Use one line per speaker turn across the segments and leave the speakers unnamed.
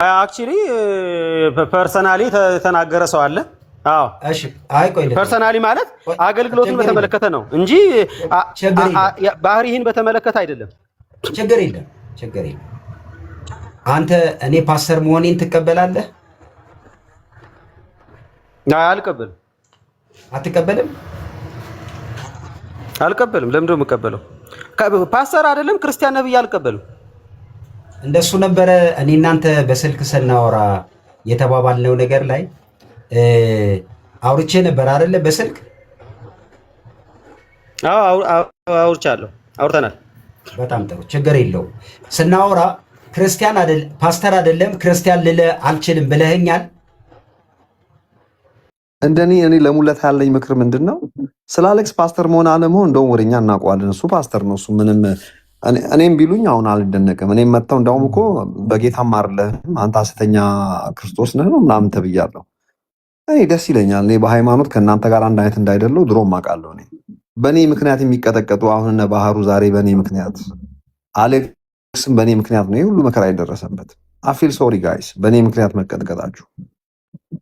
አክቹሊ ፐርሰናሊ ተናገረ ሰው አለ። አዎ
እሺ፣ አይ ቆይ
ፐርሰናሊ ማለት አገልግሎትን በተመለከተ ነው እንጂ ባህሪህን በተመለከተ አይደለም።
ችግር የለም። አንተ እኔ ፓስተር መሆኔን ትቀበላለህ?
አልቀበልም።
አትቀበልም?
አልቀበልም። ለምንድን ነው የምቀበለው? ፓስተር አይደለም ክርስቲያን ነብይ አልቀበልም።
እንደሱ ነበረ እኔ እናንተ በስልክ ስናወራ የተባባልነው ነገር ላይ አውርቼ ነበር አይደለ? በስልክ
አውርተናል።
በጣም ጥሩ፣ ችግር የለውም። ስናወራ ክርስቲያን አይደለም ፓስተር አይደለም ክርስቲያን ልልህ አልችልም ብለኸኛል።
እንደኔ ለሙለት ያለኝ ምክር ምንድን ነው? ስለ አሌክስ ፓስተር መሆን አለመሆን እንደውም ወደኛ እናውቀዋለን። እሱ ፓስተር ነው። እሱ ምንም እኔም ቢሉኝ አሁን አልደነቅም። እኔም መጥተው እንደውም እኮ በጌታም አይደለህም አንተ ሐሰተኛ ክርስቶስ ነህ ምናምን ተብያለሁ። እኔ ደስ ይለኛል። እኔ በሃይማኖት ከእናንተ ጋር አንድ አይነት እንዳይደለው ድሮም አውቃለሁ። እኔ በእኔ ምክንያት የሚቀጠቀጡ አሁን እነ ባህሩ ዛሬ በእኔ ምክንያት፣ አሌክስም በእኔ ምክንያት ነው ሁሉ መከራ የደረሰበት። አፊል ሶሪ ጋይስ በእኔ ምክንያት መቀጥቀጣችሁ።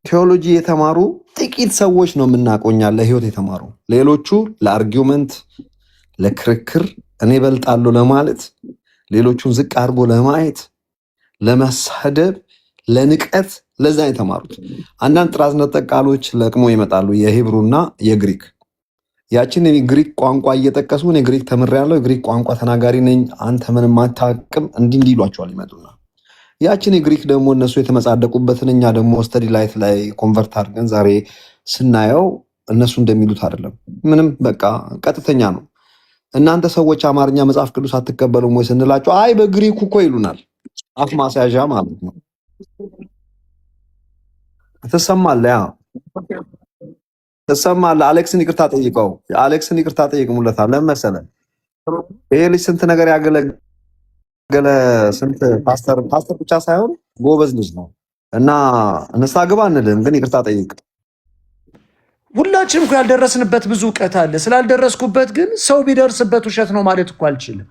ቴዎሎጂ የተማሩ ጥቂት ሰዎች ነው የምናቆኛል ለህይወት የተማሩ። ሌሎቹ ለአርጊውመንት፣ ለክርክር፣ እኔ በልጣለሁ ለማለት፣ ሌሎቹን ዝቅ አድርጎ ለማየት፣ ለመሳደብ፣ ለንቀት፣ ለዛ የተማሩት። አንዳንድ ጥራዝ ነጠቅ ቃሎች ለቅሞ ይመጣሉ፣ የሂብሩና የግሪክ። ያችን የግሪክ ቋንቋ እየጠቀሱ እኔ ግሪክ ተምሬያለሁ፣ የግሪክ ቋንቋ ተናጋሪ ነኝ፣ አንተ ምንም አታውቅም እንዲህ ይሏቸዋል ይመጡና ያችን የግሪክ ደግሞ እነሱ የተመጻደቁበትን እኛ ደግሞ ስተዲ ላይት ላይ ኮንቨርት አድርገን ዛሬ ስናየው እነሱ እንደሚሉት አይደለም። ምንም በቃ ቀጥተኛ ነው። እናንተ ሰዎች አማርኛ መጽሐፍ ቅዱስ አትቀበሉም ወይ ስንላቸው አይ በግሪኩ እኮ ይሉናል። አፍ ማስያዣ ማለት ነው። ትሰማለህ? ያ ትሰማለህ? አሌክስን ይቅርታ ጠይቀው። አሌክስን ይቅርታ ጠይቅሙለታል። ለምን መሰለህ? ይሄ ልጅ ስንት ነገር ያገለገለ ስንት ፓስተር ብቻ ሳይሆን ጎበዝ ልጅ ነው እና ንስሐ ግባ አንልም፣ ግን ይቅርታ ጠይቅ።
ሁላችንም እኮ ያልደረስንበት ብዙ እውቀት አለ። ስላልደረስኩበት ግን ሰው ቢደርስበት ውሸት ነው ማለት እኮ አልችልም።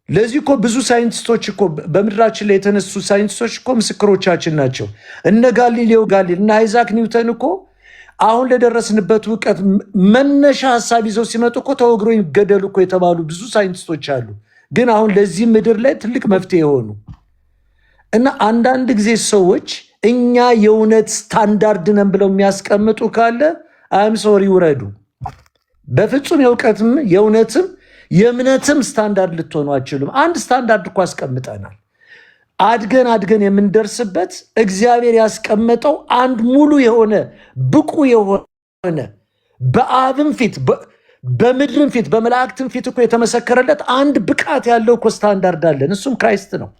ለዚህ እኮ ብዙ ሳይንቲስቶች እኮ በምድራችን ላይ የተነሱ ሳይንቲስቶች እኮ ምስክሮቻችን ናቸው። እነ ጋሊሌዮ እነ አይዛክ ኒውተን እኮ አሁን ለደረስንበት እውቀት መነሻ ሀሳብ ይዘው ሲመጡ እኮ ተወግሮ ይገደሉ እኮ የተባሉ ብዙ ሳይንቲስቶች አሉ። ግን አሁን ለዚህ ምድር ላይ ትልቅ መፍትሄ የሆኑ እና አንዳንድ ጊዜ ሰዎች እኛ የእውነት ስታንዳርድ ነን ብለው የሚያስቀምጡ ካለ አይም ሶሪ ውረዱ። በፍጹም የእውቀትም የእውነትም የእምነትም ስታንዳርድ ልትሆኑ አችሉም። አንድ ስታንዳርድ እኮ አስቀምጠናል። አድገን የምንደርስበት እግዚአብሔር ያስቀመጠው አንድ ሙሉ የሆነ ብቁ የሆነ በአብም ፊት በምድርም ፊት በመላእክትም ፊት እኮ የተመሰከረለት አንድ ብቃት ያለው እኮ ስታንዳርድ አለን። እሱም ክራይስት ነው።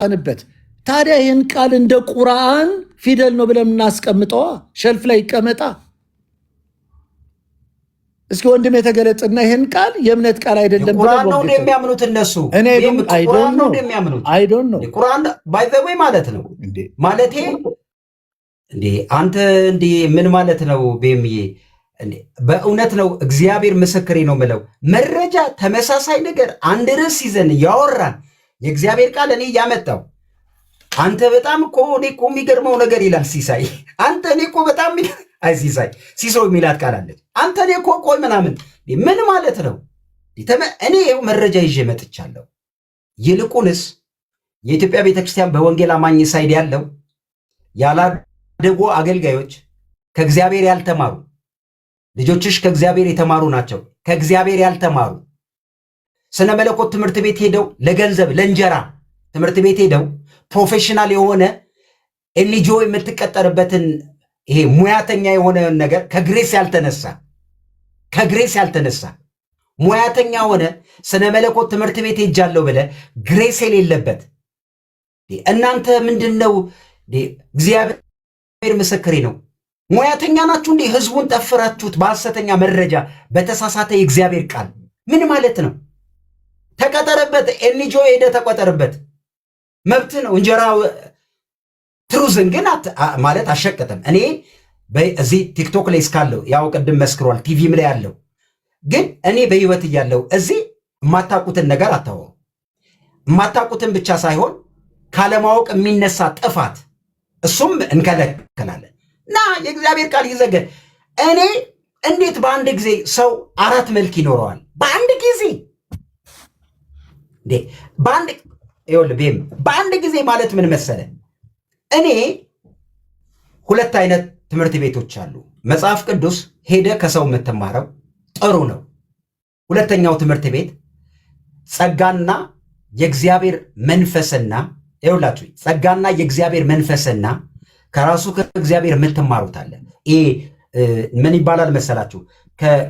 አንበት ታዲያ ይህን ቃል እንደ ቁርአን ፊደል ነው ብለን እናስቀምጠዋ? ሸልፍ ላይ ይቀመጣ? እስኪ ወንድም የተገለጽና ይህን ቃል የእምነት ቃል አይደለም
ቁርአን ነው የሚያምኑት እነሱ።
እኔ
ቁርአን ነው የሚያምኑት።
አይዶን ነው
ቁርአን ባይ ዘ ዌይ ማለት ነው ማለቴ እንዴ አንተ እንዴ ምን ማለት ነው? ቤምዬ በእውነት ነው እግዚአብሔር ምስክሬ ነው ምለው መረጃ ተመሳሳይ ነገር አንድ ርዕስ ይዘን ያወራን የእግዚአብሔር ቃል እኔ ያመጣው አንተ በጣም እኮ እኔ እኮ የሚገርመው ነገር ይላል ሲሳይ። አንተ እኔ እኮ በጣም አይ ሲሳይ ሲሶ የሚላት ቃል አለች። አንተ እኔ እኮ ቆይ ምናምን ምን ማለት ነው? እኔ ይኸው መረጃ ይዤ መጥቻለሁ። ይልቁንስ የኢትዮጵያ ቤተክርስቲያን በወንጌል አማኝ ሳይድ ያለው ያላደጉ አገልጋዮች ከእግዚአብሔር ያልተማሩ ልጆችሽ ከእግዚአብሔር የተማሩ ናቸው። ከእግዚአብሔር ያልተማሩ ስነ መለኮት ትምህርት ቤት ሄደው ለገንዘብ ለእንጀራ ትምህርት ቤት ሄደው ፕሮፌሽናል የሆነ ኤንጂኦ የምትቀጠርበትን ይሄ ሙያተኛ የሆነ ነገር ከግሬስ ያልተነሳ ሙያተኛ ሆነ ስነ መለኮት ትምህርት ቤት ሄጃለሁ ብለ ግሬስ የሌለበት እናንተ ምንድነው? እግዚአብሔር ምስክሬ ነው። ሙያተኛ ናችሁ እንዴ? ህዝቡን ጠፍራችሁት በሐሰተኛ መረጃ በተሳሳተ የእግዚአብሔር ቃል ምን ማለት ነው? ተቀጠረበት፣ ኤንጂኦ ሄደ ተቆጠርበት፣ መብት ነው። እንጀራ ትሩዝን ግን ማለት አሸቀጥም። እኔ በዚህ ቲክቶክ ላይ እስካለው ያው ቅድም መስክሯል፣ ቲቪም ላይ ያለው ግን እኔ በህይወት እያለሁ እዚህ የማታውቁትን ነገር አታወሩ። የማታውቁትን ብቻ ሳይሆን ካለማወቅ የሚነሳ ጥፋት እሱም እንከለክላለን እና የእግዚአብሔር ቃል ይዘገ እኔ እንዴት በአንድ ጊዜ ሰው 4 መልክ ይኖረዋል? በአንድ ጊዜ እንዴ! በአንድ ጊዜ ማለት ምን መሰለ? እኔ 2 አይነት ትምህርት ቤቶች አሉ። መጽሐፍ ቅዱስ ሄደ ከሰው የምትማረው ጥሩ ነው። ሁለተኛው ትምህርት ቤት ጸጋና የእግዚአብሔር መንፈስና ይኸውላችሁ፣ ጸጋና የእግዚአብሔር መንፈስና ከራሱ ከእግዚአብሔር የምትማሩት አለ። ይሄ ምን ይባላል መሰላችሁ?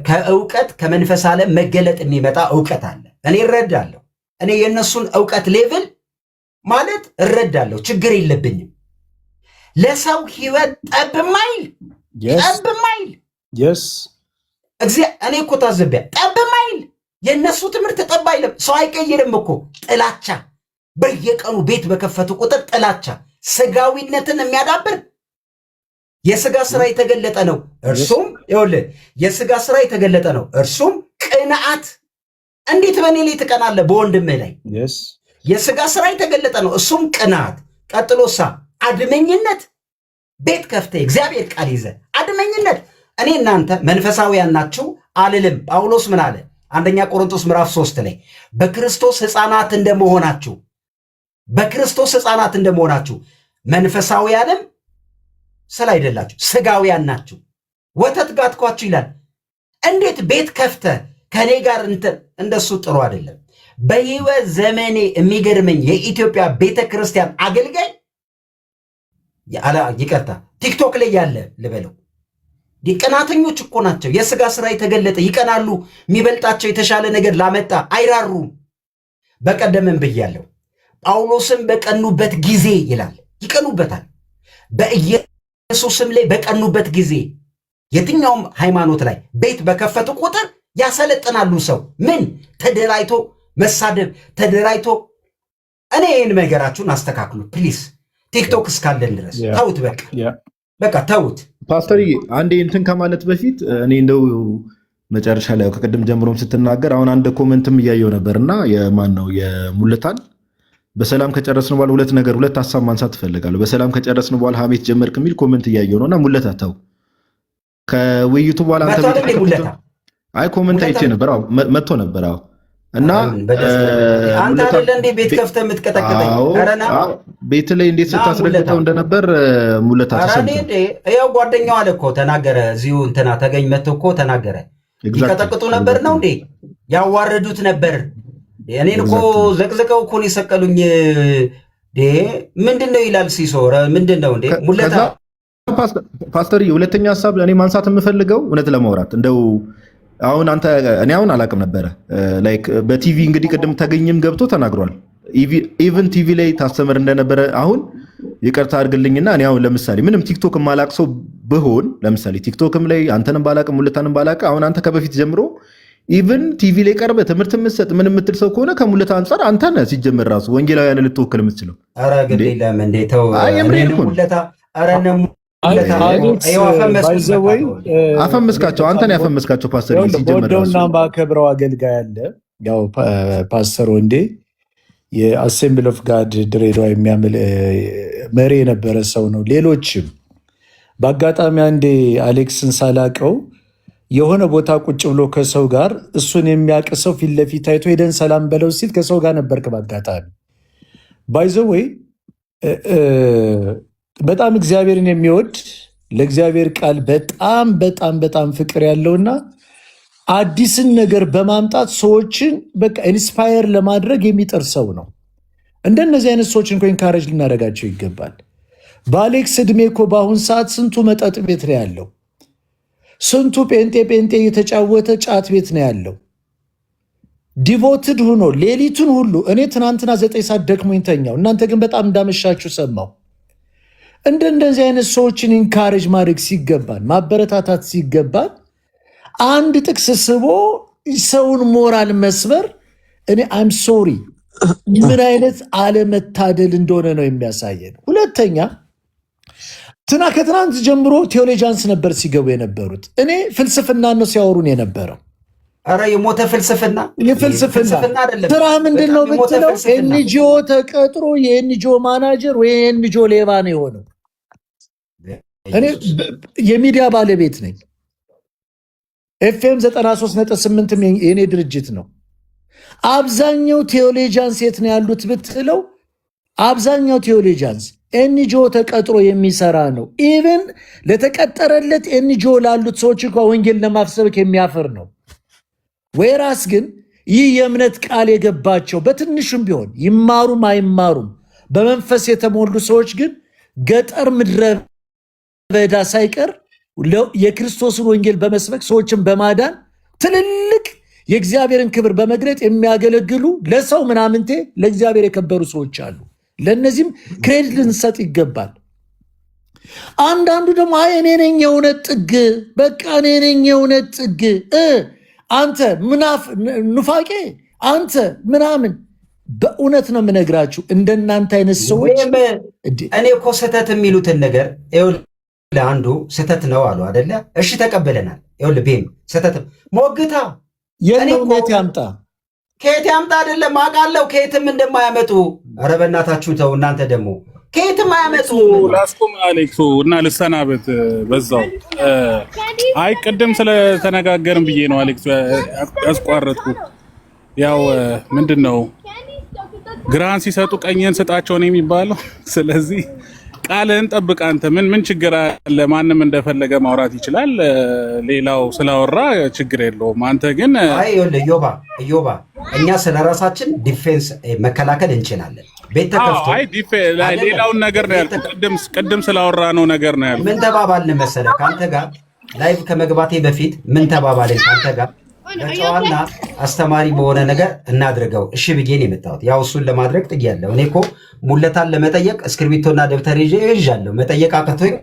ከእውቀት ከመንፈስ ዓለም መገለጥ የሚመጣ እውቀት አለ። እኔ እረዳለሁ። እኔ የእነሱን እውቀት ሌቭል ማለት እረዳለሁ፣ ችግር የለብኝም። ለሰው ህይወት ጠብ ማይል እኔ እኮ ታዘቢያ ጠብ ማይል የእነሱ ትምህርት ጠብ አይልም። ሰው አይቀይርም እኮ ጥላቻ፣ በየቀኑ ቤት በከፈቱ ቁጥር ጥላቻ፣ ስጋዊነትን የሚያዳብር የስጋ ስራ የተገለጠ ነው። እርሱም ይኸውልህ የስጋ ስራ የተገለጠ ነው። እርሱም ቅንዓት። እንዴት በእኔ ላይ ትቀናለህ? በወንድምህ ላይ የስጋ ስራ የተገለጠ ነው። እሱም ቅንዓት። ቀጥሎሳ አድመኝነት። ቤት ከፍተህ እግዚአብሔር ቃል ይዘህ አድመኝነት። እኔ እናንተ መንፈሳዊያን ናችሁ አልልም። ጳውሎስ ምን አለ? አንደኛ ቆሮንቶስ ምዕራፍ 3 ላይ በክርስቶስ ሕፃናት እንደመሆናችሁ መንፈሳዊያንም ስለ አይደላችሁ ስጋውያን ናችሁ። ወተት ጋትኳችሁ ይላል። እንዴት ቤት ከፍተህ ከኔ ጋር እንደሱ ጥሩ አይደለም። በህይወት ዘመኔ የሚገርመኝ የኢትዮጵያ ቤተ ክርስቲያን አገልጋይ ይቅርታ ቲክቶክ ላይ ያለ ልበለው ቅናተኞች እኮ ናቸው። የስጋ ስራ የተገለጠ ይቀናሉ። የሚበልጣቸው የተሻለ ነገር ላመጣ አይራሩም። በቀደምም ብያለሁ፣ ጳውሎስም በቀኑበት ጊዜ ይላል ይቀኑበታል። በኢየሱስም ላይ በቀኑበት ጊዜ የትኛውም ሃይማኖት ላይ ቤት በከፈቱ ቁጥር ያሰለጥናሉ። ሰው ምን ተደራይቶ መሳደብ ተደራይቶ። እኔ ይህን ነገራችሁን አስተካክሉ ፕሊስ። ቲክቶክ እስካለን ድረስ ተውት፣ በቃ ተውት።
ፓስተር አንዴ እንትን ከማለት በፊት እኔ እንደው መጨረሻ ላይ ከቅድም ጀምሮም ስትናገር አሁን አንድ ኮመንትም እያየው ነበር እና የማን ነው የሙለታን በሰላም ከጨረስን በኋላ ሁለት ሀሳብ ማንሳት ትፈልጋለሁ። በሰላም ከጨረስን በኋላ ሀሜት ጀመርክ የሚል ኮመንት እያየው ነው እና ሙለታ ተው ከውይይቱ በኋላ አይ ኮመንት አይቼ ነበር። አዎ መጥቶ ነበር። አዎ እና
አንተ አይደለ እንዴ ቤት ከፍተህ የምትቀጠቅጠኝ?
ቤት ላይ እንዴት ስታስረግጠው እንደነበር ሙለታ ተሰምቶ
ያው ጓደኛው አለ እኮ ተናገረ። እዚሁ እንትና ተገኝ መጥቶ እኮ ተናገረ። ይቀጠቅጡ ነበር ነው እንዴ? ያዋረዱት ነበር። እኔን እኮ ዘቅዝቀው እኮ ነው የሰቀሉኝ። ምንድን ነው ይላል ሲሶ? ምንድን ነው እንዴ ሙለታ?
ፓስተር ሁለተኛ ሀሳብ እኔ ማንሳት የምፈልገው እውነት ለማውራት እንደው አሁን አንተ እኔ አሁን አላቅም ነበረ ላይክ በቲቪ እንግዲህ ቅድም ተገኝም ገብቶ ተናግሯል። ኢቭን ቲቪ ላይ ታስተምር እንደነበረ አሁን ይቅርታ አድርግልኝና እኔ አሁን ለምሳሌ ምንም ቲክቶክ የማላቅ ሰው ብሆን ለምሳሌ ቲክቶክም ላይ አንተንም ባላቅም ሙለታንም ባላቅ አሁን አንተ ከበፊት ጀምሮ ኢቭን ቲቪ ላይ ቀርበ ትምህርት የምትሰጥ ምን የምትል ሰው ከሆነ ከሙለታ አንጻር አንተ ነህ ሲጀመር ራሱ ወንጌላውያን ልትወክል የምትችለው።
ኧረ ግዴ ለምን እንዴተው ሙለታ
አፈመስካቸው አንተን ያፈመስካቸው ፓስተር
በወደውና ባከብረው አገልጋይ አለ። ያው ፓስተር ወንዴ የአሴምብል ኦፍ ጋድ ድሬዳዋ የሚያምል መሪ የነበረ ሰው ነው። ሌሎችም በአጋጣሚ አንዴ አሌክስን ሳላቀው የሆነ ቦታ ቁጭ ብሎ ከሰው ጋር እሱን የሚያውቅ ሰው ፊት ለፊት አይቶ ሄደን ሰላም በለው ሲል ከሰው ጋር ነበርክ። በአጋጣሚ ባይዘወይ በጣም እግዚአብሔርን የሚወድ ለእግዚአብሔር ቃል በጣም በጣም በጣም ፍቅር ያለውና አዲስን ነገር በማምጣት ሰዎችን በቃ ኢንስፓየር ለማድረግ የሚጥር ሰው ነው። እንደነዚህ አይነት ሰዎችን እኮ ኢንካሬጅ ልናደርጋቸው ይገባል። በአሌክስ ዕድሜ እኮ በአሁን ሰዓት ስንቱ መጠጥ ቤት ነው ያለው፣ ስንቱ ጴንጤ የተጫወተ ጫት ቤት ነው ያለው። ዲቮትድ ሆኖ ሌሊቱን ሁሉ እኔ ትናንትና 9 ሰዓት ደክሞኝ ተኛው። እናንተ ግን በጣም እንዳመሻችሁ ሰማው። እንደዚህ አይነት ሰዎችን ኢንካሬጅ ማድረግ ሲገባን ማበረታታት ሲገባን አንድ ጥቅስ ስቦ ሰውን ሞራል መስበር እኔ አም ሶሪ ምን አይነት አለመታደል እንደሆነ ነው የሚያሳየን። ሁለተኛ ከትናንት ጀምሮ ቴዎሎጂያንስ ነበር ሲገቡ የነበሩት። እኔ ፍልስፍና ነው ሲያወሩን የነበረው።
ኧረ የሞተ ፍልስፍና
የፍልስፍና
አይደለም።
ስራ ምንድን ነው ብትለው ኤንጂኦ ተቀጥሮ የኤንጂኦ ማናጀር ወይ የኤንጂኦ ሌባ ነው የሆነው። እኔ የሚዲያ ባለቤት ነኝ። ኤፍኤም 93.8 የኔ ድርጅት ነው። አብዛኛው ቴዎሎጂያንስ የት ነው ያሉት ብትለው አብዛኛው ቴዎሎጂያንስ ኤንጂኦ ተቀጥሮ የሚሰራ ነው። ኢቨን ለተቀጠረለት ኤንጂኦ ላሉት ሰዎች እንኳ ወንጌል ለማፍሰብክ የሚያፍር ነው። ወይራስ ግን ይህ የእምነት ቃል የገባቸው በትንሹም ቢሆን ይማሩም አይማሩም በመንፈስ የተሞሉ ሰዎች ግን ገጠር ምድረ በዳ ሳይቀር የክርስቶስን ወንጌል በመስበክ ሰዎችን በማዳን ትልልቅ የእግዚአብሔርን ክብር በመግለጥ የሚያገለግሉ ለሰው ምናምንቴ ለእግዚአብሔር የከበሩ ሰዎች አሉ። ለእነዚህም ክሬዲት ልንሰጥ ይገባል። አንዳንዱ ደግሞ አይ እኔ ነኝ የእውነት ጥግ፣ በቃ እኔ ነኝ የእውነት ጥግ፣ አንተ ኑፋቄ፣ አንተ ምናምን። በእውነት ነው የምነግራችሁ እንደናንተ አይነት ሰዎች
እኔ እኮ ስህተት የሚሉትን ነገር ለአንዱ ስህተት ነው አሉ አደለ? እሺ ተቀበለናል። ይኸውልህ ቤም ስህተት ሞግታ
የእውነት ያምጣ
ከየት ያምጣ አይደለም አውቃለሁ፣ ከየትም እንደማያመጡ። ኧረ በእናታችሁ ተው እናንተ ደግሞ ከየትም አያመጡ።
ላስቁም አሌክሱ እና ልሰናበት በዛው። አይ ቅድም ስለተነጋገርን ብዬ ነው አሌክሱ ያስቋረጥኩ። ያው ምንድን ነው ግራህን ሲሰጡ ቀኝህን ስጣቸው ነው የሚባለው። ስለዚህ ቃልህን ጠብቅ። አንተ ምን ችግር አለ? ማንም እንደፈለገ ማውራት ይችላል። ሌላው ስላወራ ችግር የለውም። አንተ ግን
አይ ኢዮባ እኛ ስለራሳችን ዲፌንስ መከላከል እንችላለን። ቤት ተከፍቶ
አይ ሌላውን ነገር ነው ያልኩት። ቅድም ስላወራ ነው ነገር ነው ያልኩት።
ምን ተባባልን መሰለህ? ከአንተ ጋር ላይቭ ከመግባቴ በፊት ምን ተባባልን? ከአንተ ጋር በጨዋና አስተማሪ በሆነ ነገር እናድርገው እሺ ብዬን የመጣሁት ያው እሱን ለማድረግ ጥያለሁ። እኔ እኮ ሙለታን ለመጠየቅ እስክርቢቶና ደብተር ይዣለሁ። መጠየቅ አቅቶኝ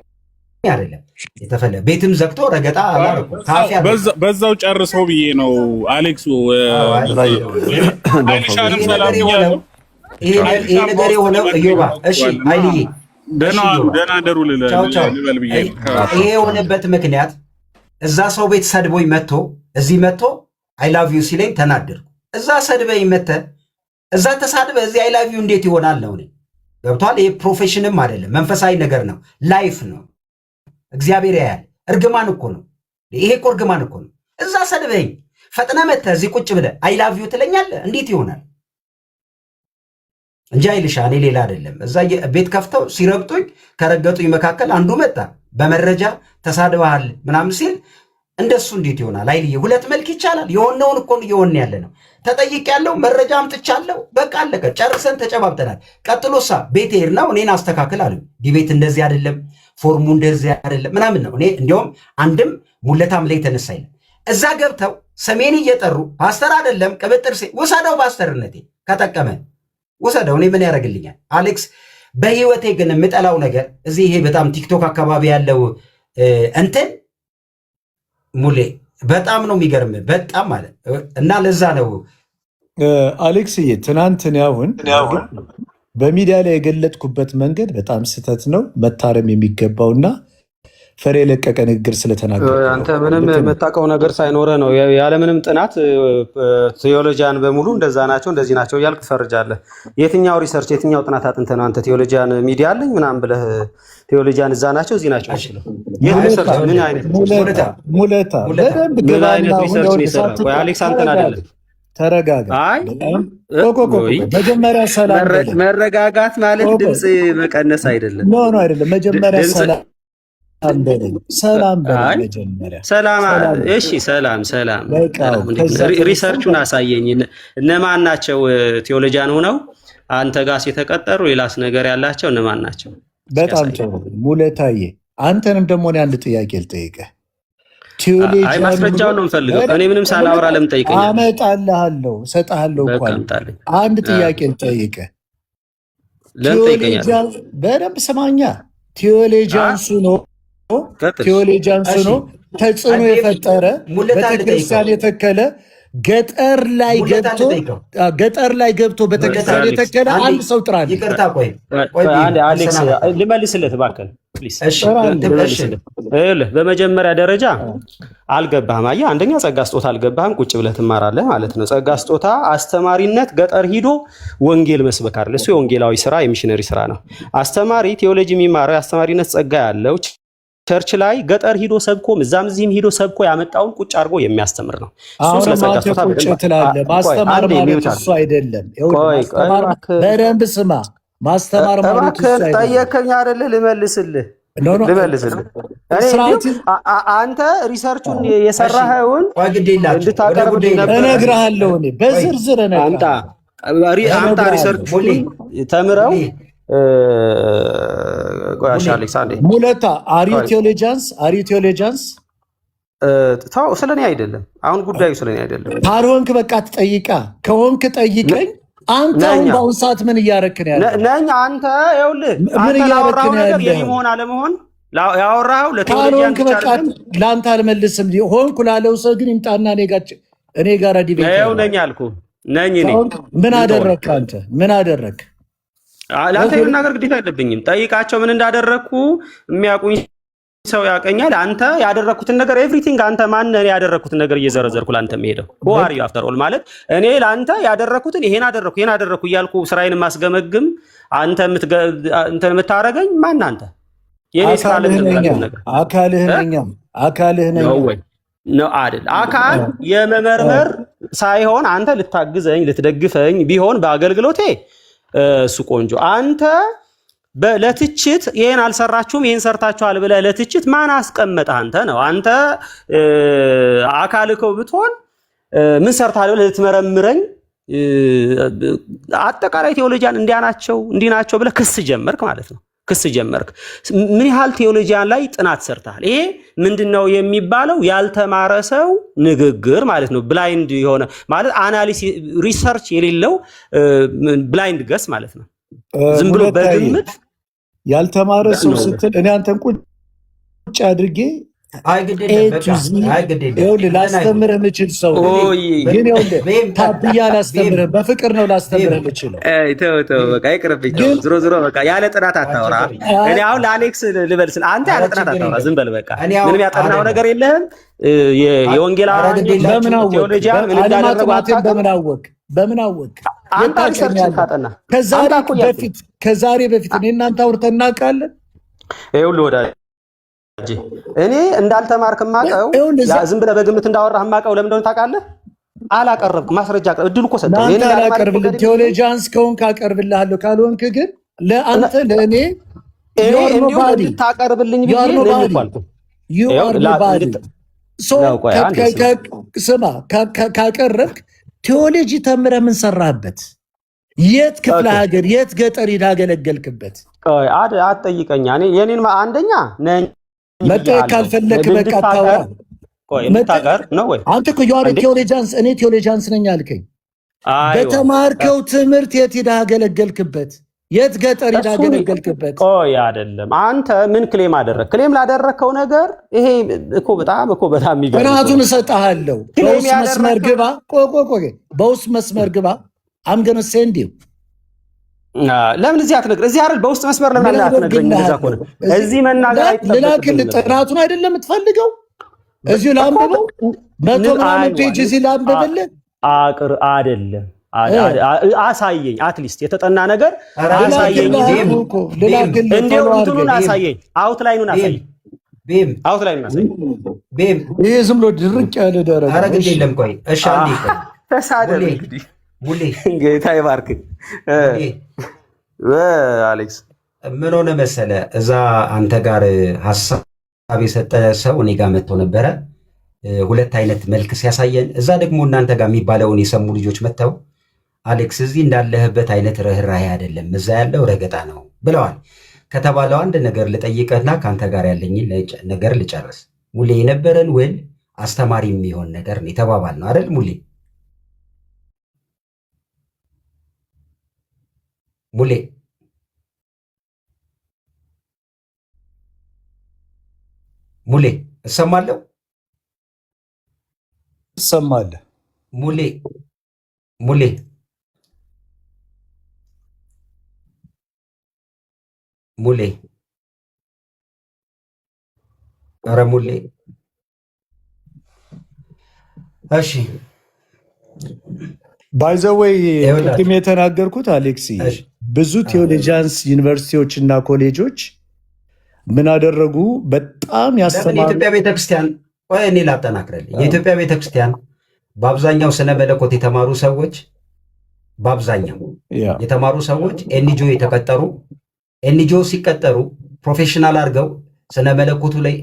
አይደለም የተፈለ ቤትም ዘግቶ ረገጣ አላረኩም።
በዛው ጨርሰው ብዬ ነው አሌክሱ። አይሻልም ሰላም ይያለው
ይሄ ነገር የሆነው ኢዮባ እሺ አይልዬ
ደህና ደሩ ልበል ብዬ
ይሄ የሆነበት ምክንያት እዛ ሰው ቤት ሰድቦኝ መጥቶ እዚህ መጥቶ አይ ላቭ ዩ ሲለኝ ተናደርኩ። እዛ ሰድበኝ መጥተህ እዛ ተሳድበ እዚህ አይ ላቭ ዩ እንዴት ይሆናል ነው? ገብቷል? ይሄ ፕሮፌሽንም አይደለም መንፈሳዊ ነገር ነው፣ ላይፍ ነው። እግዚአብሔር ያያል። እርግማን እኮ ነው ይሄ እኮ እርግማን እኮ ነው። እዛ ሰድበኝ ፈጥነ መጥተህ እዚህ ቁጭ ብለህ አይ ላቭ ዩ ትለኛለህ? እንዴት ይሆናል? እንጂ አይልሻ እኔ ሌላ አይደለም። እዛ ቤት ከፍተው ሲረግጡኝ ከረገጡኝ መካከል አንዱ መጣ በመረጃ ተሳድበሃል ምናምን ሲል እንደሱ እንዴት ይሆናል? አይልዬ ሁለት መልክ ይቻላል። የሆነውን እኮ እየሆነ ያለ ነው። ተጠይቅ ያለው መረጃ አምጥቻለሁ። በቃ አለቀ፣ ጨርሰን ተጨባብጠናል። ቀጥሎሳ ቤት ሄድ ነው እኔን አስተካክል አሉ። ዲቤት እንደዚህ አይደለም፣ ፎርሙ እንደዚህ አይደለም ምናምን ነው። እኔ እንዲያውም አንድም ሙለታም ላይ ተነሳ ይለ እዛ ገብተው ሰሜን እየጠሩ ፓስተር አይደለም ቅብጥር ውሰደው፣ ፓስተርነቴ ከጠቀመ ውሰደው። እኔ ምን ያደርግልኛል? አሌክስ በህይወቴ ግን የምጠላው ነገር እዚህ ይሄ በጣም ቲክቶክ አካባቢ ያለው እንትን ሙሌ በጣም ነው የሚገርም፣ በጣም ማለት እና ለዛ ነው
አሌክስዬ ትናንትን ያሁን በሚዲያ ላይ የገለጥኩበት መንገድ በጣም ስህተት ነው፣ መታረም የሚገባውና ፈር የለቀቀ ንግግር ስለተናገረ
አንተ ምንም የምታውቀው ነገር ሳይኖረ ነው ያለምንም ጥናት ቴዎሎጂያን በሙሉ እንደዛ ናቸው እንደዚህ ናቸው እያልክ ትፈርጃለህ። የትኛው ሪሰርች የትኛው ጥናት አጥንተህ ነው አንተ ቴዎሎጂያን ሚዲያ አለኝ ምናምን ብለህ ቴዎሎጂያን እዛ ናቸው እዚህ ናቸው አሽለው የሪሰርች ምን አይነት
ሙለታ በደንብ ገባና
ሪሰርች ይሰራል ወይ አሌክስ? አንተን አይደለም
ተረጋጋ።
አይ
መጀመሪያ ሰላም
መረጋጋት ማለት ድምጽ መቀነስ አይደለም።
ኖ አይደለም። መጀመሪያ ሰላም መጀመሪያ ሰላም።
እሺ ሰላም ሪሰርቹን አሳየኝ። እነማን ናቸው ቴዎሎጂያን ሆነው አንተ ጋር ሲተቀጠሩ ሌላስ ነገር ያላቸው እነማን ናቸው?
በጣም ጥሩ ሙለታዬ። አንተንም ደግሞ እኔ አንድ ጥያቄ ልጠይቅህ።
አይ ማስረጃውን ነው የምፈልገው። እኔ ምንም ሳላወራ ለምን ጠይቀኛለህ?
አመጣልሃለሁ፣ እሰጥሃለሁ እኮ አንድ ጥያቄ ልጠይቅህ።
ለምን ጠይቀኛለህ?
በደንብ ስማኛ። ቴዎሎጂያንሱ ነው ተጽዕኖ የፈጠረ ቤተክርስቲያን የተከለ ገጠር ላይ ገብቶ ቤተክርስቲያን የተከለ አንድ ሰው ጥራል።
ይቅርታ ቆይ
አሌክስ ልመልስልህ እባክህ ፕሊዝ። በመጀመሪያ ደረጃ አልገባህም። አየህ አንደኛ ጸጋ ስጦታ አልገባህም። ቁጭ ብለህ ትማራለህ ማለት ነው። ጸጋ ስጦታ አስተማሪነት ገጠር ሂዶ ወንጌል መስበክ አይደል። እሱ የወንጌላዊ ስራ የሚሽነሪ ስራ ነው። አስተማሪ ቴዎሎጂ የሚማረው የአስተማሪነት ጸጋ ያለው ቸርች ላይ ገጠር ሂዶ ሰብኮም እዛም እዚህም ሂዶ ሰብኮ ያመጣውን ቁጭ አድርጎ የሚያስተምር ነው። እሱ ስለጸጋ ስጦታ
ማስተማር ማለት እሱ አይደለም። በደንብ ስማ። ማስተማር ማለት እሱ አይደለም።
ጠየከኝ አይደል? ልመልስልህ። አንተ ሪሰርቹን የሰራኸውን እንድታቀርብልኝ ነበር።
እነግርሃለሁ። እኔ በዝርዝር
አምጣ ሪሰርቹን ተምረው
ሙለታ አሪዮ ቴዎሎጂያንስ
ታው ስለኔ አይደለም። አሁን ጉዳዩ ስለኔ አይደለም።
ካልሆንክ በቃ ትጠይቃ። ከሆንክ ጠይቀኝ። አንተ አሁን በአሁን ሰዓት ምን እያረክን ያለ
ነኝ? አንተ ይኸውልህ አንተ ላወራኸው ነገር የመሆን አለመሆን ያወራኸው ለቴዎሎጂያን ብቻ አይደለም።
ለአንተ አልመልስም። ሆንኩ ላለው ሰው ግን ይምጣና እኔ ጋር ዲቤት
ይኸው ነኝ አልኩህ። ነኝ እኔ
ምን አደረግክ? አንተ ምን አደረግክ?
ለአንተ የመናገር ግዴታ አይደለብኝም። ጠይቃቸው ምን እንዳደረግኩ የሚያውቁኝ ሰው ያቀኛል። አንተ ያደረግኩትን ነገር ኤቭሪቲንግ አንተ ማነህ ያደረግኩትን ነገር እየዘረዘርኩ ለአንተ የሚሄደው ዋሪ አፍተር ኦል ማለት እኔ ለአንተ ያደረግኩትን ይሄን አደረግኩ እያልኩ ስራዬን ማስገመግም አንተ የምታረገኝ ማን አንተ? የኔ
አካልህ ነኝ
ነው አይደል? አካል የመመርመር ሳይሆን አንተ ልታግዘኝ ልትደግፈኝ ቢሆን በአገልግሎቴ እሱ ቆንጆ። አንተ ለትችት ይሄን አልሰራችሁም ይሄን ሰርታችኋል ብለህ ለትችት ማን አስቀመጠህ? አንተ ነው። አንተ አካልከው ብትሆን ምን ሰርታል ብለህ ልትመረምረኝ አጠቃላይ ቴዎሎጂያን እንዲህ ናቸው ብለህ ክስ ጀመርክ ማለት ነው። ክስ ጀመርክ። ምን ያህል ቴዎሎጂያን ላይ ጥናት ሰርተሃል? ይሄ ምንድነው የሚባለው? ያልተማረ ሰው ንግግር ማለት ነው። ብላይንድ የሆነ ማለት አናሊሲስ ሪሰርች የሌለው ብላይንድ ገስ ማለት ነው። ዝም ብሎ በግምት
ያልተማረ ሰው ስትል እኔ አንተን ቁጭ አድርጌ ላስተምርህ የምችል ሰው ግን ታብያ ላስተምርህ በፍቅር ነው ላስተምርህ የምችለው።
በቃ ይቅርብኝ። ዞሮ በቃ ያለ ጥናት አታወራ። እኔ አሁን ለአሌክስ ልበልስል አንተ ያለ ጥናት አታወራ። ዝም በል በቃ። ምንም ያጠናው ነገር የለህም። የወንጌላውያን ቴዎሎጂያን ምን እንዳደረጉ
በምን አወቅ?
አንተ ሪሰርች ታጠና።
ከዛሬ በፊት እኔ እናንተ አውርተን እናውቃለን?
ይኸውልህ ወዳጅ እኔ እንዳልተማርክ ማቀው ዝም ብለህ በግምት እንዳወራህ ማቀው ለምን እንደሆነ ታውቃለህ? አላቀረብክም። ማስረጃ አቀርብ። እድል እኮ ሰጠህ።
እኔ አላቀርብልህ። ቴዎሎጂያንስ ከሆንክ አቀርብልሃለሁ። ካልሆንክ ግን ለአንተ ለእኔ
ታቀርብልኝ ብዬ
ስማ፣ ካቀረብክ ቴዎሎጂ ተምረህ ምን ሰራህበት? የት ክፍለ ሀገር የት ገጠር ያገለገልክበት?
አትጠይቀኛ። የኔን አንደኛ ነኝ
መጠየቅ ካልፈለክ በቃ ታውራ። አንተ እኮ ቴዎሎጂያንስ እኔ ቴዎሎጂያንስ ነኝ አልከኝ። በተማርከው ትምህርት የት ሄደህ አገለገልክበት? የት ገጠር ሄደህ አገለገልክበት?
ቆይ አይደለም አንተ ምን ክሌም አደረግ? ክሌም ላደረግከው ነገር ይሄ እኮ በጣም የሚገርም
ጥናቱን እሰጥሃለሁ። በውስጥ መስመር ግባ። ቆይ በውስጥ መስመር ግባ። አምገነ ሴንዲው
ለምን እዚህ አትነግረኝ? እዚህ አይደል በውስጥ መስመር ለምን አትነግረኝ? እንደዛ ከሆነ እዚህ መናገር
አይጠበቅም። ጥናቱን አይደለም የምትፈልገው? እዚሁ ላንብበው። 100 ምናምን ፔጅ እዚህ ላንብብልህ።
አይደለም አሳየኝ። አትሊስት የተጠና ነገር አሳየኝ። እንዴው እንትኑን አሳየኝ። አውትላይኑን አሳየኝ።
ይሄ ዝም ብሎ ድርቅ ያለ ደረጃ
አረግ የለም። ቆይ እሺ፣ አንዴ
ተሳደብ እንግዲህ ሙሌ ጌታ ይባርክ። አሌክስ
ምን ሆነ መሰለ፣ እዛ አንተ ጋር ሀሳብ የሰጠ ሰው እኔ ጋር መጥቶ ነበረ። ሁለት አይነት መልክ ሲያሳየን፣ እዛ ደግሞ እናንተ ጋር የሚባለውን የሰሙ ልጆች መጥተው አሌክስ እዚህ እንዳለህበት አይነት ርኅራኄ አይደለም፣ እዛ ያለው ረገጣ ነው ብለዋል። ከተባለው አንድ ነገር ልጠይቀህና ከአንተ ጋር ያለኝን ነገር ልጨርስ። ሙሌ የነበረን ውል አስተማሪ የሚሆን ነገር ነው የተባባል ነው አይደል? ሙሌ እሰማለሁ።
ትሰማለህ?
ሙሌ ሙሌ ሙሌ ኧረ ሙሌ እሺ
ባይዘወይ
ይኸውላችሁ፣
ቅድም የተናገርኩት አሌክሲ
እሺ
ብዙ ቴዎሎጂያንስ ዩኒቨርሲቲዎች እና ኮሌጆች ምን አደረጉ? በጣም
ለምን
ያስተማሩ
የኢትዮጵያ ቤተክርስቲያን ቆይ እኔ ላጠናክረልኝ። የኢትዮጵያ ቤተክርስቲያን በአብዛኛው ስነ መለኮት የተማሩ ሰዎች በአብዛኛው
ያ
የተማሩ ሰዎች ኤንጂኦ የተቀጠሩ ኤንጂኦ ሲቀጠሩ ፕሮፌሽናል አድርገው ስነ መለኮቱ ላይ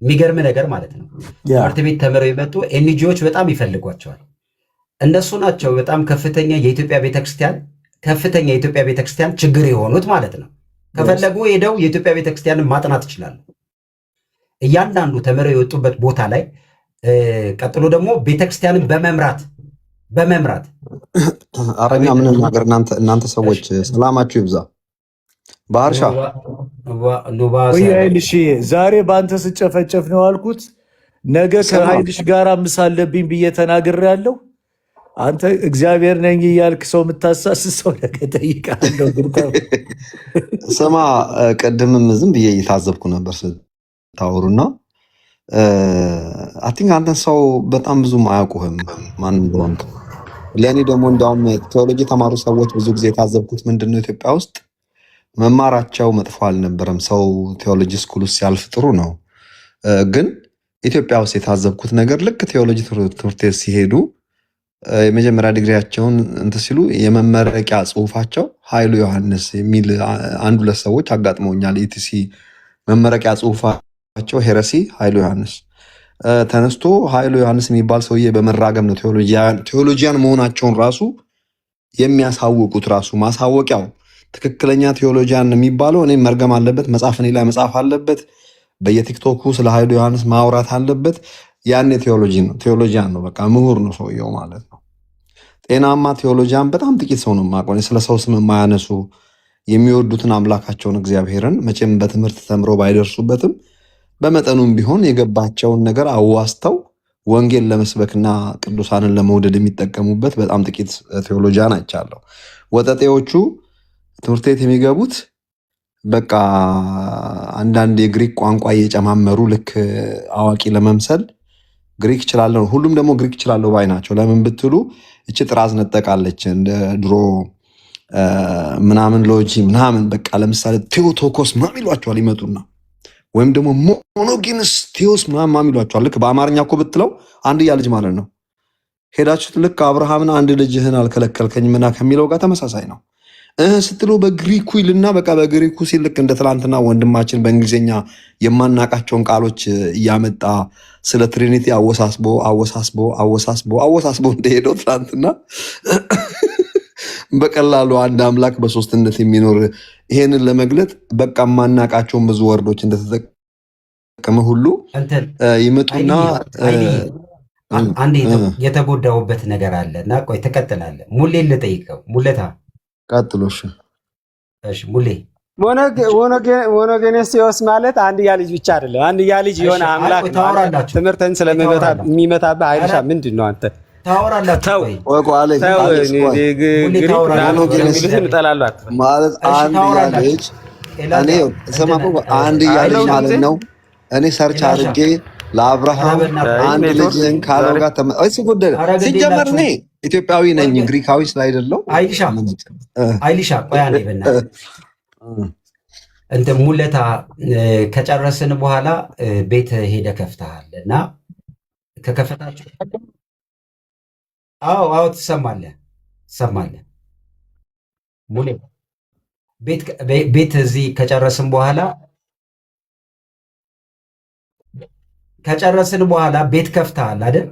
የሚገርም ነገር ማለት ነው
ያ
ትምህርት ቤት ተምረው የመጡ ኤንጂኦዎች በጣም ይፈልጓቸዋል። እነሱ ናቸው በጣም ከፍተኛ የኢትዮጵያ ቤተክርስቲያን ችግር የሆኑት ማለት ነው። ከፈለጉ ሄደው የኢትዮጵያ ቤተክርስቲያንን ማጥናት ይችላሉ። እያንዳንዱ ተምረው የወጡበት ቦታ ላይ ቀጥሎ ደግሞ ቤተክርስቲያንን በመምራት
አረኛ ምንም ነገር እናንተ ሰዎች ሰላማችሁ ይብዛ። ባህርሻ
ወይ ኃይልሽ ዛሬ በአንተ ስጨፈጨፍ ነው አልኩት። ነገ ከኃይልሽ ጋር ምሳ አለብኝ ብዬ ተናግሬያለሁ። አንተ እግዚአብሔር ነኝ እያልክ ሰው የምታሳስስ ሰው ነገ እጠይቅሃለሁ።
ስማ፣ ቅድምም ዝም ብዬ እየታዘብኩ ነበር ስታወሩና አይ ቲንክ አንተን ሰው በጣም ብዙም አያውቁህም ማን እንደሆንክ። ለእኔ ደግሞ እንዲያውም ቴዎሎጂ የተማሩ ሰዎች ብዙ ጊዜ የታዘብኩት ምንድነው ኢትዮጵያ ውስጥ መማራቸው መጥፎ አልነበረም። ሰው ቴዎሎጂ ስኩል ውስጥ ሲያልፍ ጥሩ ነው። ግን ኢትዮጵያ ውስጥ የታዘብኩት ነገር ልክ ቴዎሎጂ ትምህርት ቤት ሲሄዱ የመጀመሪያ ዲግሪያቸውን እንትን ሲሉ የመመረቂያ ጽሁፋቸው ኃይሉ ዮሐንስ የሚል አንድ ሁለት ሰዎች አጋጥመውኛል። ኢቲሲ መመረቂያ ጽሁፋቸው ሄረሲ ኃይሉ ዮሐንስ ተነስቶ ኃይሉ ዮሐንስ የሚባል ሰውዬ በመራገም ነው ቴዎሎጂያን መሆናቸውን ራሱ የሚያሳውቁት። ራሱ ማሳወቂያው ትክክለኛ ቴዎሎጂያን የሚባለው እኔ መርገም አለበት፣ መጽሐፍ እኔ ላይ መጽሐፍ አለበት፣ በየቲክቶኩ ስለ ኃይሉ ዮሐንስ ማውራት አለበት። ያኔ ቴዎሎጂያን ነው፣ በቃ ምሁር ነው ሰውየው ማለት ነው። ጤናማ ቴዎሎጂያን በጣም ጥቂት ሰው ነው የማውቀው። ስለ ሰው ስም የማያነሱ የሚወዱትን አምላካቸውን እግዚአብሔርን መቼም በትምህርት ተምረው ባይደርሱበትም በመጠኑም ቢሆን የገባቸውን ነገር አዋስተው ወንጌል ለመስበክና ቅዱሳንን ለመውደድ የሚጠቀሙበት በጣም ጥቂት ቴዎሎጂያን አይቻለሁ። ወጠጤዎቹ ትምህርት ቤት የሚገቡት በቃ አንዳንድ የግሪክ ቋንቋ እየጨማመሩ ልክ አዋቂ ለመምሰል ግሪክ እችላለሁ፣ ሁሉም ደግሞ ግሪክ እችላለሁ ባይ ናቸው። ለምን ብትሉ እቺ ጥራዝ ነጠቃለች እንደ ድሮ ምናምን ሎጂ ምናምን በቃ ለምሳሌ ቴዎቶኮስ ምናምን ይሏቸዋል ይመጡና፣ ወይም ደግሞ ሞኖጊንስ ቴዎስ ምናምን ይሏቸዋል። ልክ በአማርኛ እኮ ብትለው አንድያ ልጅ ማለት ነው። ሄዳችሁት ልክ አብርሃምን አንድ ልጅህን አልከለከልከኝ ምና ከሚለው ጋር ተመሳሳይ ነው። ስትለው በግሪኩ ይልና በቃ በግሪኩ ሲል ልክ እንደ ትላንትና ወንድማችን በእንግሊዝኛ የማናቃቸውን ቃሎች እያመጣ ስለ ትሪኒቲ አወሳስቦ እንደሄደው ትላንትና በቀላሉ አንድ አምላክ በሶስትነት የሚኖር ይሄንን ለመግለጥ በቃ የማናቃቸውን ብዙ ወርዶች እንደተጠቀመ ሁሉ ይመጡና
አንድ የተጎዳውበት ነገር አለ እና ቆይ ትቀጥላለህ። ሙሌ ልጠይቀው። ሙለታ
ቀጥሎሽ።
እሺ ሙሌ
ሞኖጌኔስቲዮስ ማለት አንድያ ልጅ ብቻ አይደለም። አንድያ ልጅ የሆነ አምላክ ትምህርትን ስለሚመታብህ አይልሻ ምንድን ነው አንተ
ታወራላችሁ
ማለት አንድያ ልጅ አንድያ ልጅ ማለት ነው። እኔ ሰርች አድርጌ ለአብርሃም አንድ ልጅን ካለው ጋር ጎደለ። ሲጀመር እኔ ኢትዮጵያዊ ነኝ ግሪካዊ ስላይደለው
አይልሻ ቆያኔ በእናትህ እንትን ሙለታ ከጨረስን በኋላ ቤት ሄደ ከፍተሃል እና ከከፈታችሁ አዎ ትሰማለህ ሙሌ ቤት እዚህ ከጨረስን በኋላ ቤት ከፍተሃል አይደል?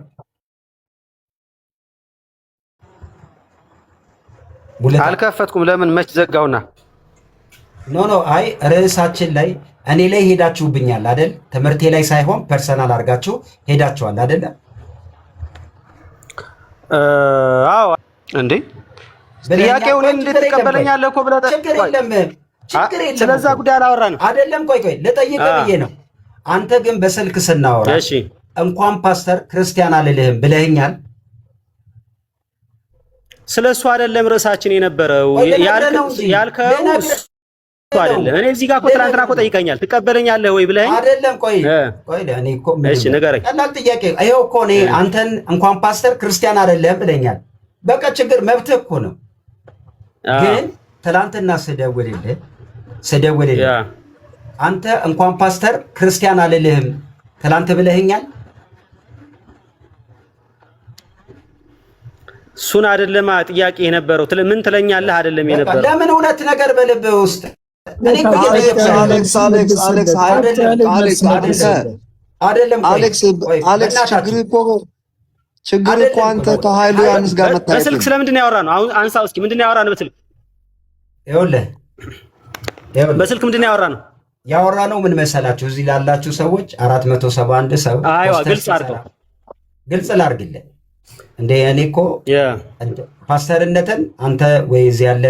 አልከፈትኩም። ለምን መች ዘጋውና?
ኖ አይ ርዕሳችን ላይ እኔ ላይ ሄዳችሁብኛል አይደል? ትምህርቴ ላይ ሳይሆን ፐርሰናል አድርጋችሁ ሄዳችኋል አይደለ?
አዎ እንዴ ጥያቄውን እንዴት ትቀበለኛለህ እኮ ብለህ
ችግር የለም
ስለዛ ጉዳይ አላወራንም
አይደለም። ቆይ ልጠይቅህ ብዬ ነው። አንተ ግን በስልክ ስናወራ እንኳን ፓስተር ክርስቲያን አልልህም ብለህኛል።
ስለሱ አይደለም ርዕሳችን የነበረው ያልከው አይደለም። እኔ እዚህ ጋር እኮ ትናንትና እኮ ጠይቀኛል ትቀበለኛለህ ወይ ብለኸኝ
አይደለም። ቆይ እኔ እኮ
እሺ ንገረኝ።
ቀላል ጥያቄ ይኸው እኮ እኔ አንተን እንኳን ፓስተር ክርስቲያን አይደለም ብለኛል። በቃ ችግር መብትህ እኮ ነው። ግን ትናንትና ስደውልልህ አንተ እንኳን ፓስተር ክርስቲያን አልልህም ትናንት ብለኸኛል።
እሱን አይደለም ጥያቄ የነበረው ምን ትለኛለህ አይደለም የነበረው።
ለምን እውነት ነገር በልብህ ውስጥ
ችግር እኮ አንተ ከኃይሉ ዮሐንስ ጋር መታየት
በስልክ ስለምንድን ነው ያወራነው? አሁን አንሳው እስኪ ምንድን ነው ያወራነው? በስልክ
ይኸውልህ
በስልክ ምንድን ነው ያወራነው?
ያወራነው ምን መሰላችሁ? እዚህ ላላችሁ ሰዎች 471 ሰው
አይዋ ግልጽ አድርገው
ግልጽ ላድርግልህ እንደ እኔ እኮ ፓስተርነትን አንተ ወይ እዚህ ያለ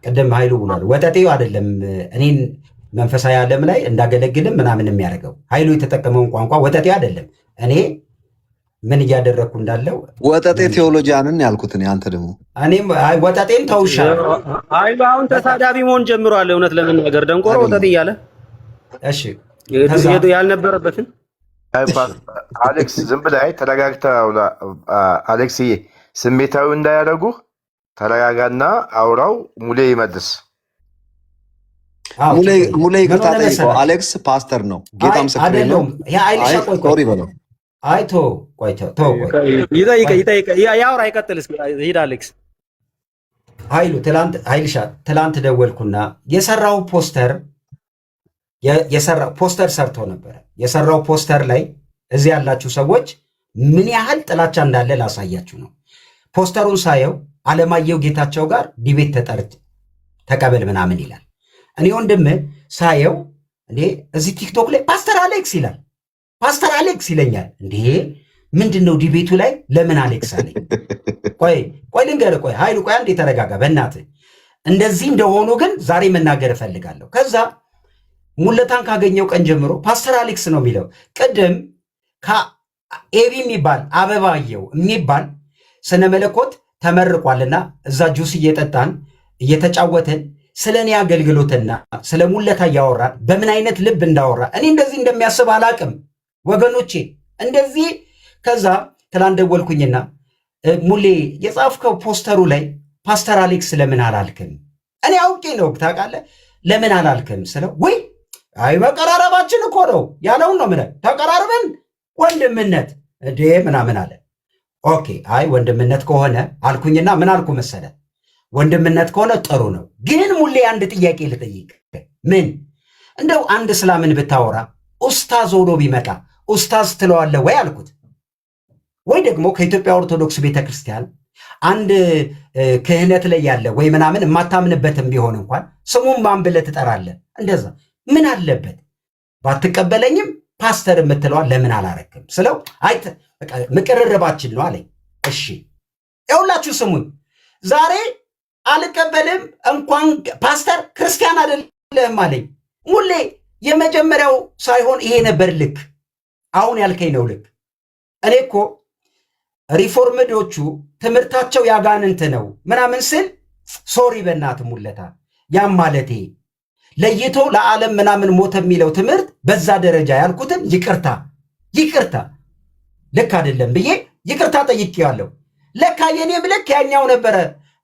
ቅድም ኃይሉ ብሏል። ወጠጤው አይደለም እኔን መንፈሳዊ ዓለም ላይ እንዳገለግልም ምናምን የሚያደርገው ኃይሉ የተጠቀመውን ቋንቋ ወጠጤ አይደለም። እኔ ምን እያደረግኩ እንዳለው
ወጠጤ ቴዎሎጂያንን ያልኩት እኔ። አንተ ደግሞ
እኔም ወጠጤን ተውሻ
ኃይሉ አሁን ተሳዳቢ መሆን ጀምሯል። እውነት ለመናገር ደንቆሮ ወጠጤ እያለ
እሺ
ያልነበረበትን
አሌክስ ዝም ብለህ ተረጋግተህ አሌክስ ስሜታዊ እንዳያደርጉ ተረጋጋና አውራው። ሙሌ ይመልስ።
ሙሌ ይቅርታ ጠይቀው። አሌክስ ፓስተር ነው፣ ጌታ ምስክሬ ነው። ሶሪ በለው።
አይቶ
ያውራ ይቀጥል። ሂድ አሌክስ።
ኃይሉ ትላንት ደወልኩና የሰራው ፖስተር ሰርቶ ነበረ። የሰራው ፖስተር ላይ እዚህ ያላችሁ ሰዎች ምን ያህል ጥላቻ እንዳለ ላሳያችሁ ነው። ፖስተሩን ሳየው አለማየሁ ጌታቸው ጋር ዲቤት ተቀበል ምናምን ይላል። እኔ ወንድም ሳየው እንዴ እዚህ ቲክቶክ ላይ ፓስተር አሌክስ ይላል። ፓስተር አሌክስ ይለኛል። እንዴ ምንድን ነው ዲቤቱ ላይ ለምን አሌክስ አለኝ? ቆይ ልንገርህ። ቆይ ኃይሉ ቆይ አንዴ ተረጋጋ በእናትህ። እንደዚህ እንደሆኑ ግን ዛሬ መናገር እፈልጋለሁ። ከዛ ሙለታን ካገኘው ቀን ጀምሮ ፓስተር አሌክስ ነው የሚለው። ቅድም ኤቢ የሚባል አበባየው የሚባል ስነ መለኮት ተመርቋልና እዛ ጁስ እየጠጣን እየተጫወትን ስለ እኔ አገልግሎትና ስለ ሙለታ እያወራን በምን አይነት ልብ እንዳወራ እኔ እንደዚህ እንደሚያስብ አላቅም ወገኖቼ። እንደዚህ ከዛ ትላንት ደወልኩኝና ሙሌ የጻፍከው ፖስተሩ ላይ ፓስተር አሌክስ ለምን አላልክም? እኔ አውቄ ነው ታውቃለህ፣ ለምን አላልክም ስለው ወይ አይ መቀራረባችን እኮ ነው ያለውን ነው። ምን ተቀራርበን ወንድምነት እንዴ ምናምን አለ። ኦኬ አይ ወንድምነት ከሆነ አልኩኝና ምን አልኩ መሰለ፣ ወንድምነት ከሆነ ጥሩ ነው። ግን ሙሌ አንድ ጥያቄ ልጠይቅ። ምን እንደው አንድ እስላምን ብታወራ ኡስታዝ ሆኖ ቢመጣ ኡስታዝ ትለዋለህ ወይ አልኩት። ወይ ደግሞ ከኢትዮጵያ ኦርቶዶክስ ቤተክርስቲያን አንድ ክህነት ላይ ያለ ወይ ምናምን የማታምንበትም ቢሆን እንኳን ስሙን ማን ብለህ ትጠራለህ? እንደዛ ምን አለበት? ባትቀበለኝም ፓስተር የምትለዋል ለምን አላረክም ስለው አይ ምቅርርባችን ነው አለኝ። እሺ ይኸውላችሁ ስሙኝ፣ ዛሬ አልቀበልም እንኳን ፓስተር ክርስቲያን አይደለም አለኝ። ሙሌ የመጀመሪያው ሳይሆን ይሄ ነበር ልክ፣ አሁን ያልከኝ ነው ልክ። እኔ እኮ ሪፎርምዶቹ ትምህርታቸው ያጋንንት ነው ምናምን ስል ሶሪ በእናት ሙለታ ያም ማለቴ ለይቶ ለዓለም ምናምን ሞተ የሚለው ትምህርት በዛ ደረጃ ያልኩትን ይቅርታ ልክ አይደለም ብዬ ይቅርታ ጠይቄዋለሁ። ለካ የኔም ልክ ያኛው ነበረ።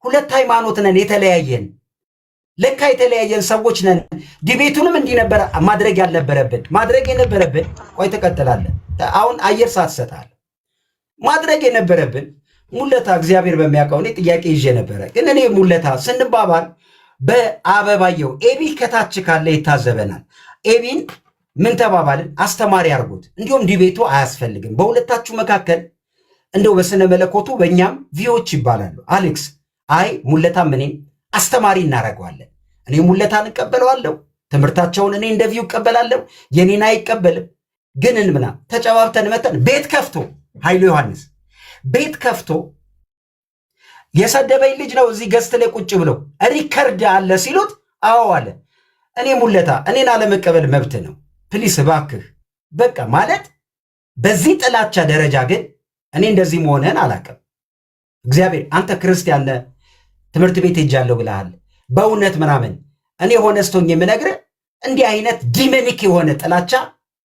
ሁለት ሃይማኖት ነን የተለያየን፣ ለካ የተለያየን ሰዎች ነን። ዲቤቱንም እንዲህ ነበረ ማድረግ የነበረብን ቆይ ትቀጥላለህ። አሁን አየር ሰዓት ትሰጣለህ። ማድረግ የነበረብን ሙለታ እግዚአብሔር በሚያውቀው እኔ ጥያቄ ይዤ ነበረ። ግን እኔ ሙለታ ስንባባል በአበባየው ኤቢ ከታች ካለ ይታዘበናል። ኤቢን ምን ተባባልን? አስተማሪ አድርጉት፣ እንዲሁም ዲቤቱ አያስፈልግም በሁለታችሁ መካከል እንደው በስነ መለኮቱ በእኛም ቪዎች ይባላሉ። አሌክስ አይ ሙለታም እኔም አስተማሪ እናደርገዋለን። እኔ ሙለታን እቀበለዋለሁ፣ ትምህርታቸውን እኔ እንደ ቪው እቀበላለሁ፣ የኔን አይቀበልም። ግን እንምና ተጨባብተን መተን ቤት ከፍቶ ኃይሉ ዮሐንስ ቤት ከፍቶ የሰደበኝ ልጅ ነው እዚህ ገስት ላይ ቁጭ ብለው ሪከርድ አለ ሲሉት አዎ አለ። እኔ ሙለታ እኔን አለመቀበል መብት ነው። ፕሊስ እባክህ በቃ ማለት በዚህ ጥላቻ ደረጃ ግን እኔ እንደዚህ መሆንህን አላውቅም። እግዚአብሔር አንተ ክርስቲያን ነህ፣ ትምህርት ቤት ሄጃለሁ ብለሃል፣ በእውነት ምናምን እኔ ሆነስቶኝ የምነግርህ እንዲህ አይነት ዲመኒክ የሆነ ጥላቻ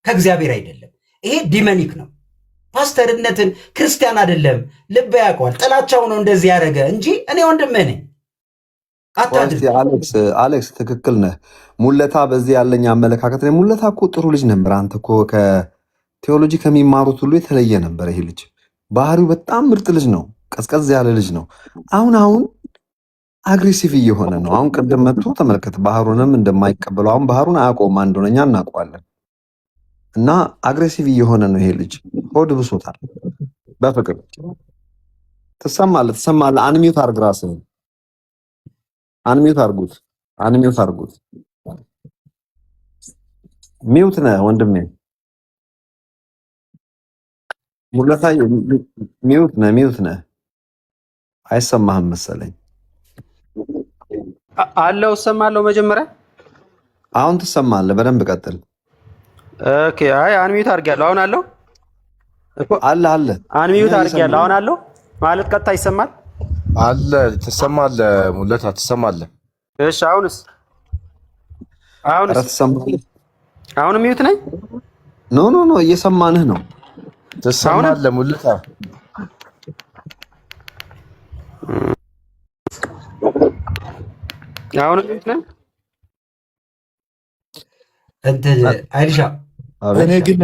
ከእግዚአብሔር አይደለም። ይሄ ዲመኒክ ነው። ፓስተርነትን ክርስቲያን አይደለም፣ ልብ ያውቀዋል። ጥላቻው ነው እንደዚህ ያደረገ እንጂ እኔ ወንድምህ ነኝ።
አሌክስ ትክክል ነህ። ሙለታ በዚህ ያለኝ አመለካከት ነው። ሙለታ እኮ ጥሩ ልጅ ነበር። አንተ እኮ ከቴዎሎጂ ከሚማሩት ሁሉ የተለየ ነበር። ይሄ ልጅ ባህሪው በጣም ምርጥ ልጅ ነው። ቀዝቀዝ ያለ ልጅ ነው። አሁን አግሬሲቭ እየሆነ ነው። አሁን ቅድም መጥቶ ተመልከት፣ ባህሩንም እንደማይቀበለው አሁን ባህሩን አያውቀውም። አንድ ሆነኛ እናውቀዋለን። እና አግሬሲቭ እየሆነ ነው ይሄ ልጅ። ሆድ ብሶታል። በፍቅር ትሰማለህ። አንሚዩት አርግ፣ ራስህን አንሚዩት አርጉት፣ አንሚዩት አርጉት። ሚዩት ነህ ወንድሜ፣ ሙለታ ሚዩት ነህ። አይሰማህም መሰለኝ።
አለው እሰማለሁ። መጀመሪያ
አሁን ትሰማለህ። በደንብ ቀጥል።
ኦኬ። አይ አንሚዩት አድርጌያለሁ። አሁን አለው
አለ
አንሚዩት አድርጌያለሁ። አሁን አለው ማለት ቀጥታ ይሰማል
አለ። ትሰማለህ ሙለታ፣ ትሰማለህ።
እሺ አሁንስ
ትሰማለህ?
አሁን ሚዩት ነኝ?
ኖ እየሰማንህ ነው።
ትሰማለህ ሙለታ?
አሁን ሚዩት ነኝ?
አይልሻ
እኔ ግን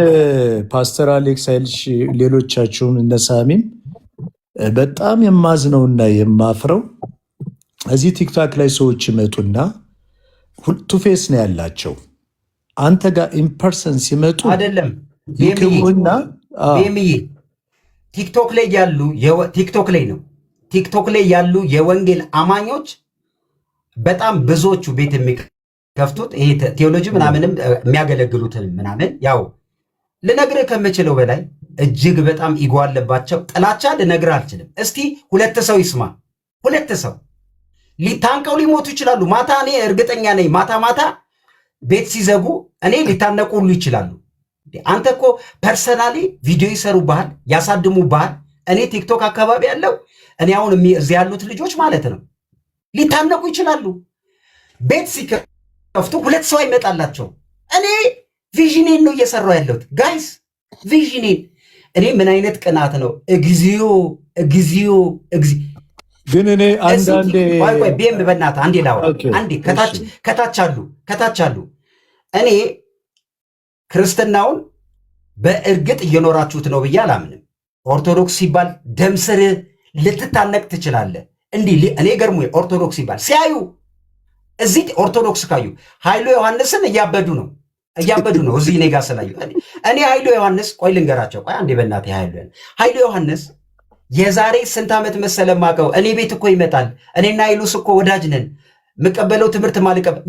ፓስተር አሌክስ አይልሽ ሌሎቻችሁም እነ ሳሚም በጣም የማዝነውና የማፍረው እዚህ ቲክታክ ላይ ሰዎች ይመጡና ቱፌስ ነው ያላቸው። አንተ ጋር ኢምፐርሰን ሲመጡ
አይደለም
ይክቡና
ቤምዬ ቲክቶክ ላይ ያሉ የወንጌል አማኞች በጣም ብዙዎቹ ቤት የሚከፍቱት ይሄ ቴዎሎጂ ምናምንም የሚያገለግሉትን ምናምን ያው ልነግርህ ከምችለው በላይ እጅግ በጣም ኢጎ አለባቸው። ጥላቻ ልነግርህ አልችልም። እስቲ ሁለት ሰው ይስማ። ሁለት ሰው ሊታንቀው ሊሞቱ ይችላሉ። ማታ እኔ እርግጠኛ ነኝ ማታ ቤት ሲዘጉ እኔ ሊታነቁ ሁሉ ይችላሉ። አንተ እኮ ፐርሰናሊ ቪዲዮ ይሰሩብሃል፣ ያሳድሙብሃል። እኔ ቲክቶክ አካባቢ ያለው እኔ አሁን እዚህ ያሉት ልጆች ማለት ነው ሊታነቁ ይችላሉ። ቤት ሲከፍቱ ሁለት ሰው አይመጣላቸው። እኔ ቪዥኔን ነው እየሰራው ያለሁት ጋይስ፣ ቪዥኔን። እኔ ምን አይነት ቅናት ነው! እግዚኦ።
ግን እኔ አንዳንዴ
ቆይ ቤም በእናትህ አንዴ ላውራ። አንዴ ከታች አሉ። እኔ ክርስትናውን በእርግጥ እየኖራችሁት ነው ብዬ አላምንም። ኦርቶዶክስ ሲባል ደም ስር ልትታነቅ ትችላለህ። እንዲህ እኔ ገርሞ ኦርቶዶክስ ሲባል ሲያዩ እዚህ ኦርቶዶክስ ካዩ ኃይሉ ዮሐንስን እያበዱ ነው። እዚህ እኔ ጋር ስላዩ እኔ ኃይሉ ዮሐንስ ቆይ ልንገራቸው። ቆይ አንዴ በእናትህ ኃይሉ ዮሐንስ የዛሬ ስንት ዓመት መሰለ ማቀው እኔ ቤት እኮ ይመጣል። እኔና ኃይሉስ እኮ ወዳጅ ነን። የምቀበለው ትምህርት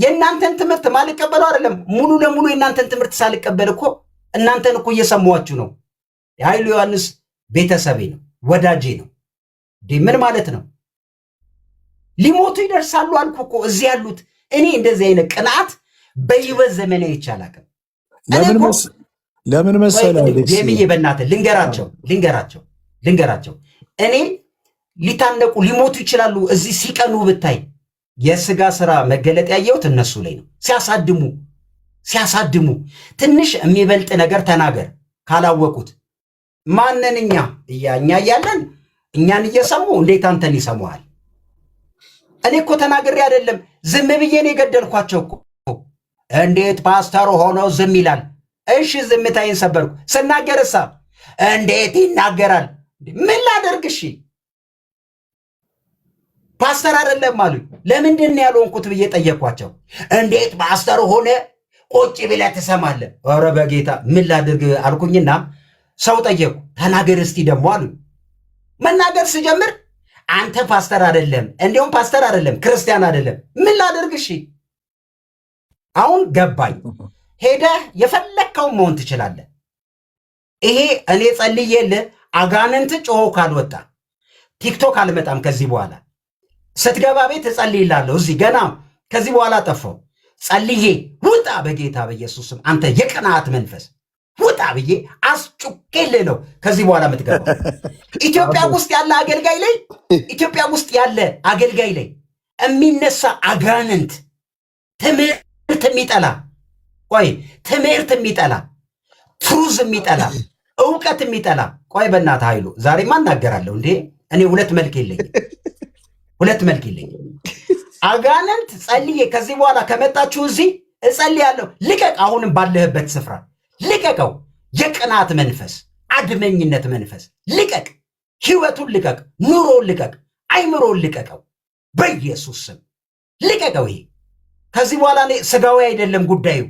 የእናንተን ትምህርት ማልቀበለው አይደለም፣ ሙሉ ለሙሉ የእናንተን ትምህርት ሳልቀበል እኮ እናንተን እኮ እየሰማችሁ ነው። የኃይሉ ዮሐንስ ቤተሰቤ ነው፣ ወዳጄ ነው። ምን ማለት ነው? ሊሞቱ ይደርሳሉ አልኩ እኮ እዚህ ያሉት። እኔ እንደዚህ አይነት ቅንዓት በህይወት ዘመኔ አይቻላቅም።
ለምን መሰለህ
የሚዬ በእናትህ ልንገራቸው። እኔ ሊታነቁ ሊሞቱ ይችላሉ እዚህ ሲቀኑ ብታይ የስጋ ስራ መገለጥ ያየሁት እነሱ ላይ ነው። ሲያሳድሙ ትንሽ የሚበልጥ ነገር ተናገር ካላወቁት ማንን እኛ እያለን እኛን እየሰሙ እንዴት አንተን ይሰሙሃል? እኔ እኮ ተናግሬ አይደለም ዝም ብዬ ነው የገደልኳቸው እኮ። እንዴት ፓስተር ሆኖ ዝም ይላል? እሺ ዝምታዬን ሰበርኩ። ስናገርሳ እንዴት ይናገራል? ምን ላደርግ? እሺ ፓስተር አይደለም አሉኝ። ለምንድን ነው ያልሆንኩት ብዬ ጠየኳቸው። እንዴት ፓስተር ሆነ ቁጭ ብለህ ትሰማለህ? ኧረ በጌታ ምን ላደርግ አልኩኝና ሰው ጠየቁ። ተናገር እስቲ ደግሞ አሉኝ። መናገር ስጀምር አንተ ፓስተር አይደለም፣ እንዲሁም ፓስተር አይደለም፣ ክርስቲያን አይደለም። ምን ላደርግ? እሺ አሁን ገባኝ። ሄደህ የፈለግከውን መሆን ትችላለህ። ይሄ እኔ ጸልዬልህ አጋንንት ጮሆ ካልወጣ ቲክቶክ አልመጣም ከዚህ በኋላ። ስትገባ ቤት እጸልይልሃለሁ። እዚህ ገና ከዚህ በኋላ ጠፋው ጸልዬ ውጣ፣ በጌታ በኢየሱስም አንተ የቅንዓት መንፈስ ውጣ። ውጣ ብዬ አስጩቄልህ ነው ከዚህ በኋላ የምትገባው። ኢትዮጵያ ውስጥ ያለ አገልጋይ ላይ የሚነሳ አጋንንት ትምህርት የሚጠላ ትሩዝ የሚጠላ እውቀት የሚጠላ ቆይ በእናትህ ኃይሉ ዛሬማ እናገራለሁ እንዴ እኔ ሁለት መልክ የለኝም። አጋንንት ጸልዬ ከዚህ በኋላ ከመጣችሁ እዚህ እጸልያለሁ። ልቀቅ፣ አሁንም ባለህበት ስፍራ ልቀቀው። የቅናት መንፈስ፣ አድመኝነት መንፈስ ልቀቅ። ህይወቱን ልቀቅ፣ ኑሮውን ልቀቅ፣ አይምሮውን ልቀቀው። በኢየሱስ ስም ልቀቀው። ይሄ ከዚህ በኋላ እኔ ስጋዊ አይደለም ጉዳዩ፣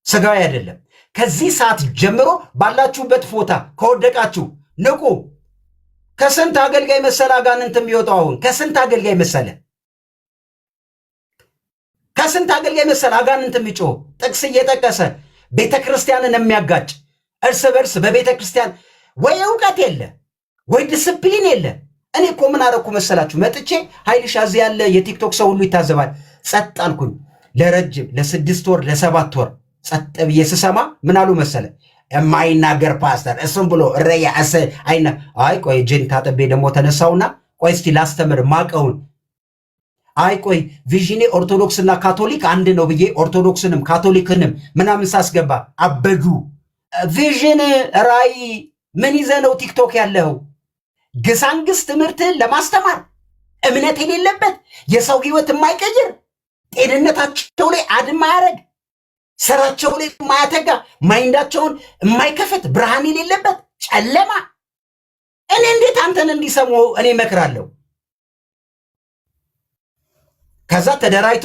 ስጋዊ አይደለም። ከዚህ ሰዓት ጀምሮ ባላችሁበት ቦታ ከወደቃችሁ ንቁ። ከስንት አገልጋይ መሰለ አጋንንት የሚወጣው? አሁን ከስንት አገልጋይ መሰለ አጋንንት የሚጮህ ጥቅስ እየጠቀሰ ቤተ ክርስቲያንን የሚያጋጭ እርስ በርስ በቤተ ክርስቲያን ወይ እውቀት የለ ወይ ዲስፕሊን የለ። እኔ እኮ ምን አደረኩ መሰላችሁ? መጥቼ ኃይልሻ እዚህ ያለ የቲክቶክ ሰው ሁሉ ይታዘባል። ጸጥ አልኩኝ ለረጅም ለ6 ወር ለ7 ወር ጸጥ ብዬ ስሰማ ምን አሉ መሰለ? የማይናገር ፓስተር እሱም ብሎ ረያ አይ ቆይ ጅን ታጥቤ ደግሞ ተነሳውና ቆይ እስቲ ላስተምር ማቀውን አይ ቆይ ቪዥኔ ኦርቶዶክስና ካቶሊክ አንድ ነው ብዬ ኦርቶዶክስንም ካቶሊክንም ምናምን ሳስገባ አበዱ። ቪዥን ራይ ምን ይዘ ነው ቲክቶክ ያለው? ግሳንግስ ትምህርትን ለማስተማር እምነት የሌለበት የሰው ህይወት የማይቀይር ጤንነታቸው ላይ አድማ ያደረግ ስራቸው ላይ የማያተጋ ማይንዳቸውን የማይከፈት ብርሃን የሌለበት ጨለማ። እኔ እንዴት አንተን እንዲሰሙ እኔ እመክራለሁ? ከዛ ተደራይቶ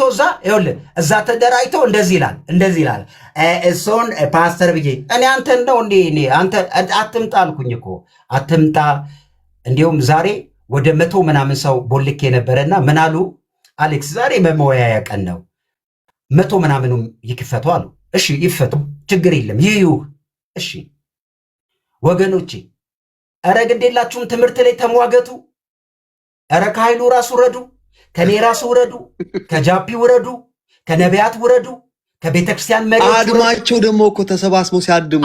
እዛ ተደራይቶ እንደዚህ ይላል እሱን ፓስተር ብዬ እኔ አንተን ነው እንዴ? እኔ አንተ አትምጣ አልኩኝ እኮ አትምጣ። እንዲሁም ዛሬ ወደ 100 ምናምን ሰው ቦልኬ ነበረና ምን አሉ? አሌክስ ዛሬ መወያያ ቀን ነው 100 ምናምኑ ይክፈቱ አሉ። እሺ ይፈቱ፣ ችግር የለም ይዩ። እሺ ወገኖቼ፣ ኧረ ግዴላችሁም ትምህርት ላይ ተሟገቱ። ኧረ ከኃይሉ ራሱ ውረዱ፣ ከኔ ራሱ ውረዱ፣ ከጃፒ ውረዱ፣ ከነቢያት ውረዱ፣ ከቤተ ክርስቲያን መሪዎች
አድማቸው ደግሞ እኮ ተሰባስበው ሲያድሙ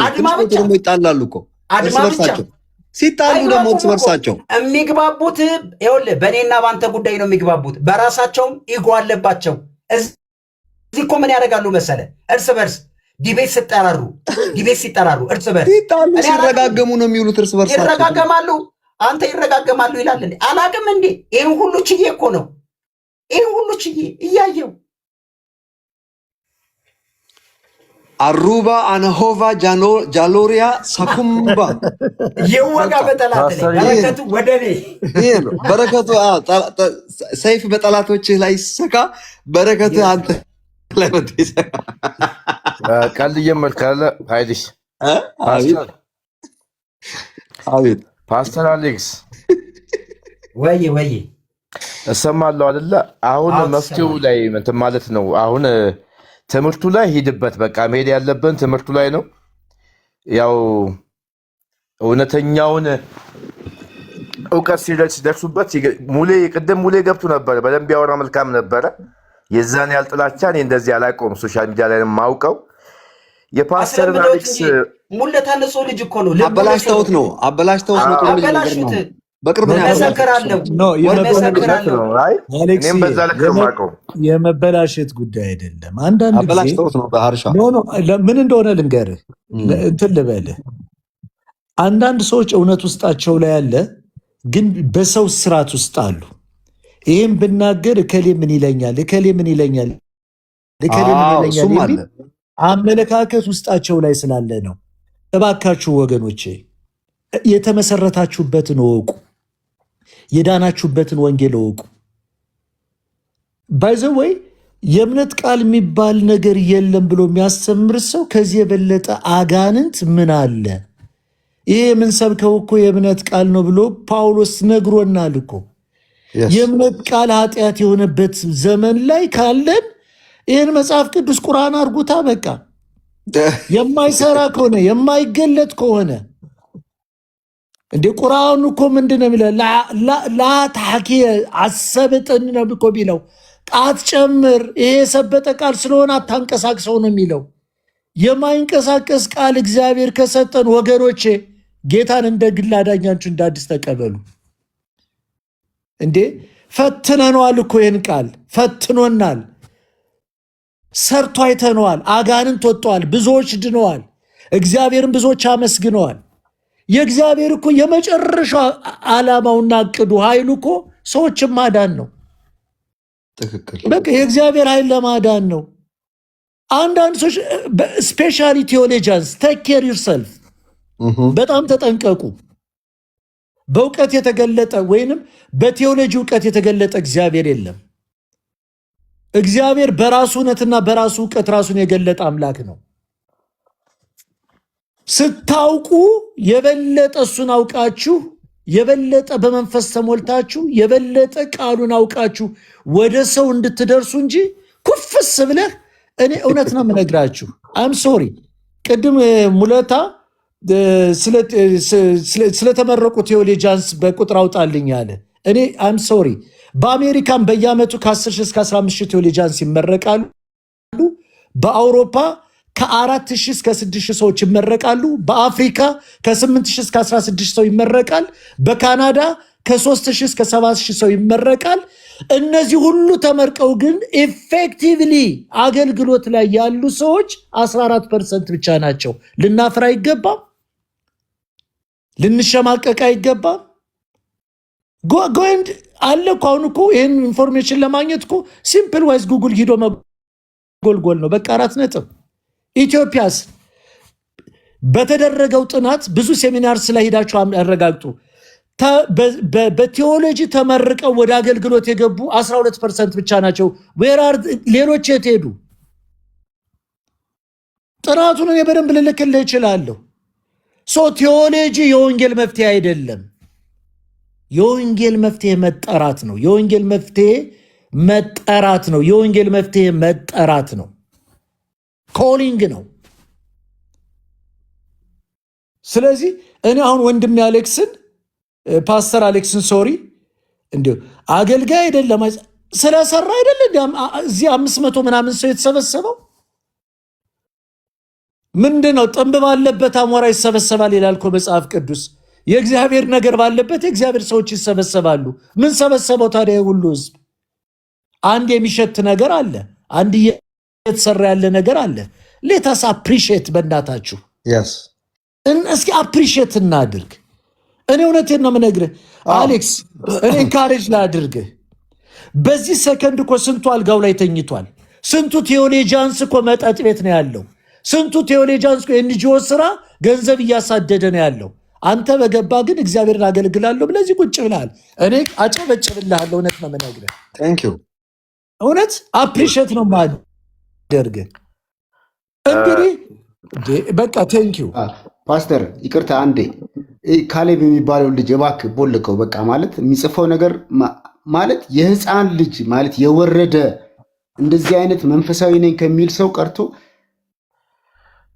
ደግሞ ይጣላሉ እኮ እርስ በርሳቸው። ሲጣሉ ደግሞ እርስ በርሳቸው
የሚግባቡት ይኸውልህ በእኔና በአንተ ጉዳይ ነው የሚግባቡት። በራሳቸውም ኢጎ አለባቸው። እዚህ እኮ ምን ያደርጋሉ መሰለ? እርስ በርስ ዲቤት ሲጠራሩ እርስ በርስ
ሲረጋገሙ ነው የሚውሉት። እርስ በርሳቸው
ይረጋገማሉ። አንተ ይረጋገማሉ ይላል እንዴ? አላቅም እንዴ? ይህን ሁሉ ችዬ እኮ ነው እያየው
አሩባ አነሆቫ ጃሎሪያ ሳኩምባ
የወጋ በጠላት ላይ በረከቱ ወደ እኔ
በረከቱ ሰይፍ በጠላቶችህ ላይ ሰካ በረከቱ አንተ ላይ ወደሰካ
ቃል እየመልካለ ኃይልሽ
አቤት
ፓስተር አሌክስ
ወይ
እሰማለሁ አይደለ? አሁን መፍትሄው ላይ እንትን ማለት ነው። አሁን ትምህርቱ ላይ ሂድበት። በቃ መሄድ ያለብን ትምህርቱ ላይ ነው። ያው እውነተኛውን እውቀት ሲደርሱበት ቅድም ሙሌ ገብቶ ነበረ። በደንብ ያወራ መልካም ነበረ። የዛን ያህል ጥላቻ እኔ እንደዚህ አላውቀውም። ሶሻል ሚዲያ ላይ የማውቀው የፓስተር አሌክስ
ሙለታነሶ ልጅ እኮ ነው።
አበላሽተውት ነው። በቅርብ
እኔም በዛ ልክ ነው የማውቀው።
የመበላሸት ጉዳይ አይደለም። አንዳንድ ጊዜ ምን እንደሆነ ልንገርህ፣ እንትን ልበልህ። አንዳንድ ሰዎች እውነት ውስጣቸው ላይ ያለ ግን በሰው ስርዓት ውስጥ አሉ። ይህም ብናገር እከሌ ምን ይለኛል የሚል አመለካከት ውስጣቸው ላይ ስላለ ነው። እባካችሁ ወገኖቼ የተመሰረታችሁበትን እወቁ። የዳናችሁበትን ወንጌል እወቁ። ባይዘወይ የእምነት ቃል የሚባል ነገር የለም ብሎ የሚያስተምር ሰው ከዚህ የበለጠ አጋንንት ምን አለ? ይሄ የምንሰብከው እኮ የእምነት ቃል ነው ብሎ ጳውሎስ ነግሮናል እኮ። የእምነት ቃል ኃጢአት የሆነበት ዘመን ላይ ካለን ይህን መጽሐፍ ቅዱስ ቁርአን አርጉታ። በቃ የማይሰራ ከሆነ የማይገለጥ ከሆነ እንዴ ቁርአኑ እኮ ምንድን ነው የሚለው? ላታኪ አሰብጥን ነው እኮ የሚለው። ጣት ጨምር፣ ይሄ የሰበጠ ቃል ስለሆነ አታንቀሳቅሰው ነው የሚለው። የማይንቀሳቀስ ቃል እግዚአብሔር ከሰጠን ወገኖቼ ጌታን እንደ ግል አዳኛችሁ እንደ አዲስ ተቀበሉ። እንዴ ፈትነነዋል እኮ ይህን ቃል ፈትኖናል፣ ሰርቶ አይተነዋል። አጋንንት ወጥተዋል፣ ብዙዎች ድነዋል፣ እግዚአብሔርን ብዙዎች አመስግነዋል። የእግዚአብሔር እኮ የመጨረሻው ዓላማውና እቅዱ ኃይሉ እኮ ሰዎችን ማዳን ነው።
ትክክል።
በቃ የእግዚአብሔር ኃይል ለማዳን ነው። አንዳንድ ሰዎች ስፔሻሊ ቴዎሎጂያንስ ቴክ ኬር ዩርሰልፍ፣ በጣም ተጠንቀቁ። በእውቀት የተገለጠ ወይንም በቴዎሎጂ እውቀት የተገለጠ እግዚአብሔር የለም። እግዚአብሔር በራሱ እውነትና በራሱ እውቀት ራሱን የገለጠ አምላክ ነው። ስታውቁ የበለጠ እሱን አውቃችሁ የበለጠ በመንፈስ ተሞልታችሁ የበለጠ ቃሉን አውቃችሁ ወደ ሰው እንድትደርሱ እንጂ ኩፍስ ብለህ እኔ እውነት ነው የምነግራችሁ። አም ሶሪ ቅድም ሙለታ ስለተመረቁ ቴዎሎጂያንስ በቁጥር አውጣልኝ አለ። እኔ አም ሶሪ በአሜሪካን በየዓመቱ ከ10 ሺህ እስከ 15 ሺህ ቴዎሎጂያንስ ይመረቃሉ። በአውሮፓ ከ4 ሺህ እስከ 6 ሺህ ሰዎች ይመረቃሉ። በአፍሪካ ከ8 ሺህ እስከ 16 ሰው ይመረቃል። በካናዳ ከ3 ሺህ እስከ 7 ሺህ ሰው ይመረቃል። እነዚህ ሁሉ ተመርቀው ግን ኢፌክቲቭሊ አገልግሎት ላይ ያሉ ሰዎች 14% ብቻ ናቸው። ልናፍር አይገባም፣ ልንሸማቀቅ አይገባም። ጎንድ አለ እኮ አሁን እኮ ይህን ኢንፎርሜሽን ለማግኘት እኮ ሲምፕል ዋይዝ ጉግል ሂዶ መጎልጎል ነው። በቃ 4 ነጥብ። ኢትዮጵያስ በተደረገው ጥናት ብዙ ሴሚናር ስለሄዳችሁ ያረጋግጡ። በቴዎሎጂ ተመርቀው ወደ አገልግሎት የገቡ 12% ብቻ ናቸው። ሌሎች የት ሄዱ? ጥናቱን እኔ በደንብ ልልክልህ እችላለሁ። ቴዎሎጂ የወንጌል መፍትሄ አይደለም። የወንጌል መፍትሄ መጠራት ነው። የወንጌል መፍትሄ መጠራት ነው። የወንጌል መፍትሄ መጠራት ነው። ኮሊንግ ነው። ስለዚህ እኔ አሁን ወንድሜ አሌክስን ፓስተር አሌክስን ሶሪ እንዲሁ አገልጋይ አይደለም ስለሰራ አይደለ እዚህ 500 ምናምን ሰው የተሰበሰበው ምንድን ነው? ጥንብ ባለበት አሞራ ይሰበሰባል ይላል እኮ መጽሐፍ ቅዱስ። የእግዚአብሔር ነገር ባለበት የእግዚአብሔር ሰዎች ይሰበሰባሉ። ምን ሰበሰበው ታዲያ? ሁሉ ህዝብ አንድ የሚሸት ነገር አለ፣ አንድ የተሰራ ያለ ነገር አለ። ሌታስ አፕሪሺየት በእናታችሁ እስኪ አፕሪሺየት እናድርግ። እኔ እውነቴን ነው የምነግርህ አሌክስ፣ እኔ ኢንካሬጅ ላድርግህ። በዚህ ሰከንድ እኮ ስንቱ አልጋው ላይ ተኝቷል። ስንቱ ቴዎሎጂያንስ እኮ መጠጥ ቤት ነው ያለው። ስንቱ ቴዎሎጂያንስ እኮ የኤንጂኦ ስራ ገንዘብ እያሳደደ ነው ያለው። አንተ በገባ ግን እግዚአብሔርን አገልግላለሁ ብለዚህ ቁጭ ብለሃል። እኔ አጨበጭብልሃለሁ። እውነት ነው የምነግርህ። እውነት አፕሪሺየት ነው ማደርግህ። እንግዲህ በቃ ቴንኪው
ፓስተር፣ ይቅርታ አንዴ ካሌብ የሚባለው ልጅ እባክህ ቦልከው። በቃ ማለት የሚጽፈው ነገር ማለት የህፃን ልጅ ማለት የወረደ እንደዚህ አይነት መንፈሳዊ ነኝ ከሚል ሰው ቀርቶ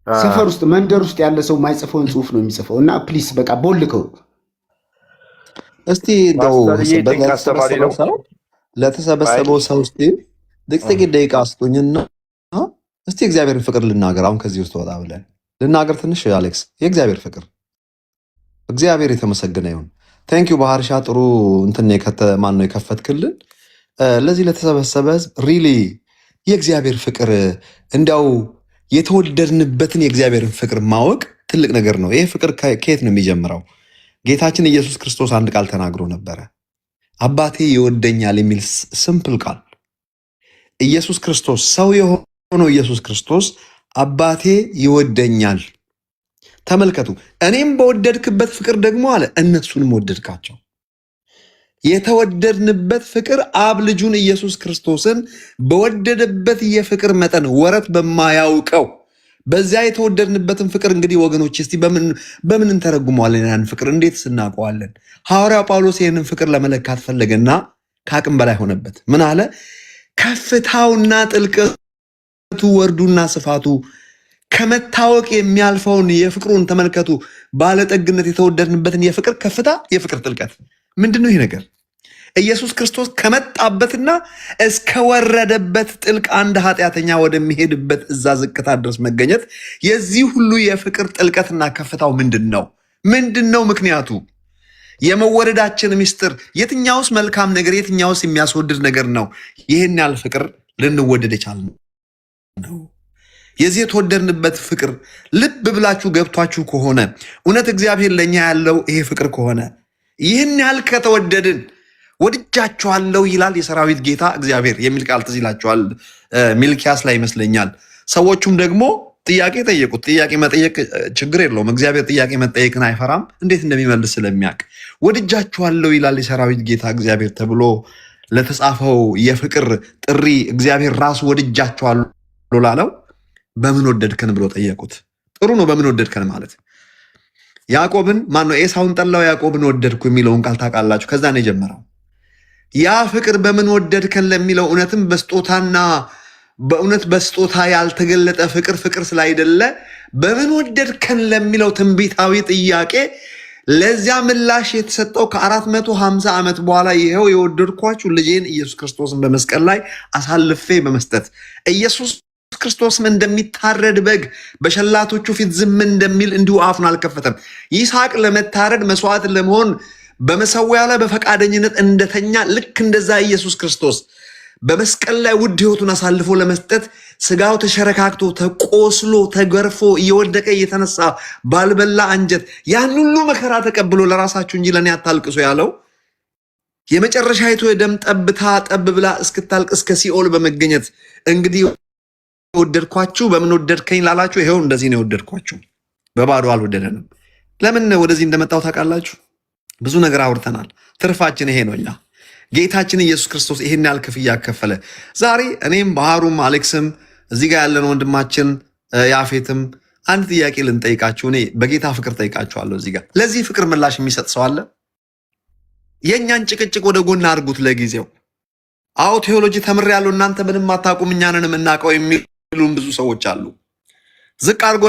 ሰፈር ውስጥ መንደር ውስጥ ያለ ሰው የማይጽፈውን ጽሁፍ ነው የሚጽፈው። እና ፕሊስ በቃ ቦልከው
እስቲ። ለተሰበሰበው ሰው እስቲ ጥቂት ደቂቃ ስጡኝና እስቲ እግዚአብሔርን ፍቅር ልናገር። አሁን ከዚህ ውስጥ ወጣ ብለን ልናገር ትንሽ። አሌክስ የእግዚአብሔር ፍቅር እግዚአብሔር የተመሰገነ ይሁን። ቴንኪዩ ባህርሻ፣ ጥሩ እንትን ማን ነው የከፈትክልን ለዚህ ለተሰበሰበ ህዝብ። ሪሊ የእግዚአብሔር ፍቅር እንዲያው የተወደድንበትን የእግዚአብሔርን ፍቅር ማወቅ ትልቅ ነገር ነው። ይህ ፍቅር ከየት ነው የሚጀምረው? ጌታችን ኢየሱስ ክርስቶስ አንድ ቃል ተናግሮ ነበረ፣ አባቴ ይወደኛል የሚል ስምፕል ቃል። ኢየሱስ ክርስቶስ ሰው የሆነው ኢየሱስ ክርስቶስ አባቴ ይወደኛል። ተመልከቱ፣ እኔም በወደድክበት ፍቅር ደግሞ አለ እነሱንም ወደድካቸው። የተወደድንበት ፍቅር አብ ልጁን ኢየሱስ ክርስቶስን በወደደበት የፍቅር መጠን ወረት በማያውቀው በዚያ የተወደድንበትን ፍቅር እንግዲህ ወገኖች እስቲ በምን እንተረጉመዋለን? ያን ፍቅር እንዴት ስናውቀዋለን? ሐዋርያው ጳውሎስ ይህንን ፍቅር ለመለካት ፈለገና ከአቅም በላይ ሆነበት። ምን አለ? ከፍታውና ጥልቀቱ ወርዱና ስፋቱ ከመታወቅ የሚያልፈውን የፍቅሩን ተመልከቱ። ባለጠግነት የተወደድንበትን የፍቅር ከፍታ የፍቅር ጥልቀት ምንድን ነው? ይህ ነገር ኢየሱስ ክርስቶስ ከመጣበትና እስከወረደበት ጥልቅ አንድ ኃጢአተኛ ወደሚሄድበት እዛ ዝቅታ ድረስ መገኘት የዚህ ሁሉ የፍቅር ጥልቀትና ከፍታው ምንድን ነው? ምንድን ነው ምክንያቱ? የመወደዳችን ምስጢር የትኛውስ መልካም ነገር የትኛውስ የሚያስወድድ ነገር ነው? ይህን ያህል ፍቅር ልንወደድ የቻልነው ነው። የዚህ የተወደድንበት ፍቅር ልብ ብላችሁ ገብቷችሁ ከሆነ እውነት እግዚአብሔር ለእኛ ያለው ይሄ ፍቅር ከሆነ ይህን ያህል ከተወደድን ወድጃችኋለሁ ይላል የሰራዊት ጌታ እግዚአብሔር የሚል ቃል ትዝ ይላችኋል ሚልኪያስ ላይ ይመስለኛል። ሰዎቹም ደግሞ ጥያቄ ጠየቁት። ጥያቄ መጠየቅ ችግር የለውም። እግዚአብሔር ጥያቄ መጠየቅን አይፈራም፣ እንዴት እንደሚመልስ ስለሚያውቅ። ወድጃችኋለሁ ይላል የሰራዊት ጌታ እግዚአብሔር ተብሎ ለተጻፈው የፍቅር ጥሪ እግዚአብሔር ራሱ ወድጃችኋለሁ ላለው በምን ወደድከን ብሎ ጠየቁት። ጥሩ ነው። በምን ወደድከን ማለት ያዕቆብን ማነው ኤሳውን ጠላው ያዕቆብን ወደድኩ የሚለውን ቃል ታውቃላችሁ። ከዛ ነው የጀመረው። ያ ፍቅር በምን ወደድከን ለሚለው እውነትም በስጦታና በእውነት በስጦታ ያልተገለጠ ፍቅር ስላይደለ በምን ወደድከን ለሚለው ትንቢታዊ ጥያቄ ለዚያ ምላሽ የተሰጠው ከ450 ዓመት በኋላ ይኸው የወደድኳችሁ ልጄን ኢየሱስ ክርስቶስን በመስቀል ላይ አሳልፌ በመስጠት ኢየሱስ ክርስቶስም እንደሚታረድ በግ በሸላቶቹ ፊት ዝም እንደሚል እንዲሁ አፉን አልከፈተም። ይስሐቅ ለመታረድ መስዋዕት ለመሆን በመሰዊያው ላይ በፈቃደኝነት እንደተኛ ልክ እንደዛ ኢየሱስ ክርስቶስ በመስቀል ላይ ውድ ሕይወቱን አሳልፎ ለመስጠት ስጋው ተሸረካክቶ ተቆስሎ ተገርፎ እየወደቀ እየተነሳ ባልበላ አንጀት ያን ሁሉ መከራ ተቀብሎ ለራሳችሁ እንጂ ለእኔ አታልቅሱ ያለው የመጨረሻይቱ የደም ጠብታ ጠብ ብላ እስክታልቅ እስከ ሲኦል በመገኘት እንግዲህ ወደድኳችሁ በምን ወደድከኝ ላላችሁ ይሄው እንደዚህ ነው የወደድኳችሁ። በባዶ አልወደደንም። ለምን ወደዚህ እንደመጣው ታውቃላችሁ? ብዙ ነገር አውርተናል። ትርፋችን ይሄ ነው። እኛ ጌታችን ኢየሱስ ክርስቶስ ይሄን ያህል ክፍያ ከፈለ። ዛሬ እኔም ባህሩም አሌክስም እዚህ ጋር ያለን ወንድማችን ያፌትም አንድ ጥያቄ ልንጠይቃችሁ። እኔ በጌታ ፍቅር ጠይቃችኋለሁ። እዚህ ጋር ለዚህ ፍቅር ምላሽ የሚሰጥ ሰው አለ? የእኛን ጭቅጭቅ ወደ ጎን አድርጉት ለጊዜው። አዎ ቴዎሎጂ ተምሬያለሁ እናንተ ምንም አታውቁም እኛንን የምናውቀው የሚሉን ብዙ ሰዎች አሉ። ዝቅ አድርጎ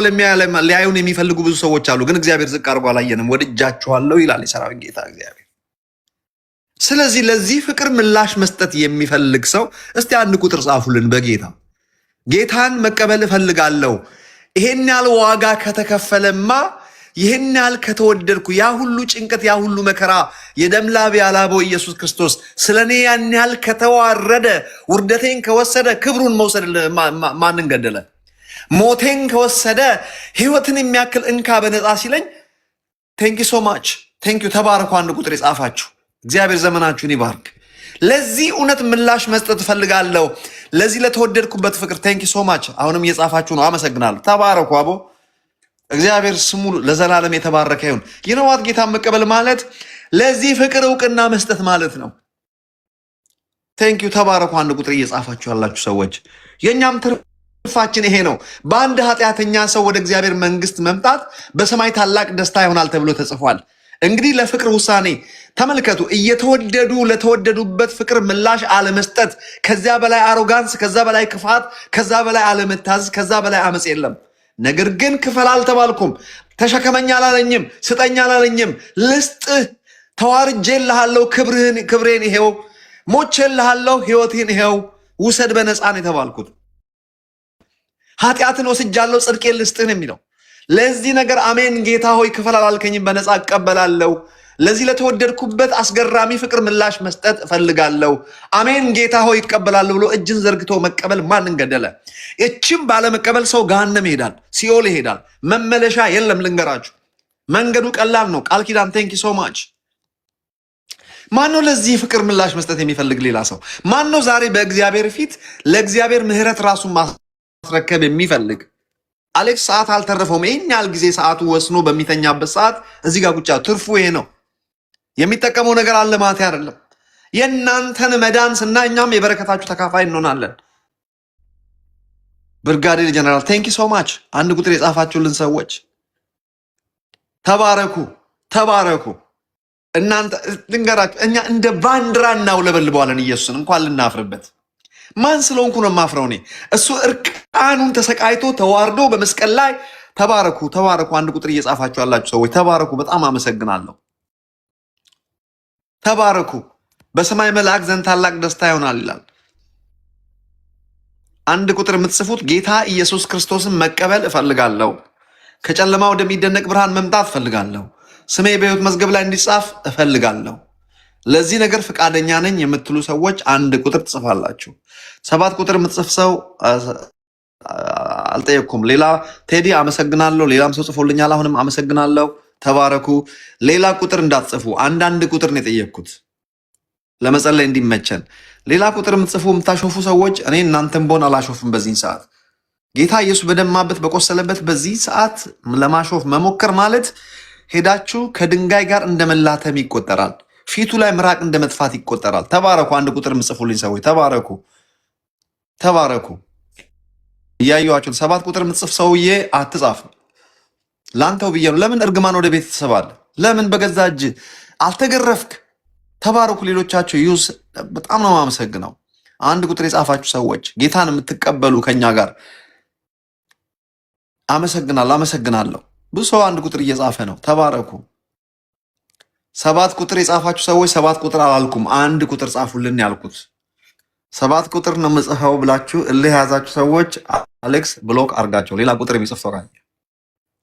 ሊያዩን የሚፈልጉ ብዙ ሰዎች አሉ። ግን እግዚአብሔር ዝቅ አድርጎ አላየንም። ወድጃችኋለሁ ይላል የሰራዊት ጌታ እግዚአብሔር። ስለዚህ ለዚህ ፍቅር ምላሽ መስጠት የሚፈልግ ሰው እስቲ አንድ ቁጥር ጻፉልን። በጌታ ጌታን መቀበል እፈልጋለሁ፣ ይሄን ያህል ዋጋ ከተከፈለማ፣ ይሄን ያህል ከተወደድኩ፣ ያ ሁሉ ጭንቀት፣ ያ ሁሉ መከራ የደም ላብ ያላበው ኢየሱስ ክርስቶስ ስለኔ ያን ያህል ከተዋረደ፣ ውርደቴን ከወሰደ፣ ክብሩን መውሰድ ማንን ገደለ? ሞቴን ከወሰደ ህይወትን የሚያክል እንካ በነፃ ሲለኝ ቴንኪ ሶ ማች ቴንኪ። ተባረኩ። አንድ ቁጥር የጻፋችሁ እግዚአብሔር ዘመናችሁን ይባርክ። ለዚህ እውነት ምላሽ መስጠት እፈልጋለሁ። ለዚህ ለተወደድኩበት ፍቅር ቴንኪ ሶ ማች። አሁንም እየጻፋችሁ ነው። አመሰግናለሁ። ተባረኩ። አቦ እግዚአብሔር ስሙ ለዘላለም የተባረከ ይሁን። ይነዋት ጌታን መቀበል ማለት ለዚህ ፍቅር እውቅና መስጠት ማለት ነው። ቴንኪዩ። ተባረኩ። አንድ ቁጥር እየጻፋችሁ ያላችሁ ሰዎች የእኛም ትርፋችን ይሄ ነው። በአንድ ኃጢአተኛ ሰው ወደ እግዚአብሔር መንግስት መምጣት በሰማይ ታላቅ ደስታ ይሆናል ተብሎ ተጽፏል። እንግዲህ ለፍቅር ውሳኔ ተመልከቱ። እየተወደዱ ለተወደዱበት ፍቅር ምላሽ አለመስጠት፣ ከዚያ በላይ አሮጋንስ፣ ከዛ በላይ ክፋት፣ ከዛ በላይ አለመታዘዝ፣ ከዛ በላይ አመፅ የለም። ነገር ግን ክፈል አልተባልኩም፣ ተሸከመኝ አላለኝም፣ ስጠኝ አላለኝም። ልስጥህ፣ ተዋርጄልሃለሁ፣ ክብሬን ይሄው፣ ሞቼልሃለሁ፣ ህይወቴን ይሄው፣ ውሰድ በነፃ ነው የተባልኩት። ኃጢአትን ወስጃለሁ፣ ጽድቄን ልስጥህ ነው የሚለው። ለዚህ ነገር አሜን ጌታ ሆይ ክፈል አላልከኝም፣ በነፃ እቀበላለሁ። ለዚህ ለተወደድኩበት አስገራሚ ፍቅር ምላሽ መስጠት እፈልጋለሁ። አሜን ጌታ ሆይ ይቀበላለሁ ብሎ እጅን ዘርግቶ መቀበል ማንን ገደለ? እችም ባለመቀበል ሰው ገሃነም ይሄዳል፣ ሲኦል ይሄዳል። መመለሻ የለም። ልንገራችሁ፣ መንገዱ ቀላል ነው። ቃል ኪዳን ቴንኪ ሶ ማች። ማነው ለዚህ ፍቅር ምላሽ መስጠት የሚፈልግ? ሌላ ሰው ማነው ዛሬ በእግዚአብሔር ፊት ለእግዚአብሔር ምህረት ራሱን ማስረከብ የሚፈልግ? አሌክስ ሰዓት አልተረፈውም። ይህን ያህል ጊዜ ሰዓቱ ወስኖ በሚተኛበት ሰዓት እዚህ ጋር ቁጫ ትርፉ ይሄ ነው። የሚጠቀመው ነገር አለ ማለት አይደለም። የእናንተን መዳን ስና እኛም የበረከታችሁ ተካፋይ እንሆናለን። ብርጋዴር ጀነራል ቴንኪ ሶ ማች። አንድ ቁጥር የጻፋችሁልን ሰዎች ተባረኩ፣ ተባረኩ። እናንተ ልንገራችሁ፣ እኛ እንደ ባንዲራ እናውለበልበዋለን ኢየሱስን እንኳን ልናፍርበት። ማን ስለሆንኩ ነው የማፍረው? እኔ እሱ እርቃኑን ተሰቃይቶ ተዋርዶ በመስቀል ላይ። ተባረኩ፣ ተባረኩ። አንድ ቁጥር እየጻፋችሁ ያላችሁ ሰዎች ተባረኩ። በጣም አመሰግናለሁ። ተባረኩ። በሰማይ መልአክ ዘንድ ታላቅ ደስታ ይሆናል ይላል። አንድ ቁጥር የምትጽፉት ጌታ ኢየሱስ ክርስቶስን መቀበል እፈልጋለሁ፣ ከጨለማ ወደሚደነቅ ብርሃን መምጣት እፈልጋለሁ፣ ስሜ በሕይወት መዝገብ ላይ እንዲጻፍ እፈልጋለሁ፣ ለዚህ ነገር ፈቃደኛ ነኝ የምትሉ ሰዎች አንድ ቁጥር ትጽፋላችሁ። 7 ቁጥር የምትጽፍ ሰው አልጠየቅኩም። ሌላ ቴዲ አመሰግናለሁ። ሌላም ሰው ጽፎልኛል። አሁንም አመሰግናለሁ። ተባረኩ። ሌላ ቁጥር እንዳትጽፉ፣ አንዳንድ ቁጥር ነው የጠየቅኩት ለመጸለይ እንዲመቸን። ሌላ ቁጥር የምትጽፉ የምታሾፉ ሰዎች እኔ እናንተን በሆን አላሾፍም። በዚህ ሰዓት ጌታ ኢየሱስ በደማበት በቆሰለበት በዚህ ሰዓት ለማሾፍ መሞከር ማለት ሄዳችሁ ከድንጋይ ጋር እንደመላተም ይቆጠራል። ፊቱ ላይ ምራቅ እንደ መጥፋት ይቆጠራል። ተባረኩ። አንድ ቁጥር የምትጽፉልኝ ሰዎች ተባረኩ፣ ተባረኩ። እያየኋችሁ 7 ቁጥር የምትጽፍ ሰውዬ አትጻፍ። ላንተው ብዬ ነው። ለምን እርግማን ወደ ቤት ትስባለህ? ለምን በገዛ እጅ አልተገረፍክ? ተባረኩ። ሌሎቻችሁ ዩስ በጣም ነው የማመሰግነው። አንድ ቁጥር የጻፋችሁ ሰዎች ጌታን የምትቀበሉ ከኛ ጋር አመሰግናለሁ፣ አመሰግናለሁ። ብዙ ሰው አንድ ቁጥር እየጻፈ ነው። ተባረኩ። 7 ቁጥር የጻፋችሁ ሰዎች 7 ቁጥር አላልኩም፣ አንድ ቁጥር ጻፉልን ያልኩት 7 ቁጥር ነው የምጽፈው ብላችሁ እልህ የያዛችሁ ሰዎች አሌክስ ብሎክ አርጋቸው። ሌላ ቁጥር የሚጽፍ ሰው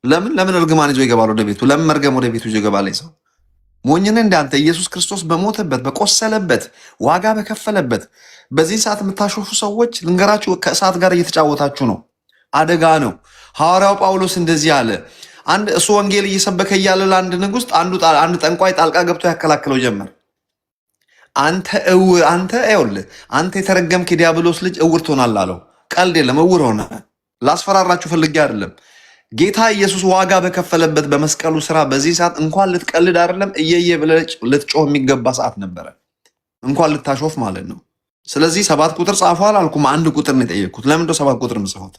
ለምን እርግማን ይዞ ይገባል ወደ ቤቱ? ለምን መርገም ወደ ቤቱ ይዞ ይገባል? ሰው ሞኝነ እንዳንተ ኢየሱስ ክርስቶስ በሞተበት በቆሰለበት ዋጋ በከፈለበት በዚህ ሰዓት የምታሾፉ ሰዎች ልንገራችሁ፣ ከእሳት ጋር እየተጫወታችሁ ነው። አደጋ ነው። ሐዋርያው ጳውሎስ እንደዚህ አለ። እሱ ወንጌል እየሰበከ እያለ ለአንድ ንጉሥ አንድ ጠንቋይ ጣልቃ ገብቶ ያከላክለው ጀመር። አንተ ይኸውልህ አንተ የተረገምክ የዲያብሎስ ልጅ እውር ትሆናለህ አለው። ቀልድ የለም፣ እውር ሆነ። ላስፈራራችሁ ፈልጌ አይደለም። ጌታ ኢየሱስ ዋጋ በከፈለበት በመስቀሉ ስራ በዚህ ሰዓት እንኳን ልትቀልድ አይደለም እየየ ብለህ ልትጮህ የሚገባ ሰዓት ነበረ፣ እንኳን ልታሾፍ ማለት ነው። ስለዚህ 7 ቁጥር ጻፉ አላልኩም፣ አንድ ቁጥር ነው የጠየቅኩት። ለምንድነው 7 ቁጥር የምጽፉት?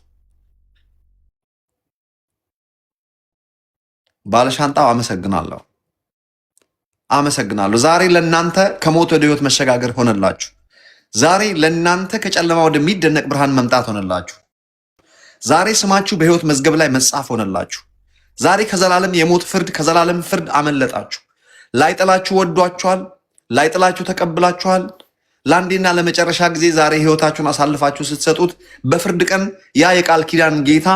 ባለሻንጣው አመሰግናለሁ፣ አመሰግናለሁ። ዛሬ ለእናንተ ከሞት ወደ ህይወት መሸጋገር ሆነላችሁ። ዛሬ ለእናንተ ከጨለማ ወደሚደነቅ ብርሃን መምጣት ሆነላችሁ። ዛሬ ስማችሁ በህይወት መዝገብ ላይ መጻፍ ሆነላችሁ። ዛሬ ከዘላለም የሞት ፍርድ ከዘላለም ፍርድ አመለጣችሁ። ላይጥላችሁ ወዷችኋል፣ ላይጥላችሁ ተቀብላችኋል። ለአንዴና ለመጨረሻ ጊዜ ዛሬ ህይወታችሁን አሳልፋችሁ ስትሰጡት በፍርድ ቀን ያ የቃል ኪዳን ጌታ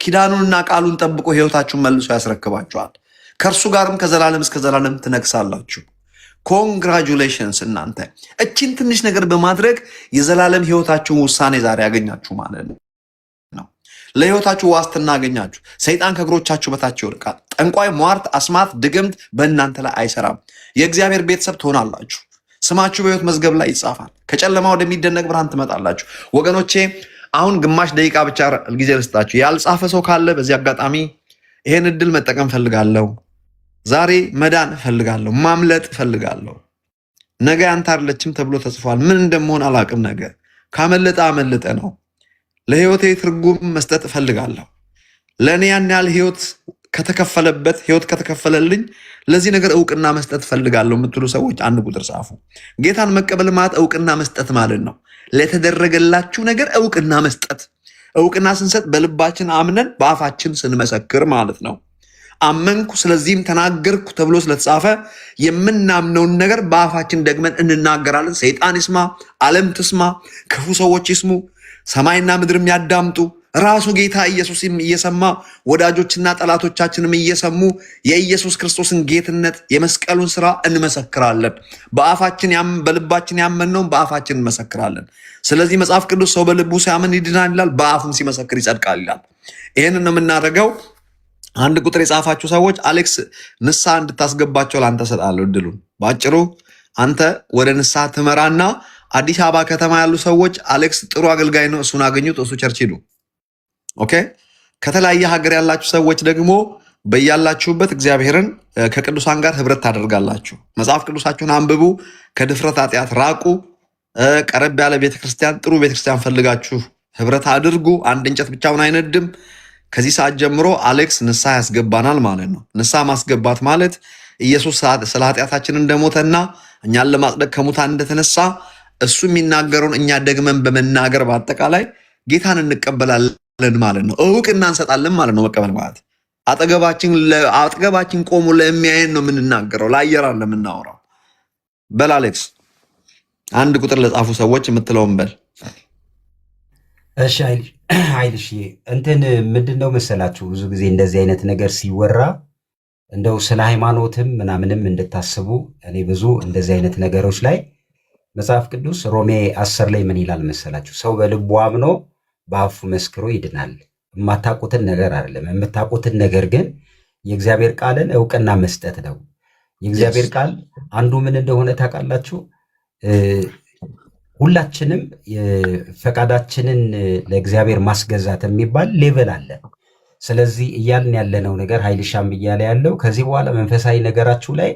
ኪዳኑንና ቃሉን ጠብቆ ህይወታችሁን መልሶ ያስረክባችኋል። ከእርሱ ጋርም ከዘላለም እስከ ዘላለም ትነግሳላችሁ። ኮንግራጁሌሽንስ! እናንተ እችን ትንሽ ነገር በማድረግ የዘላለም ህይወታችሁን ውሳኔ ዛሬ ያገኛችሁ ማለት ነው። ለህይወታችሁ ዋስትና አገኛችሁ። ሰይጣን ከእግሮቻችሁ በታች ይወድቃል። ጠንቋይ፣ ሟርት፣ አስማት፣ ድግምት በእናንተ ላይ አይሰራም። የእግዚአብሔር ቤተሰብ ትሆናላችሁ። ስማችሁ በህይወት መዝገብ ላይ ይጻፋል። ከጨለማ ወደሚደነቅ ብርሃን ትመጣላችሁ። ወገኖቼ አሁን ግማሽ ደቂቃ ብቻ ጊዜ ልስጣችሁ። ያልጻፈ ሰው ካለ በዚህ አጋጣሚ ይሄን እድል መጠቀም ፈልጋለሁ። ዛሬ መዳን ፈልጋለሁ፣ ማምለጥ ፈልጋለሁ። ነገ ያንተ አይደለችም ተብሎ ተጽፏል። ምን እንደምሆን አላቅም። ነገ ካመለጠ አመለጠ ነው። ለህይወቴ ትርጉም መስጠት እፈልጋለሁ። ለእኔ ያን ያህል ህይወት ከተከፈለልኝ ለዚህ ነገር እውቅና መስጠት እፈልጋለሁ የምትሉ ሰዎች አንድ ቁጥር ጻፉ። ጌታን መቀበል ማለት እውቅና መስጠት ማለት ነው። ለተደረገላችሁ ነገር እውቅና መስጠት። እውቅና ስንሰጥ በልባችን አምነን በአፋችን ስንመሰክር ማለት ነው። አመንኩ ስለዚህም ተናገርኩ ተብሎ ስለተጻፈ የምናምነውን ነገር በአፋችን ደግመን እንናገራለን። ሰይጣን ይስማ፣ ዓለም ትስማ፣ ክፉ ሰዎች ይስሙ፣ ሰማይና ምድርም ያዳምጡ፣ ራሱ ጌታ ኢየሱስም እየሰማ ወዳጆችና ጠላቶቻችንም እየሰሙ የኢየሱስ ክርስቶስን ጌትነት የመስቀሉን ስራ እንመሰክራለን። በልባችን ያመንነውን በአፋችን እንመሰክራለን። ስለዚህ መጽሐፍ ቅዱስ ሰው በልቡ ሲያምን ይድናል ይላል፣ በአፉም ሲመሰክር ይጸድቃል ይላል። ይህንን ነው የምናደርገው። አንድ ቁጥር የጻፋችሁ ሰዎች አሌክስ ንስሐ እንድታስገባቸው ለአንተ ሰጣለሁ እድሉን። በአጭሩ አንተ ወደ ንስሐ ትመራና አዲስ አበባ ከተማ ያሉ ሰዎች አሌክስ ጥሩ አገልጋይ ነው፣ እሱን አገኙት፣ እሱ ቸርች ሂዱ። ኦኬ። ከተለያየ ሀገር ያላችሁ ሰዎች ደግሞ በያላችሁበት እግዚአብሔርን ከቅዱሳን ጋር ህብረት ታደርጋላችሁ። መጽሐፍ ቅዱሳችሁን አንብቡ፣ ከድፍረት ኃጢአት ራቁ። ቀረብ ያለ ቤተክርስቲያን፣ ጥሩ ቤተክርስቲያን ፈልጋችሁ ህብረት አድርጉ። አንድ እንጨት ብቻውን አይነድም። ከዚህ ሰዓት ጀምሮ አሌክስ ንስሐ ያስገባናል ማለት ነው። ንስሐ ማስገባት ማለት ኢየሱስ ስለ ኃጢአታችን እንደሞተና እኛን ለማጽደቅ ከሙታን እንደተነሳ እሱ የሚናገረውን እኛ ደግመን በመናገር በአጠቃላይ ጌታን እንቀበላለን ማለት ነው። እውቅና እንሰጣለን ማለት ነው። መቀበል ማለት አጠገባችን ቆሞ ለሚያየን ነው የምንናገረው፣ ለአየር የምናወራው። በል አሌክስ አንድ ቁጥር ለጻፉ ሰዎች የምትለውን በል።
እሺ ኃይልሽ እንትን ምንድን ነው መሰላችሁ፣ ብዙ ጊዜ እንደዚህ አይነት ነገር ሲወራ እንደው ስለ ሃይማኖትም ምናምንም እንድታስቡ እኔ ብዙ እንደዚህ አይነት ነገሮች ላይ መጽሐፍ ቅዱስ ሮሜ 10 ላይ ምን ይላል መሰላችሁ? ሰው በልቡ አምኖ በአፉ መስክሮ ይድናል። የማታውቁትን ነገር አይደለም። የምታውቁትን ነገር ግን የእግዚአብሔር ቃልን እውቅና መስጠት ነው። የእግዚአብሔር ቃል አንዱ ምን እንደሆነ ታውቃላችሁ? ሁላችንም ፈቃዳችንን ለእግዚአብሔር ማስገዛት የሚባል ሌቨል አለ። ስለዚህ እያልን ያለነው ነገር ኃይልሻም እያለ ያለው ከዚህ በኋላ መንፈሳዊ ነገራችሁ ላይ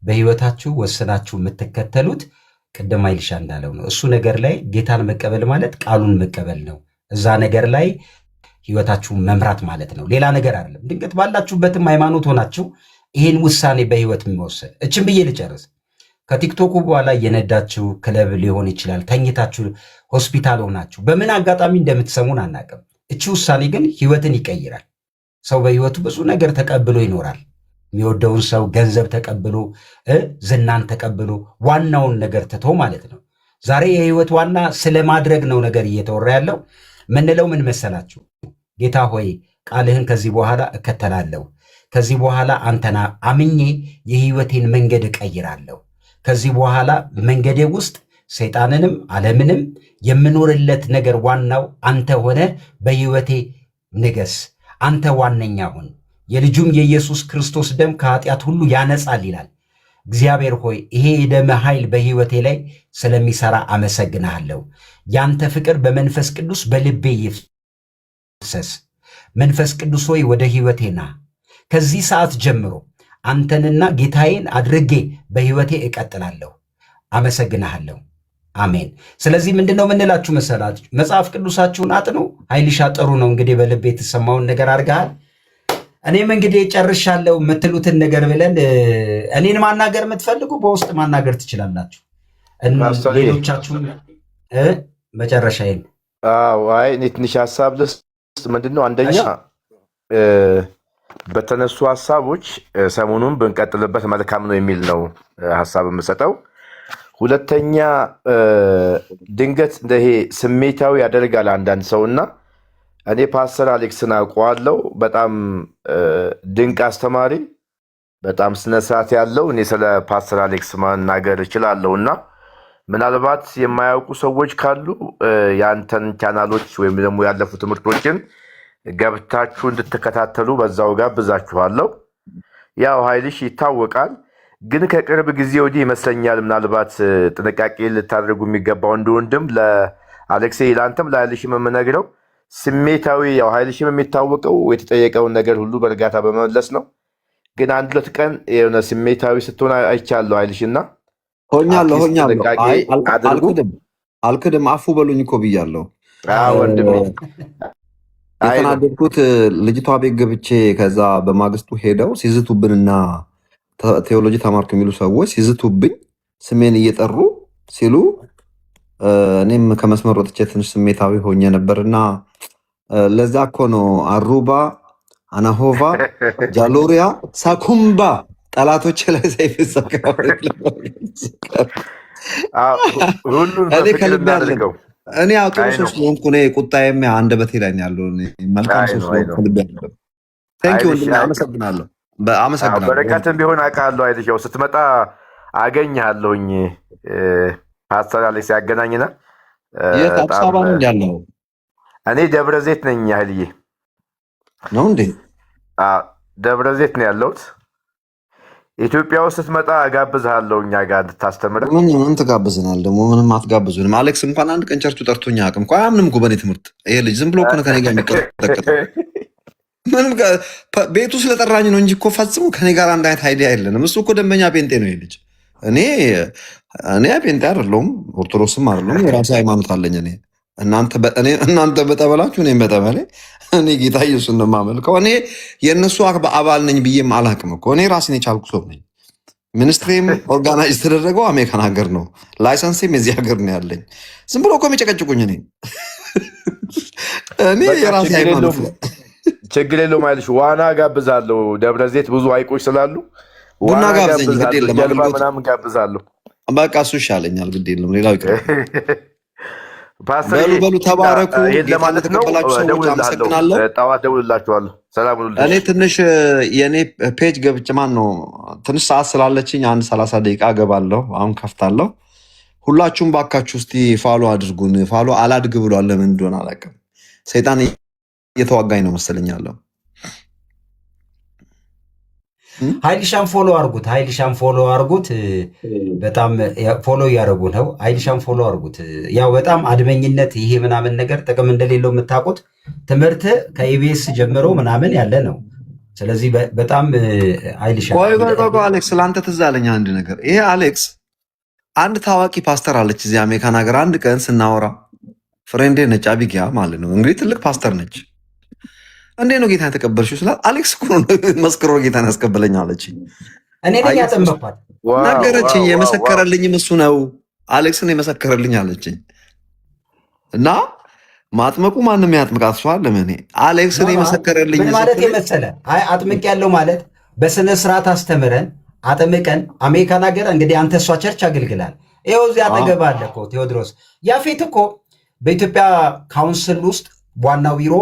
በህይወታችሁ ወስናችሁ የምትከተሉት ቅድም ኃይልሻ እንዳለው ነው። እሱ ነገር ላይ ጌታን መቀበል ማለት ቃሉን መቀበል ነው። እዛ ነገር ላይ ህይወታችሁን መምራት ማለት ነው። ሌላ ነገር አይደለም። ድንገት ባላችሁበትም ሃይማኖት ሆናችሁ ይህን ውሳኔ በህይወት መወሰን። እችን ብዬ ልጨርስ። ከቲክቶኩ በኋላ እየነዳችሁ ክለብ ሊሆን ይችላል፣ ተኝታችሁ ሆስፒታል ሆናችሁ በምን አጋጣሚ እንደምትሰሙን አናውቅም። እቺ ውሳኔ ግን ህይወትን ይቀይራል። ሰው በህይወቱ ብዙ ነገር ተቀብሎ ይኖራል። የሚወደውን ሰው ገንዘብ ተቀብሎ ዝናን ተቀብሎ ዋናውን ነገር ትቶ ማለት ነው። ዛሬ የህይወት ዋና ስለማድረግ ነው ነገር እየተወራ ያለው። ምንለው ምን መሰላችሁ? ጌታ ሆይ ቃልህን ከዚህ በኋላ እከተላለሁ። ከዚህ በኋላ አንተና አምኜ የህይወቴን መንገድ እቀይራለሁ። ከዚህ በኋላ መንገዴ ውስጥ ሰይጣንንም ዓለምንም የምኖርለት ነገር ዋናው አንተ ሆነ በህይወቴ ንገስ። አንተ ዋነኛ ሁን። የልጁም የኢየሱስ ክርስቶስ ደም ከኃጢአት ሁሉ ያነጻል ይላል። እግዚአብሔር ሆይ ይሄ የደም ኃይል በህይወቴ ላይ ስለሚሰራ አመሰግናለሁ። ያንተ ፍቅር በመንፈስ ቅዱስ በልቤ ይፍሰስ። መንፈስ ቅዱስ ሆይ ወደ ህይወቴ ና። ከዚህ ሰዓት ጀምሮ አንተንና ጌታዬን አድርጌ በህይወቴ እቀጥላለሁ። አመሰግናለሁ። አሜን። ስለዚህ ምንድነው ምንላችሁ መሰላችሁ? መጽሐፍ ቅዱሳችሁን አጥኑ። ኃይልሻ ጥሩ ነው እንግዲህ በልቤ የተሰማውን ነገር አድርገሃል። እኔም እንግዲህ ጨርሻለሁ የምትሉትን ነገር ብለን እኔን ማናገር የምትፈልጉ በውስጥ ማናገር ትችላላችሁ። ሌሎቻችሁን መጨረሻ ይል
እኔ ትንሽ ሀሳብ ልስጥ። ምንድነው አንደኛ በተነሱ ሀሳቦች ሰሞኑን ብንቀጥልበት መልካም ነው የሚል ነው ሀሳብ የምሰጠው። ሁለተኛ ድንገት እንደይሄ ስሜታዊ ያደርጋል አንዳንድ ሰውና እኔ ፓስተር አሌክስን አውቀዋለሁ። በጣም ድንቅ አስተማሪ፣ በጣም ስነስርዓት ያለው። እኔ ስለ ፓስተር አሌክስ መናገር እችላለሁ እና ምናልባት የማያውቁ ሰዎች ካሉ የአንተን ቻናሎች ወይም ደግሞ ያለፉ ትምህርቶችን ገብታችሁ እንድትከታተሉ በዛው ጋብዛችኋለሁ። ያው ኃይልሽ ይታወቃል፣ ግን ከቅርብ ጊዜ ወዲህ ይመስለኛል ምናልባት ጥንቃቄ ልታደርጉ የሚገባው እንደ ወንድም ለአሌክሴ ለአንተም ለኃይልሽም የምነግረው ስሜታዊ ያው ኃይልሽም የሚታወቀው የተጠየቀውን ነገር ሁሉ በእርጋታ በመመለስ ነው። ግን አንድ ሁለት ቀን የሆነ ስሜታዊ ስትሆን አይቻለሁ ኃይልሽና
ሆኛለሁ አልክድም። አፉ በሉኝ እኮ ብያለሁ
ወንድሜ።
የተናደድኩት ልጅቷ ቤት ገብቼ ከዛ በማግስቱ ሄደው ሲዝቱብንና ቴዎሎጂ ተማርኩ የሚሉ ሰዎች ሲዝቱብኝ ስሜን እየጠሩ ሲሉ እኔም ከመስመር ወጥቼ ትንሽ ስሜታዊ ሆኜ ነበርና ለዛ እኮ ነው አሩባ፣ አናሆቫ፣ ጃሎሪያ፣ ሳኩምባ ጠላቶች ላይ ሰይፍ እኔ ከልቤ አለው። እኔ ጥሩ ሰው ስለሆንኩ እኔ ቁጣዬም አንደበቴ ላይ ያለው መልካም ሰው ስለሆንኩ ከልቤ አለው። ቴንኪው ወንድሜ፣ አመሰግናለሁ።
በረከትም ቢሆን አውቃለሁ። አይልሽ ያው ስትመጣ አገኝሃለሁኝ። ፓስተር አሌክስ ያገናኝና
የት አዲስ አበባ ነው ያለው?
እኔ ደብረ ዘይት ነኝ። ኃይልዬ
ነው እንዴ?
ደብረ ዘይት ነው ያለሁት። ኢትዮጵያ ውስጥ ስትመጣ እጋብዝሃለሁ እኛ ጋር እንድታስተምረን።
ምን ትጋብዝናል ደግሞ? ምንም አትጋብዙንም። አሌክስ እንኳን አንድ ቀን ቸርቹ ጠርቶኝ አያውቅም እኮ። አያምንም እኮ በእኔ ትምህርት። ይሄ ልጅ ዝም ብሎ እኮ ነው ከኔ ጋር የሚቀጠቀጠው። ምንም ቤቱ ስለጠራኝ ነው እንጂ እኮ ፈጽሞ ከኔ ጋር አንድ አይነት አይዲያ የለንም። እሱ እኮ ደንበኛ ጴንጤ ነው ይሄ ልጅ። እኔ ጴንጤ አይደለሁም፣ ኦርቶዶክስም አይደለሁም። የራሴ ሃይማኖት አለኝ። እኔ እናንተ በጠበላችሁ እኔም በጠበሌ። እኔ ጌታ ኢየሱስን ነው የማመልከው። እኔ የእነሱ አባል ነኝ ብዬም አላውቅም እኮ። እኔ ራሴን የቻልኩ ሰው ነኝ። ሚኒስትሪም ኦርጋናይዝ የተደረገው አሜሪካን ሀገር ነው። ላይሰንስም የዚህ ሀገር ነው ያለኝ። ዝም ብሎ እኮ የሚጨቀጭቁኝ እኔ የራሴ ሃይማኖት
ችግር የለውም አይልሽ። ዋና ጋብዛለሁ። ደብረ ዘይት ብዙ ሐይቆች ስላሉ
ቡና ጋብዘኝ፣ ግድ የለም
ጀልባ ምናምን ጋብዛለሁ።
በቃ እሱ ይሻለኛል። ግድ የለም ሌላው ይቅር።
ፓስተር
በሉ ተባረኩ።
ይሄን
ጌታ
ለማለት ነው።
ለተቀበላችሁ ሰዎች
እደውልልሃለሁ፣
አመሰግናለሁ።
ጠዋት እደውልላችኋለሁ። ሰላም ሁኑልኝ።
እኔ ትንሽ የእኔ ፔጅ ገብቼ ማን ነው ትንሽ ሰዓት ስላለችኝ 1:30 ደቂቃ እገባለሁ። አሁን ከፍታለሁ። ሁላችሁም ባካችሁ እስቲ ፋሎ አድርጉን። ፋሎ አላድግ ብሏል። ለምን እንደሆነ አላውቅም። ሰይጣን እየተዋጋኝ ነው መሰለኛለሁ።
ኃይልሻን ፎሎ አርጉት። ኃይልሻን ፎሎ አርጉት። በጣም ፎሎ እያደረጉ ነው። ኃይልሻን ፎሎ አርጉት። ያው በጣም አድመኝነት ይሄ ምናምን ነገር ጥቅም እንደሌለው የምታውቁት ትምህርት ከኢቢኤስ ጀምሮ ምናምን ያለ ነው። ስለዚህ በጣም ኃይልሻ
ቆይ አሌክስ፣ ለአንተ ትዝ አለኝ አንድ ነገር። ይሄ አሌክስ አንድ ታዋቂ ፓስተር አለች እዚህ አሜሪካን ሀገር። አንድ ቀን ስናወራ ፍሬንዴ ነች፣ አቢጊያ ማለት ነው እንግዲህ ትልቅ ፓስተር ነች። እንዴት ነው ጌታን የተቀበልሽው ስላት አሌክስ እኮ መስክሮ ጌታን ያስቀበለኝ አለችኝ።
እኔ ነኝ ያጠመኳት
ነገረችኝ። የመሰከረልኝም እሱ ነው፣ አሌክስን የመሰከረልኝ አለችኝ። እና ማጥመቁ ማንም ያጥምቃት ሰዋል። ለምን አሌክስን የመሰከረልኝ
ምን ማለት የመሰለ አጥምቅ ያለው ማለት በስነ ስርዓት አስተምረን አጥምቀን አሜሪካን ሀገር እንግዲህ አንተ እሷ ቸርች አገልግላል። ይኸው እዚህ አጠገብ አለ እኮ ቴዎድሮስ ያፌት እኮ በኢትዮጵያ ካውንስል ውስጥ ዋናው ቢሮ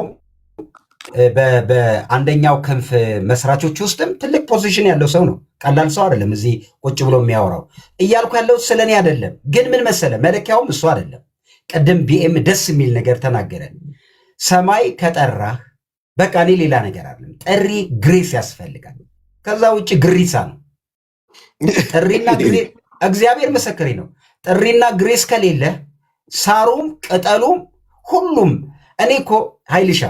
በአንደኛው ክንፍ መስራቾች ውስጥም ትልቅ ፖዚሽን ያለው ሰው ነው። ቀላል ሰው አይደለም። እዚህ ቁጭ ብሎ የሚያወራው እያልኩ ያለው ስለኔ አይደለም። ግን ምን መሰለ መለኪያውም እሱ አይደለም። ቅድም ቢኤም ደስ የሚል ነገር ተናገረ። ሰማይ ከጠራህ በቃ እኔ ሌላ ነገር አይደለም። ጥሪ ግሬስ ያስፈልጋል። ከዛ ውጭ ግሪሳ ነው። ጥሪና ግሬስ እግዚአብሔር ምስክሬ ነው። ጥሪና ግሬስ ከሌለ ሳሩም ቅጠሉም ሁሉም እኔ እኮ ኃይልሻ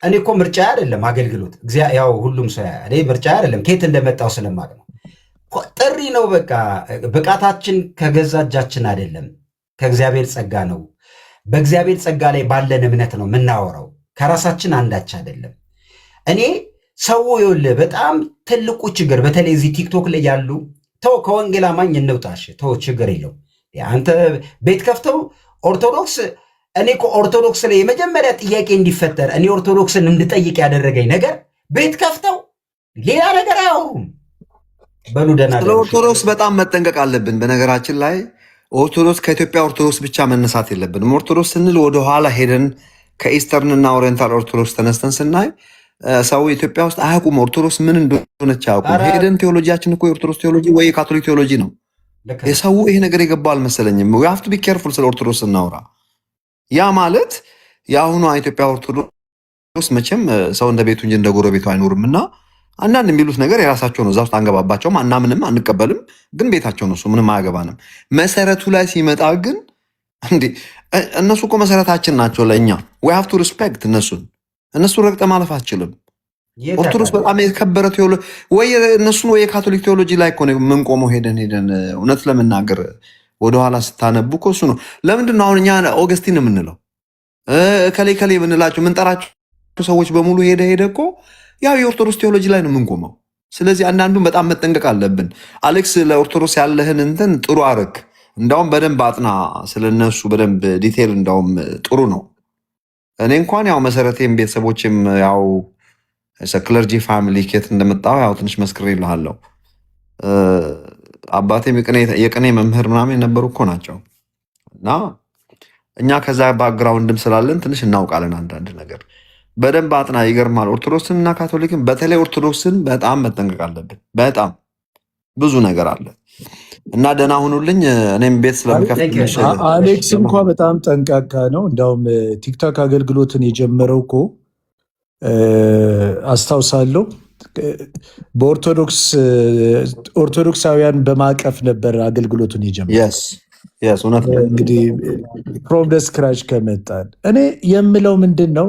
እኔ እኮ ምርጫ አይደለም አገልግሎት ያው ሁሉም ሰው እኔ ምርጫ አይደለም ከየት እንደመጣው ስለማቅ ነው። ጥሪ ነው። በቃ ብቃታችን ከገዛ እጃችን አይደለም፣ ከእግዚአብሔር ጸጋ ነው። በእግዚአብሔር ጸጋ ላይ ባለን እምነት ነው የምናወራው፣ ከራሳችን አንዳች አይደለም። እኔ ሰው ይኸውልህ በጣም ትልቁ ችግር በተለይ እዚህ ቲክቶክ ላይ ያሉ ተው ከወንጌል አማኝ እንውጣሽ ተው ችግር የለው አንተ ቤት ከፍተው ኦርቶዶክስ እኔ እኮ ኦርቶዶክስ ላይ የመጀመሪያ ጥያቄ እንዲፈጠር እኔ ኦርቶዶክስን እንድጠይቅ ያደረገኝ ነገር ቤት ከፍተው ሌላ ነገር አያወሩም። በሉ ደህና
ስለ ኦርቶዶክስ በጣም መጠንቀቅ አለብን። በነገራችን ላይ ኦርቶዶክስ ከኢትዮጵያ ኦርቶዶክስ ብቻ መነሳት የለብንም። ኦርቶዶክስ ስንል ወደኋላ ሄደን ከኢስተርን እና ኦሪየንታል ኦርቶዶክስ ተነስተን ስናይ ሰው ኢትዮጵያ ውስጥ አያውቁም። ኦርቶዶክስ ምን እንደሆነች አያውቁም። ሄደን ቴዎሎጂያችን እኮ የኦርቶዶክስ ቴዎሎጂ ወይ የካቶሊክ ቴዎሎጂ ነው። የሰው ይሄ ነገር የገባው አልመሰለኝም። ዊ ሃቭ ቱ ቢ ኬርፉል ስለ ኦርቶዶክስ እናውራ። ያ ማለት የአሁኗ ኢትዮጵያ ኦርቶዶክስ መቼም ሰው እንደ ቤቱ እንጂ እንደ ጎረቤቱ አይኖርም እና አንዳንድ የሚሉት ነገር የራሳቸው ነው። እዛ ውስጥ አንገባባቸውም፣ አናምንም፣ አንቀበልም። ግን ቤታቸው ነው፣ እሱ ምንም አያገባንም። መሰረቱ ላይ ሲመጣ ግን እንዴ እነሱ እኮ መሰረታችን ናቸው ለእኛ። ዊ ሃቭ ቱ ሪስፔክት እነሱ ረግጠ ማለፍ አትችልም። ኦርቶዶክስ በጣም የከበረ ቴዎሎጂ ወይ እነሱን ወይ የካቶሊክ ቴዎሎጂ ላይ እኮ የምንቆመው ሄደን እውነት ለመናገር ወደኋላ ስታነቡ እኮ እሱ ነው። ለምንድን ነው አሁን እኛ ኦገስቲን የምንለው ከሌ የምንላቸው የምንጠራቸው ሰዎች በሙሉ ሄደ እኮ ያው የኦርቶዶክስ ቴዎሎጂ ላይ ነው የምንቆመው። ስለዚህ አንዳንዱን በጣም መጠንቀቅ አለብን። አሌክስ ለኦርቶዶክስ ያለህን እንትን ጥሩ አረግ። እንዳውም በደንብ አጥና ስለነሱ በደንብ ዲቴል፣ እንዳውም ጥሩ ነው። እኔ እንኳን ያው መሰረቴም ቤተሰቦችም ያው ክለርጂ ፋሚሊ ኬት እንደመጣው ያው ትንሽ መስክሬ ይልሃለሁ። አባቴም የቅኔ መምህር ምናምን የነበሩ እኮ ናቸው እና እኛ ከዛ ባክግራውንድም ስላለን ትንሽ እናውቃለን አንዳንድ ነገር። በደንብ አጥና። ይገርማል። ኦርቶዶክስን እና ካቶሊክን በተለይ ኦርቶዶክስን በጣም መጠንቀቅ አለብን። በጣም ብዙ ነገር አለ እና ደህና ሁኑልኝ። እኔም ቤት ስለምከፍት
አሌክስ እንኳ በጣም ጠንቃካ ነው። እንዲያውም ቲክቶክ አገልግሎትን የጀመረው እኮ አስታውሳለሁ በኦርቶዶክሳውያን በማቀፍ ነበር አገልግሎቱን የጀመረው። እንግዲህ ፍሮም ደ ስክራች ከመጣን እኔ የምለው ምንድን ነው፣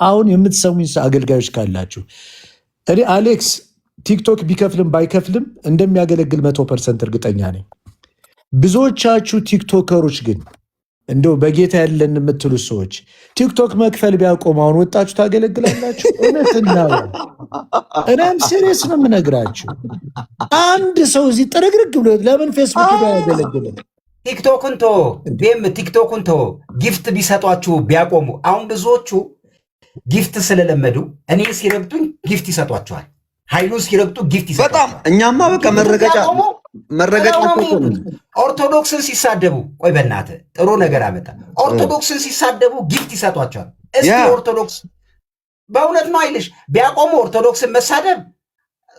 አሁን የምትሰሙኝ አገልጋዮች ካላችሁ እኔ አሌክስ ቲክቶክ ቢከፍልም ባይከፍልም እንደሚያገለግል 100% እርግጠኛ ነኝ። ብዙዎቻችሁ ቲክቶከሮች ግን እንደው በጌታ ያለን የምትሉ ሰዎች ቲክቶክ መክፈል ቢያቆም አሁን ወጣችሁ ታገለግላላችሁ? እውነትና እኔም ሲሪየስ ነው የምነግራችሁ። አንድ ሰው እዚህ ጥርግርግ ብሎ ለምን ፌስቡክ ላይ ያገለግላል?
ቲክቶክን ቶ ጊፍት ቢሰጧችሁ ቢያቆሙ። አሁን ብዙዎቹ ጊፍት ስለለመዱ እኔ ሲረግጡኝ ጊፍት ይሰጧቸዋል። ኃይሉን ሲረግጡ ጊፍት ይሰጧቸዋል።
በጣም እኛማ በቃ መረገጫ መረገጫቸው እኮ ነው።
ኦርቶዶክስን ሲሳደቡ ቆይ በእናትህ ጥሩ ነገር አመጣ። ኦርቶዶክስን ሲሳደቡ ጊፍት ይሰጧቸዋል። እስኪ ኦርቶዶክስ በእውነት ነው አይልሽ ቢያቆሙ ኦርቶዶክስን መሳደብ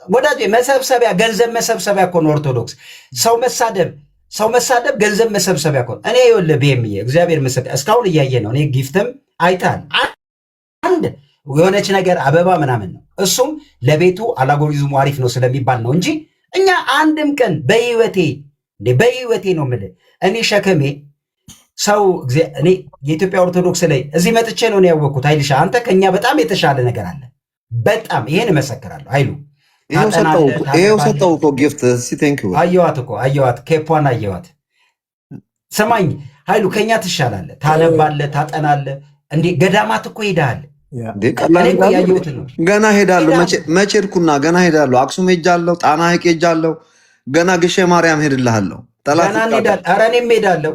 ወዳጅ መሰብሰቢያ ገንዘብ መሰብሰቢያ እኮ ነው። ኦርቶዶክስ ሰው መሳደብ ገንዘብ መሰብሰቢያ እኮ ነው። እኔ ይኸውልህ ቤምዬ እግዚአብሔር ምስክር እስካሁን እያየ ነው። እኔ ጊፍትም አይታል አንድ የሆነች ነገር አበባ ምናምን ነው። እሱም ለቤቱ አላጎሪዝሙ አሪፍ ነው ስለሚባል ነው እንጂ እኛ አንድም ቀን በህይወቴ ነው የምልህ እኔ ሸከሜ ሰው እኔ የኢትዮጵያ ኦርቶዶክስ ላይ እዚህ መጥቼ ነው ያወቅኩት። ኃይልሻ አንተ ከኛ በጣም የተሻለ ነገር አለ። በጣም ይሄን እመሰክራለሁ። ኃይሉ
ይሄው ሰጠው እኮ ጊፍት
አየዋት ኬፖን አየዋት። ሰማኝ ኃይሉ ከኛ ትሻላለ፣ ታነባለ፣ ታጠናለ። እንዴ ገዳማት እኮ ሄዳል።
ገና ሄዳለሁ። መቼ ሄድኩና ገና ሄዳለሁ። አክሱም ሄጃለሁ፣ ጣና ሐይቅ ሄጃለሁ። ገና ግሼ ማርያም ሄድልሃለሁ።
ገና እንሄዳለን። ኧረ እኔም ሄዳለሁ።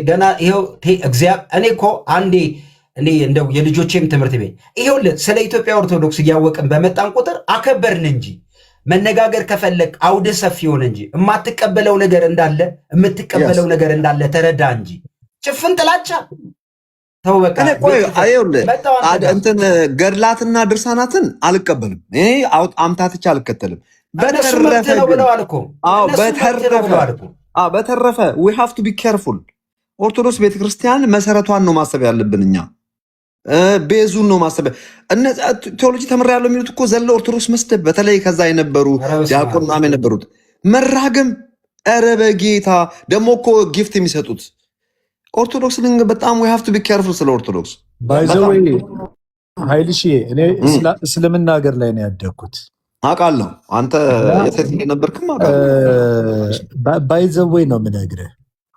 ገና ይኸው እኔ እኮ አንዴ እኔ እንደው የልጆቼም ትምህርት ቤት ይኸውልህ ስለ ኢትዮጵያ ኦርቶዶክስ እያወቅን በመጣን ቁጥር አከበርን እንጂ መነጋገር ከፈለግ አውደ ሰፊ ሆነ እንጂ የማትቀበለው ነገር እንዳለ የምትቀበለው ነገር እንዳለ ተረዳ እንጂ ጭፍን ጥላቻ ተው በቃ።
እንትን ገድላትና ድርሳናትን አልቀበልም። ይሄ አምታትቻ አልከተልም። በተረፈ we have to be careful። ኦርቶዶክስ ቤተክርስቲያን መሰረቷን ነው ማሰብ ያለብን እኛ ቤዙን ነው ማሰብ። ቴዎሎጂ ተምሬያለሁ የሚሉት እኮ ዘለ ኦርቶዶክስ መስደብ፣ በተለይ ከዛ የነበሩ ዲያቆን ምናምን የነበሩት መራገም። ኧረ በጌታ ደግሞ እኮ ጊፍት የሚሰጡት ኦርቶዶክስ በጣም we have to be careful ስለ ኦርቶዶክስ።
ባይዘወይ ኃይልሽ እኔ እስልምና ሀገር ላይ ነው ያደግኩት
አውቃለሁ። አንተ የት ነበርክም
ባይዘወይ ነው የምነግርህ።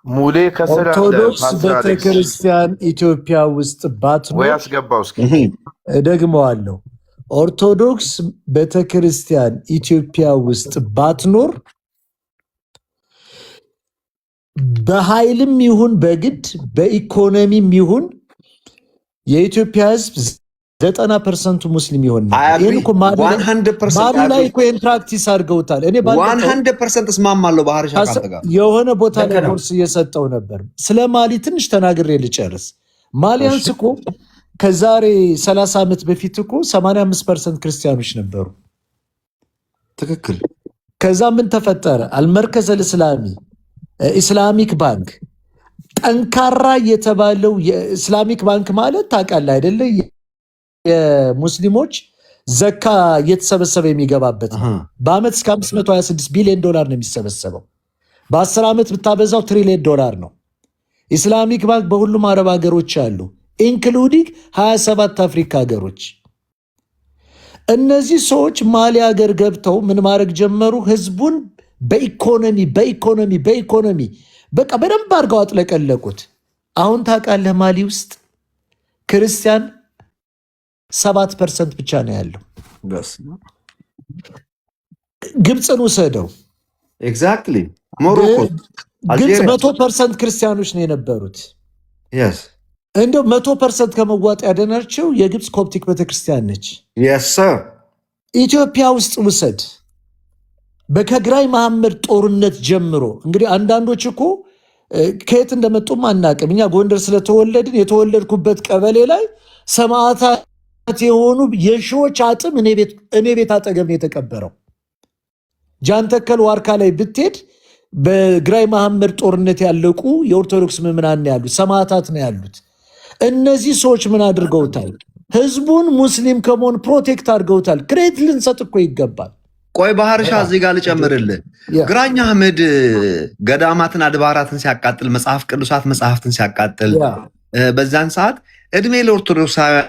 ሙሌ
ኦርቶዶክስ ቤተክርስቲያን ኢትዮጵያ ውስጥ ባትኖር እደግመዋለሁ፣ ኦርቶዶክስ ቤተክርስቲያን ኢትዮጵያ ውስጥ ባትኖር በኃይልም ይሁን በግድ በኢኮኖሚም ይሁን የኢትዮጵያ ሕዝብ 90% ሙስሊም ይሆን ነበር። ይሄን እኮ ማሊ ላይ እኮ ፕራክቲስ አድርገውታል። እኔ
100% እስማማለሁ። ባህርሻ ካንተ ጋር
የሆነ ቦታ ላይ ኮርስ እየሰጠው ነበር። ስለ ማሊ ትንሽ ተናግሬ ልጨርስ። ማሊያንስ እኮ ከዛሬ 30 ዓመት በፊት እኮ 85% ክርስቲያኖች ነበሩ።
ትክክል።
ከዛ ምን ተፈጠረ? አልመርከዝ አልእስላሚ ኢስላሚክ ባንክ ጠንካራ የተባለው የኢስላሚክ ባንክ ማለት ታውቃለህ አይደለ? የሙስሊሞች ዘካ እየተሰበሰበ የሚገባበት ነው። በአመት እስከ $526 ቢሊዮን ነው የሚሰበሰበው። በ10 ዓመት ብታበዛው $1 ትሪሊዮን ነው። ኢስላሚክ ባንክ በሁሉም አረብ ሀገሮች አሉ፣ ኢንክሉዲንግ 27 አፍሪካ ሀገሮች። እነዚህ ሰዎች ማሊ ሀገር ገብተው ምን ማድረግ ጀመሩ? ህዝቡን በኢኮኖሚ በቃ በደንብ አድርገው አጥለቀለቁት። አሁን ታውቃለህ ማሊ ውስጥ ክርስቲያን 7% ብቻ ነው ያለው። ግብፅን ውሰደው።
ኤግዛክትሊ ሞሮኮ
ግብፅ 100% ክርስቲያኖች ነው የነበሩት። እንደው 100% ከመዋጥ ያደናቸው የግብፅ ኮፕቲክ ቤተክርስቲያን ነች። ኢትዮጵያ ውስጥ ውሰድ። በከግራይ መሐመድ ጦርነት ጀምሮ እንግዲህ አንዳንዶች እኮ ከየት እንደመጡም አናቅም። እኛ ጎንደር ስለተወለድን የተወለድኩበት ቀበሌ ላይ ሰማዕታት የሆኑ የሺዎች አጥም እኔ ቤት አጠገብ ነው የተቀበረው። ጃንተከል ዋርካ ላይ ብትሄድ በግራይ መሐመድ ጦርነት ያለቁ የኦርቶዶክስ ምዕመናን ያሉት ሰማዕታት ነው ያሉት። እነዚህ ሰዎች ምን አድርገውታል? ህዝቡን ሙስሊም ከመሆን ፕሮቴክት አድርገውታል። ክሬት ልንሰጥ እኮ ይገባል።
ቆይ ባህርሻ እዚህ ጋር ልጨምርልህ። ግራኝ አህመድ ገዳማትን አድባራትን ሲያቃጥል፣ መጽሐፍ ቅዱሳት መጽሐፍትን ሲያቃጥል በዛን ሰዓት እድሜ ለኦርቶዶክሳውያን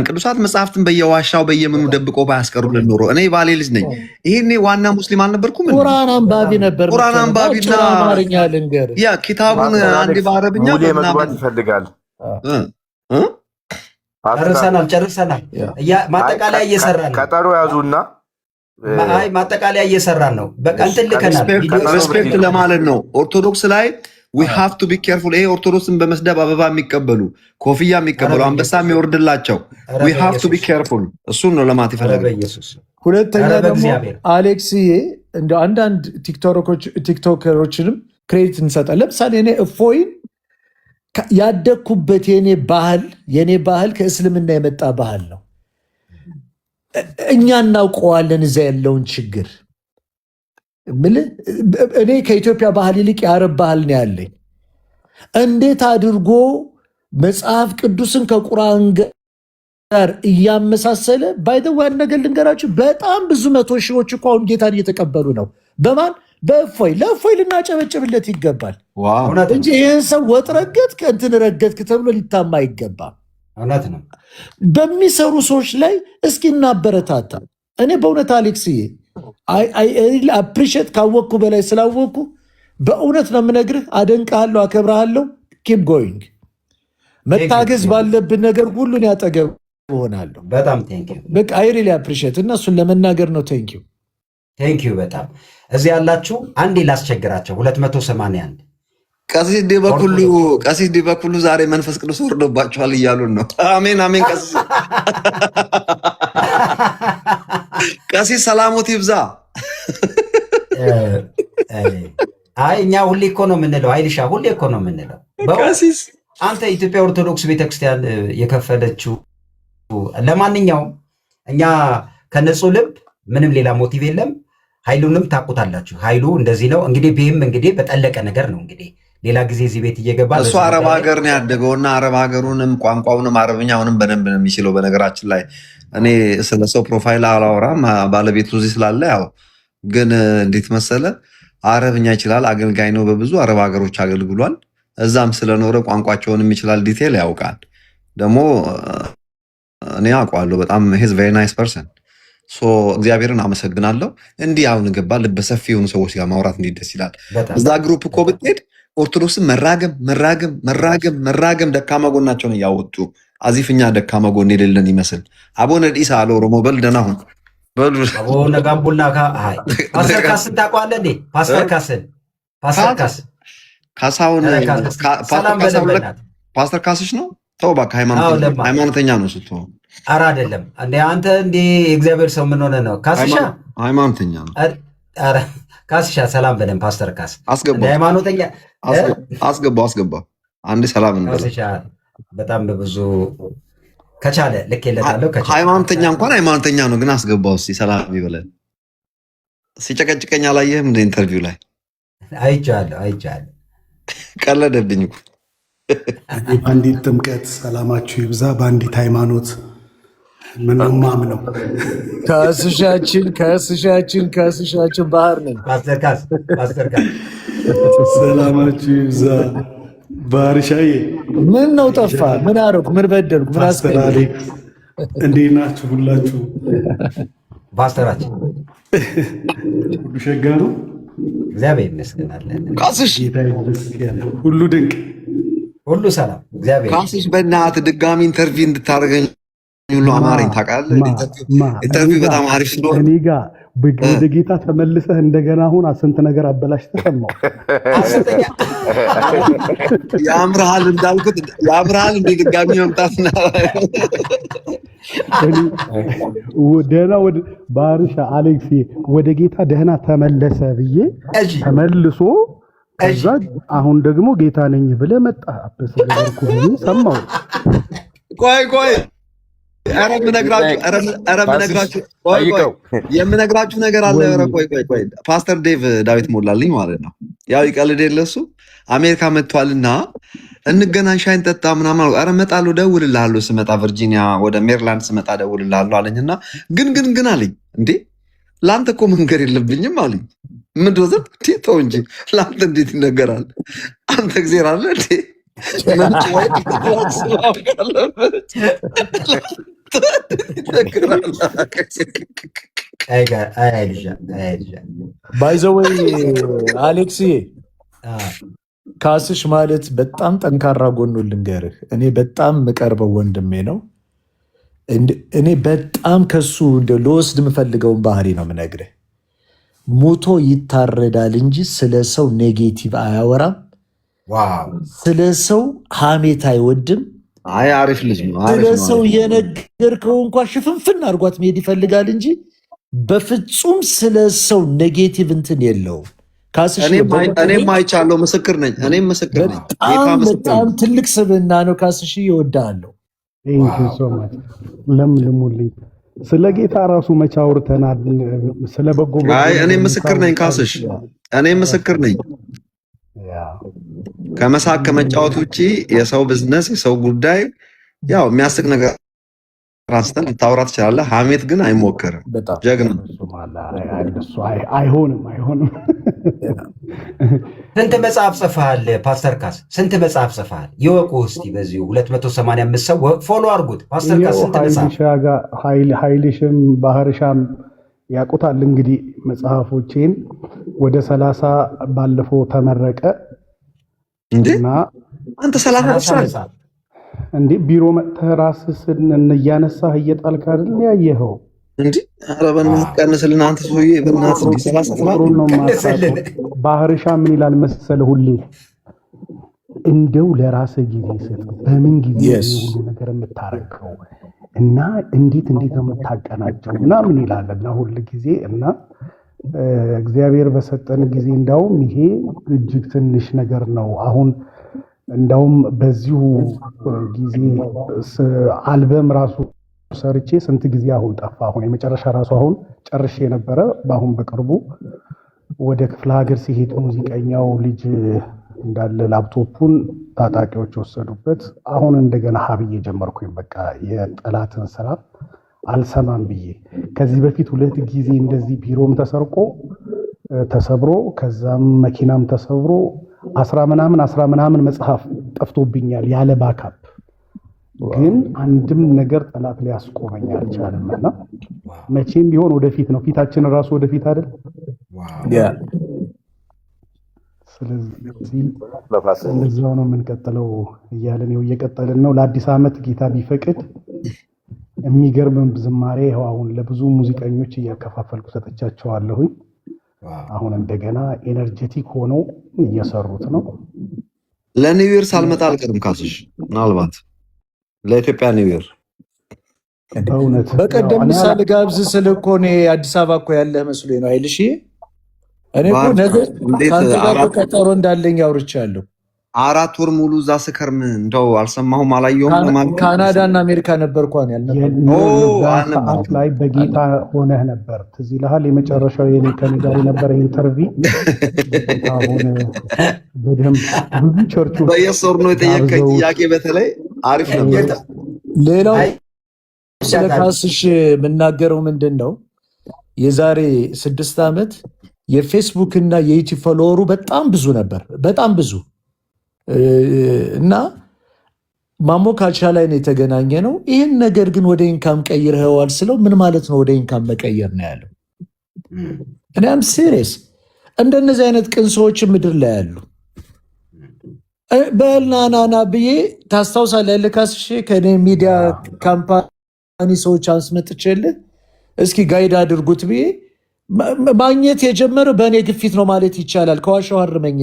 ቅዱሳት መጽሐፍትን በየዋሻው በየምኑ ደብቆ ባያስቀሩልን ኖሮ እኔ ባሌ ልጅ ነኝ። ይሄኔ ዋና ሙስሊም አልነበርኩም።
ቁርአን አንባቢ ነበር።
ቁርአን አንባቢና
አማርኛ ልንገር
ኪታቡን አንድ በአረብኛ
መግባት ይፈልጋል።
ጨርሰናል። ማጠቃለያ እየሰራን ነው።
ቀጠሮ ያዙና
ማጠቃለያ እየሰራን ነው። በቃ እንትን ልከናል።
ሪስፔክት ለማለት ነው። ኦርቶዶክስ ላይ we have to be careful። ይሄ ኦርቶዶክስን በመስደብ አበባ የሚቀበሉ ኮፍያ የሚቀበሉ አንበሳ የሚወርድላቸው we have to be careful። እሱን ነው ለማለት ይፈልጋል።
ሁለተኛ ደግሞ አሌክስዬ እንደ አንዳንድ ቲክቶከሮችንም ክሬዲት እንሰጣል። ለምሳሌ እኔ እፎይን ያደግኩበት የኔ ባህል ከእስልምና የመጣ ባህል ነው። እኛ እናውቀዋለን እዛ ያለውን ችግር። እኔ ከኢትዮጵያ ባህል ይልቅ የአረብ ባህል ነው ያለኝ። እንዴት አድርጎ መጽሐፍ ቅዱስን ከቁርአን ጋር እያመሳሰለ ባይደዋን ነገር ልንገራችሁ፣ በጣም ብዙ 100 ሺዎች እኮ አሁን ጌታን እየተቀበሉ ነው። በማን በእፎይ። ለእፎይ ልናጨበጭብለት ይገባል እንጂ ይህን ሰው ወጥ ረገጥክ እንትን ረገጥክ ተብሎ ሊታማ አይገባም።
እውነት ነው።
በሚሰሩ ሰዎች ላይ እስኪ እናበረታታ። እኔ በእውነት አሌክስዬ አፕሪሼት ካወቅኩ በላይ ስላወቅኩ በእውነት ነው የምነግርህ። አደንቅሃለሁ፣ አከብረሃለሁ። ኪፕ ጎይንግ። መታገዝ ባለብን ነገር ሁሉን ያጠገብ እሆናለሁ።
በጣም ቴንኪው።
በቃ አይ ሪሊ አፕሪሼት እና እሱን ለመናገር ነው። ቴንኪው
በጣም እዚህ ያላችሁ አንዴ ላስቸግራቸው 281
ቀሲስ ዲበኩሉ ዛሬ መንፈስ ቅዱስ ወርዶባቸዋል እያሉን ነው። አሜን አሜን። ቀሲስ ሰላሞት ይብዛ።
አይ እኛ ሁሌ እኮ ነው የምንለው፣ አይልሻ ሁሌ እኮ ነው የምንለው።
ቀሲስ
አንተ ኢትዮጵያ ኦርቶዶክስ ቤተክርስቲያን የከፈለችው ለማንኛውም እኛ ከንጹህ ልብ ምንም ሌላ ሞቲቭ የለም። ኃይሉንም ታውቁታላችሁ። ኃይሉ እንደዚህ ነው እንግዲህ። ቢም እንግዲህ በጠለቀ ነገር ነው እንግዲህ ሌላ ጊዜ እዚህ ቤት እየገባ
እሱ አረብ ሀገር ነው ያደገውና አረብ ሀገሩንም ቋንቋውንም አረብኛውንም በደንብ ነው የሚችለው። በነገራችን ላይ እኔ ስለ ሰው ፕሮፋይል አላወራም፣ ባለቤቱ እዚህ ስላለ ያው። ግን እንዴት መሰለ አረብኛ ይችላል፣ አገልጋይ ነው፣ በብዙ አረብ ሀገሮች አገልግሏል። እዛም ስለኖረ ቋንቋቸውንም ይችላል፣ ዲቴል ያውቃል። ደግሞ እኔ አውቀዋለሁ በጣም ሂዝ ቬሪ ናይስ ፐርሰን። እግዚአብሔርን አመሰግናለሁ። እንዲህ አሁን ገባ ልበሰፊ የሆኑ ሰዎች ጋር ማውራት እንዴት ደስ ይላል። እዛ ግሩፕ እኮ ብትሄድ ኦርቶዶክስን መራገም ደካማ ጎናቸውን እያወጡ አዚፍኛ ደካማ ጎን የሌለን ይመስል አቦነ ዲሳ አለ ኦሮሞ በል ደህና ሁን በሉ።
አቦነ ጋምቡላ ፓስተር ካስን ታውቀዋለህ እንዴ? ፓስተር
ካሳሁን ፓስተር ካስሽ ነው። ተው እባክህ፣ ሃይማኖተኛ ነው ስትሆን።
ኧረ አይደለም እንደ አንተ እንደ የእግዚአብሔር ሰው ምን ሆነ ነው? ካስሻ
ሃይማኖተኛ ነው።
ኧረ ካስሻ ሰላም በደንብ ፓስተር ካስ ሃይማኖተኛ
አስገባው አንዴ ሰላም እንበል።
በጣም በብዙ ከቻለ ልኬለታለሁ።
ሃይማኖተኛ እንኳን ሃይማኖተኛ ነው፣ ግን አስገባው እስኪ ሰላም ይበለን። ሲጨቀጭቀኝ አላየህም እንደ ኢንተርቪው ላይ?
አይቻለሁ።
ቀለደብኝ እኮ።
በአንዲት ጥምቀት ሰላማችሁ ይብዛ፣ በአንዲት ሃይማኖት ምንም ማምነው ከስሻችን ባህር ነኝ።
ፓስተር ካስ
ሰላማችሁ ይብዛ። ባህርሻዬ
ምን ነው ጠፋ? ምን አደረኩ? ምን በደልኩ? ምን
ፓስተር አሌክስ እንዴት ናችሁ? ሁላችሁ
ፓስተራችን
ሁሉ ሸጋ ነው።
እግዚአብሔር ይመስገናለን።
ካስሽ
ሁሉ ድንቅ፣
ሁሉ ሰላም። እግዚአብሔር
ካስሽ በእናትህ ድጋሚ ኢንተርቪው እንድታደርገኝ ሁሉ አማረኝ። ታውቃለህ ኢንተርቪው በጣም አሪፍ ስለሆነ
እኔ ጋር ወደ ጌታ ተመልሰህ እንደገና አሁን ስንት ነገር አበላሽተህ ሰማሁ።
ያምርሃል እንዳልኩት ያምርሃል እንደ ድጋሚ መምጣት
ደህና ወደ ባህርሻ አሌክስ ወደ ጌታ ደህና ተመለሰ ብዬ ተመልሶ ከዛ አሁን ደግሞ ጌታ ነኝ ብለህ መጣህ። አበሰ ነገርኩ ብዬ ሰማሁ።
ቆይ የምነግራችሁ ነገር አለ። ቆይ ፓስተር ዴቭ ዳዊት ሞላልኝ ማለት ነው። ያው ይቀልድ የለ እሱ አሜሪካ መጥቷልና እንገናኝ ሻይ እንጠጣ ምናምን። ኧረ እመጣለሁ፣ እደውልልሃለሁ ስመጣ ቨርጂኒያ ወደ ሜሪላንድ ስመጣ እደውልልሃለሁ አለኝና ግን አለኝ እንዴ ለአንተ እኮ መንገር የለብኝም አለኝ። ምንድን ነው ተው እንጂ ለአንተ እንዴት ይነገራል? አንተ እግዜር አለ እንዴ
ባይዘወይ አሌክስዬ ካስሽ ማለት በጣም ጠንካራ ጎኑ ልንገርህ። እኔ በጣም የምቀርበው ወንድሜ ነው። እኔ በጣም ከሱ ለወስድ የምፈልገውን ባህሪ ነው የምነግርህ። ሙቶ ይታረዳል እንጂ ስለ ሰው ኔጌቲቭ አያወራም። ስለ ሰው ሀሜት አይወድም።
አሪፍ ልጅ ነው።
ስለ ሰው የነገርከው እንኳ ሽፍንፍን አድርጓት መሄድ ይፈልጋል እንጂ በፍጹም ስለ ሰው ኔጌቲቭ እንትን የለውም። ካስሽ
እኔም አይቻለሁ፣ ምስክር ነኝ። እኔም ምስክር ነኝ።
በጣም ትልቅ ስብዕና ነው። ካስሽ እወድሃለሁ።
ለምልሙልኝ። ስለ ጌታ ራሱ መቼ አውርተናል? ስለ በጎ
እኔም ምስክር ነኝ ካስሽ፣ እኔም ምስክር ነኝ። ከመሳቅ ከመጫወት ውጭ የሰው ቢዝነስ የሰው ጉዳይ ያው የሚያስቅ ነገር ራስን ልታወራ ትችላለህ። ሐሜት ግን አይሞከርም። ጀግና
አይሆንም።
ስንት መጽሐፍ ጽፈሃል ፓስተር ካስ? ስንት መጽሐፍ ጽፈሃል? ይወቁ እስቲ በዚሁ 285 ሰው ፎሎ አድርጉት። ፓስተር ካስ ስንት መጽሐፍ?
ኃይልሽም ባህርሻም ያውቁታል እንግዲህ መጽሐፎቼን ወደ 30 ባለፈው ተመረቀ
እና አንተ 30
እንዴ ቢሮ መጥተህ ራስህን እያነሳህ እየጣልክ አይደል ያየኸው?
እንዴ ኧረ በእናትህ ቀንስልን አንተ ሰውዬ፣ በእናትህ እንዴ 30
ባህርሻ ምን ይላል መሰለህ? ሁሌ እንደው ለራስህ ጊዜ ስጥ። በምን ጊዜ ሁሉ ነገር የምታረከው እና እንዴት ነው የምታቀናቸው እና ምን ይላል እና ሁሉ ጊዜ እና እግዚአብሔር በሰጠን ጊዜ እንዳውም ይሄ እጅግ ትንሽ ነገር ነው። አሁን እንዳውም በዚሁ ጊዜ አልበም ራሱ ሰርቼ ስንት ጊዜ አሁን ጠፋ። አሁን የመጨረሻ ራሱ አሁን ጨርሼ ነበረ። በአሁን በቅርቡ ወደ ክፍለ ሀገር ሲሄድ ሙዚቀኛው ልጅ እንዳለ ላፕቶፑን ታጣቂዎች ወሰዱበት። አሁን እንደገና ሀብዬ ጀመርኩኝ። በቃ የጠላትን ስራ አልሰማም ብዬ ከዚህ በፊት 2 ጊዜ እንደዚህ ቢሮም ተሰብሮ ከዛም መኪናም ተሰብሮ 10 ምናምን መጽሐፍ ጠፍቶብኛል ያለ ባካፕ። ግን አንድም ነገር ጠላት ሊያስቆመኝ አልቻለም እና መቼም ቢሆን ወደፊት ነው። ፊታችን ራሱ ወደፊት አይደል? ስለዚህ እንደዛው ነው የምንቀጥለው እያለን እየቀጠልን ነው። ለአዲስ ዓመት ጌታ ቢፈቅድ የሚገርም ዝማሬ ይኸው አሁን ለብዙ ሙዚቀኞች እያከፋፈልኩ ሰጥቻቸዋለሁኝ። አሁን እንደገና ኤነርጄቲክ ሆነው እየሰሩት ነው።
ለኒው ይር ሳልመጣ አልቀርም ካስሽ፣ ምናልባት ለኢትዮጵያ ኒው ይር
በእውነት
በቀደም ምሳሌ ጋብዝ ስል እኮ እኔ አዲስ አበባ እኮ ያለህ መስሎኝ ነው አይልሽ? እኔ እኮ ነገር ከአንተ ጋር ቀጠሮ እንዳለኝ አውርቻለሁ።
4 ወር ሙሉ እዛ ስከርም እንደው አልሰማሁም አላየሁም ማለት
ካናዳ እና አሜሪካ ነበርኳን
ሰዓት ላይ በጌታ ሆነህ ነበር። ትዝ ይልሃል? የመጨረሻው የኔ ከኔ ጋር የነበረ ኢንተርቪው አሁን በደንብ ብዙ ቸርቾች
በየሶር ነው የጠየቀኝ ጥያቄ በተለይ አሪፍ ነበር።
ሌላው ስለ ካስሽ የምናገረው ምንድን ነው የዛሬ 6 ዓመት የፌስቡክ እና የዩቲዩብ ፎሎወሩ በጣም ብዙ ነበር፣ በጣም ብዙ እና ማሞካቻ ላይ ነው የተገናኘ ነው። ይህን ነገር ግን ወደ ኢንካም ቀይረኸዋል ስለው ምን ማለት ነው ወደ ኢንካም መቀየር ነው ያለው። እኔ አም ሲሪየስ። እንደነዚህ አይነት ቅን ሰዎች ምድር ላይ ያሉ በልናናና ብዬ ታስታውሳለህ ያለ ካስሽ ከኔ ሚዲያ ካምፓኒ ሰዎች አስመጥቼልህ እስኪ ጋይድ አድርጉት ብዬ ማግኘት የጀመረ በእኔ ግፊት ነው ማለት ይቻላል። ከዋሻው አርመኝ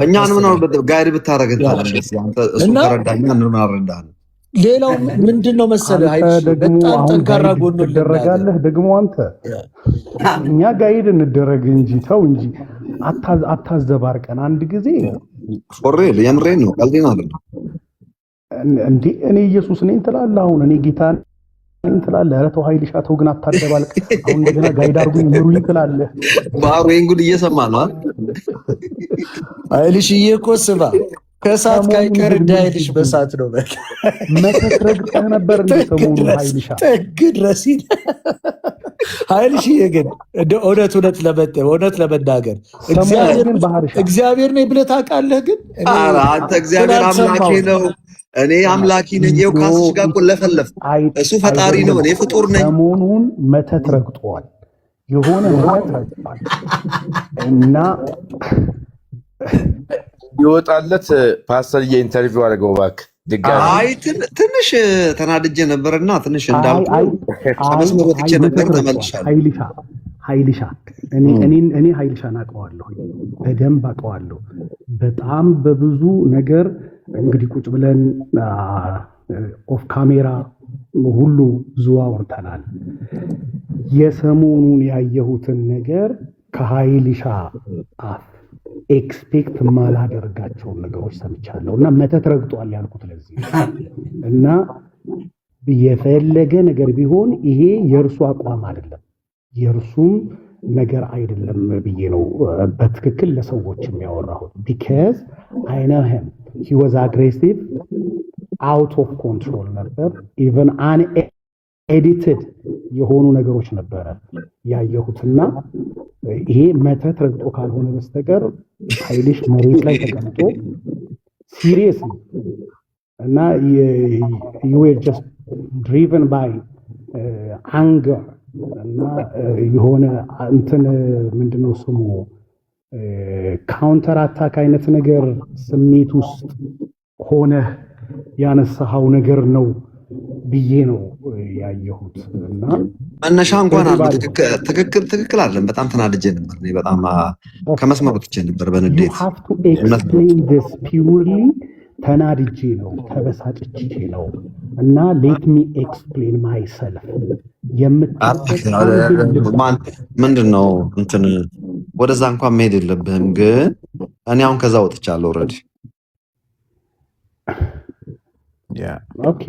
እኛን ምን ነው ጋይድ ብታረጋግጥ እሱ ተረዳኛ ነው አረዳን።
ሌላው ምንድነው መሰለህ በጣም ጠንካራ ጎን
ይደረጋለህ። ደግሞ አንተ እኛ ጋይድ እንደረግ እንጂ ተው እንጂ አታዘባርቀን። አንድ ጊዜ
ፎሬል የምሬን ነው ቀልዴን አይደለም
እንዴ እኔ ኢየሱስ ነኝ ትላለህ። አሁን እኔ ጌታ ትላለህ። ኧረ ተው ኃይልሻ ተው ግን አታደባልቅ። አሁን እንደገና ጋይድ አድርጉኝ ምሩኝ ትላለህ።
ባሩ እንጉድ እየሰማ ነው
ኃይልሽዬ እኮ ስማ ከሳት ካይቀር እንዳይልሽ በሳት ነው በቃ
መተክረግጠህ ነበር እንደ ሰሞኑ ኃይልሻ
ጥግ ድረስ ኃይልሽዬ ግን እውነት ለመናገር እግዚአብሔር ነኝ ብለህ ታውቃለህ? ግን
ኧረ አንተ እግዚአብሔር አምላኬ ነው እኔ አምላኪ ነኝ። ይኸው ካስሽ ጋር እኮ ለፈለፍ እሱ ፈጣሪ ነው እኔ ፍጡር ነኝ።
ሰሞኑን መተት ረግጧል፣ የሆነ መተት ረግጧል እና
ይወጣለት ፓስተር የኢንተርቪው አድርገው እባክህ ድጋሚ።
አይ ትንሽ ተናድጄ ነበርና ትንሽ እንዳልኩ ከመስመር ወጥቼ ነበር ተመልሻለሁ።
ኃይልሻ እኔ ኃይልሻን አውቀዋለሁ፣ በደንብ አውቀዋለሁ። በጣም በብዙ ነገር እንግዲህ ቁጭ ብለን ኦፍ ካሜራ ሁሉ ብዙ አውርተናል። የሰሞኑን ያየሁትን ነገር ከኃይልሻ አፍ ኤክስፔክት ማላደርጋቸውን ነገሮች ሰምቻለሁ እና መተት ረግጧል ያልኩት ለዚህ እና የፈለገ ነገር ቢሆን ይሄ የእርሱ አቋም አይደለም የእርሱም ነገር አይደለም ብዬ ነው በትክክል ለሰዎች የሚያወራሁት። ቢካዝ አይ ኖው ሂም ሂ ዋዝ አግሬሲቭ አውት ኦፍ ኮንትሮል ነበር። ኢቨን አን ኤዲትድ የሆኑ ነገሮች ነበረ ያየሁትና ይሄ መተት ረግጦ ካልሆነ በስተቀር ኃይልሽ መሬት ላይ ተቀምጦ ሲሪየስ እና you were just driven by anger እና የሆነ እንትን ምንድነው ስሙ ካውንተር አታክ አይነት ነገር ስሜት ውስጥ ሆነ ያነሳው ነገር ነው ብዬ ነው ያየሁት እና
መነሻ እንኳን አለ ትክክል አይደለም። በጣም ተናድጄ ነበር። እኔ በጣም ከመስመሩ ትቼ ነበር በንዴት
you have to explain this purely ተናድጄ ነው ተበሳጭቼ ነው እና let me explain myself
ምንድን ነው እንትን ወደዛ እንኳን መሄድ የለብህም ግን እኔ አሁን ከዛ ወጥቻለሁ ኦልሬዲ
ኦኬ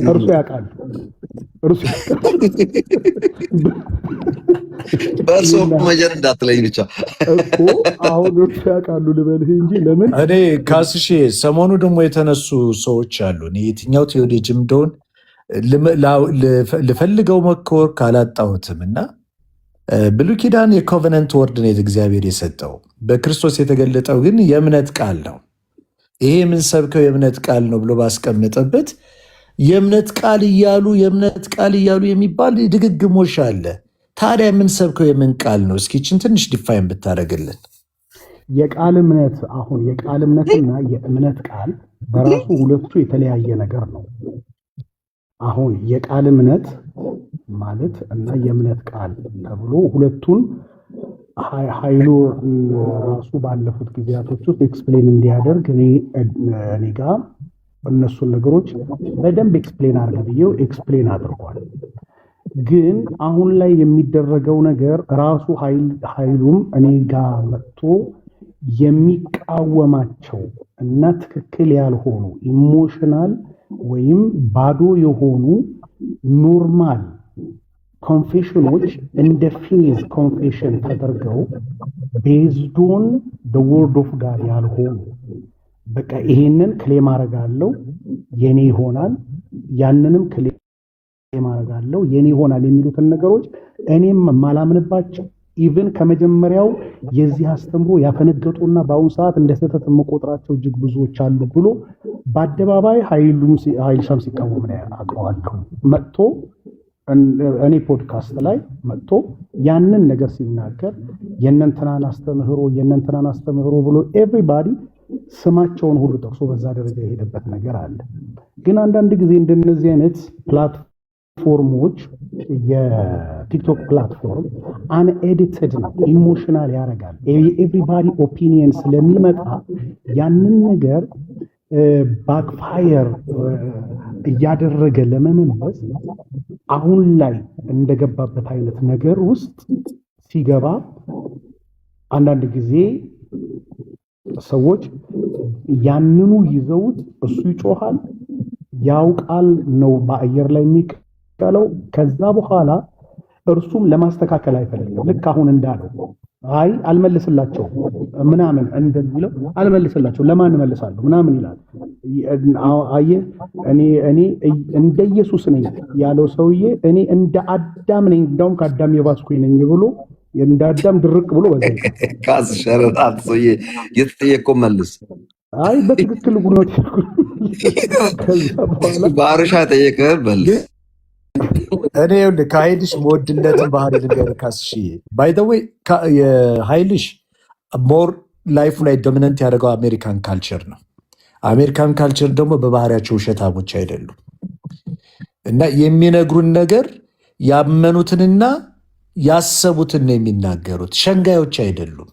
እርሱ ያውቃል
በእርሱ መጀር እንዳትለኝ ብቻ
እኮ አሁን እርሱ ያውቃሉ ልበልህ እንጂ ለምን
እኔ ካስሼ ሰሞኑ ደግሞ የተነሱ ሰዎች አሉ የትኛው ቴዎሎጂም እንደሆን ልፈልገው መኮር ካላጣሁትም እና ብሉይ ኪዳን የኮቨነንት ወርድ ነው እግዚአብሔር የሰጠው በክርስቶስ የተገለጠው ግን የእምነት ቃል ነው። ይሄ የምንሰብከው የእምነት ቃል ነው ብሎ ባስቀመጠበት የእምነት ቃል እያሉ የሚባል ድግግሞሽ አለ። ታዲያ የምንሰብከው የምን ቃል ነው? እስኪችን ትንሽ ዲፋይን ብታደርግልን።
የቃል እምነት አሁን የቃል እምነትና የእምነት ቃል በራሱ ሁለቱ የተለያየ ነገር ነው። አሁን የቃል እምነት ማለት እና የእምነት ቃል ተብሎ ሁለቱን ኃይሉ ራሱ ባለፉት ጊዜያቶች ውስጥ ኤክስፕሌን እንዲያደርግ እኔ ጋር እነሱን ነገሮች በደንብ ኤክስፕሌን አድርግ ብዬው ኤክስፕሌን አድርጓል። ግን አሁን ላይ የሚደረገው ነገር ራሱ ኃይሉም እኔ ጋር መጥቶ የሚቃወማቸው እና ትክክል ያልሆኑ ኢሞሽናል ወይም ባዶ የሆኑ ኖርማል ኮንፌሽኖች እንደ ፌዝ ኮንፌሽን ተደርገው ቤዝድ ኦን ዘ ወርድ ኦፍ ጋድ ያልሆኑ በቃ ይሄንን ክሌም አደርጋለሁ የኔ ይሆናል ያንንም ክሌም አደርጋለሁ የኔ ይሆናል የሚሉትን ነገሮች እኔም ማላምንባቸው ኢቭን ከመጀመሪያው የዚህ አስተምሮ ያፈነገጡና በአሁኑ ሰዓት እንደ ስህተት መቆጥራቸው እጅግ ብዙዎች አሉ ብሎ በአደባባይ ኃይልሻም ሲቃወም ነው አውቀዋለሁ። መጥቶ እኔ ፖድካስት ላይ መጥቶ ያንን ነገር ሲናገር የእነንትናን አስተምህሮ ብሎ ኤቭሪባዲ ስማቸውን ሁሉ ጠቅሶ በዛ ደረጃ የሄደበት ነገር አለ። ግን አንዳንድ ጊዜ እንደነዚህ አይነት ፕላትፎርሞች የቲክቶክ ፕላትፎርም አንኤዲትድ ነው፣ ኢሞሽናል ያደርጋል። የኤቭሪባዲ ኦፒኒየን ስለሚመጣ ያንን ነገር ባክፋየር እያደረገ ለመመለስ አሁን ላይ እንደገባበት አይነት ነገር ውስጥ ሲገባ አንዳንድ ጊዜ ሰዎች ያንኑ ይዘውት እሱ ይጮሃል ያውቃል ነው በአየር ላይ የሚቀለው። ከዛ በኋላ እርሱም ለማስተካከል አይፈልግም። ልክ አሁን እንዳለው አይ አልመልስላቸው ምናምን እንደሚለው አልመልስላቸው ለማን መልሳለሁ ምናምን ይላል። አየህ እኔ እንደ ኢየሱስ ነኝ ያለው ሰውዬ እኔ እንደ አዳም ነኝ እንደውም ከአዳም የባስኩኝ ነኝ ብሎ እንደ አዳም ድርቅ ብሎ በዛ
ካስ ሸረጣት ሰውዬ የተጠየቀው መልስ
አይ በትክክል ጉኖት ከዛ በኋላ
ባርሻ ጠየቀ መልስ
እኔ ይኸውልህ ከኃይልሽ መወድለትን ባህሪ ልንገርህ ካስሽ ባይ ዘ ዌይ የኃይልሽ ሞር ላይፉ ላይ ዶሚነንት ያደረገው አሜሪካን ካልቸር ነው። አሜሪካን ካልቸር ደግሞ በባህሪያቸው ውሸታሞች አይደሉም እና የሚነግሩን ነገር ያመኑትንና ያሰቡትን ነው የሚናገሩት፣ ሸንጋዮች አይደሉም።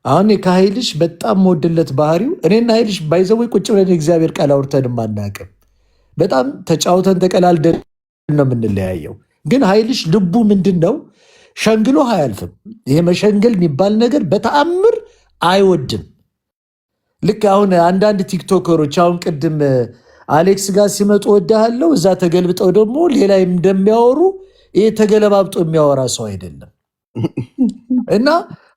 አሁን ከኃይልሽ በጣም መወድለት ባህሪው እኔና ኃይልሽ ባይ ዘ ዌይ ቁጭ ብለን የእግዚአብሔር ቃል አውርተንም አናውቅም። በጣም ተጫውተን ተቀላልደን ነው የምንለያየው። ግን ኃይልሽ ልቡ ምንድን ነው? ሸንግሎ አያልፍም። ይሄ መሸንገል የሚባል ነገር በተአምር አይወድም። ልክ አሁን አንዳንድ ቲክቶከሮች አሁን ቅድም አሌክስ ጋር ሲመጡ ወዳሃለው እዛ ተገልብጠው ደግሞ ሌላ እንደሚያወሩ ይሄ ተገለባብጦ የሚያወራ ሰው አይደለም። እና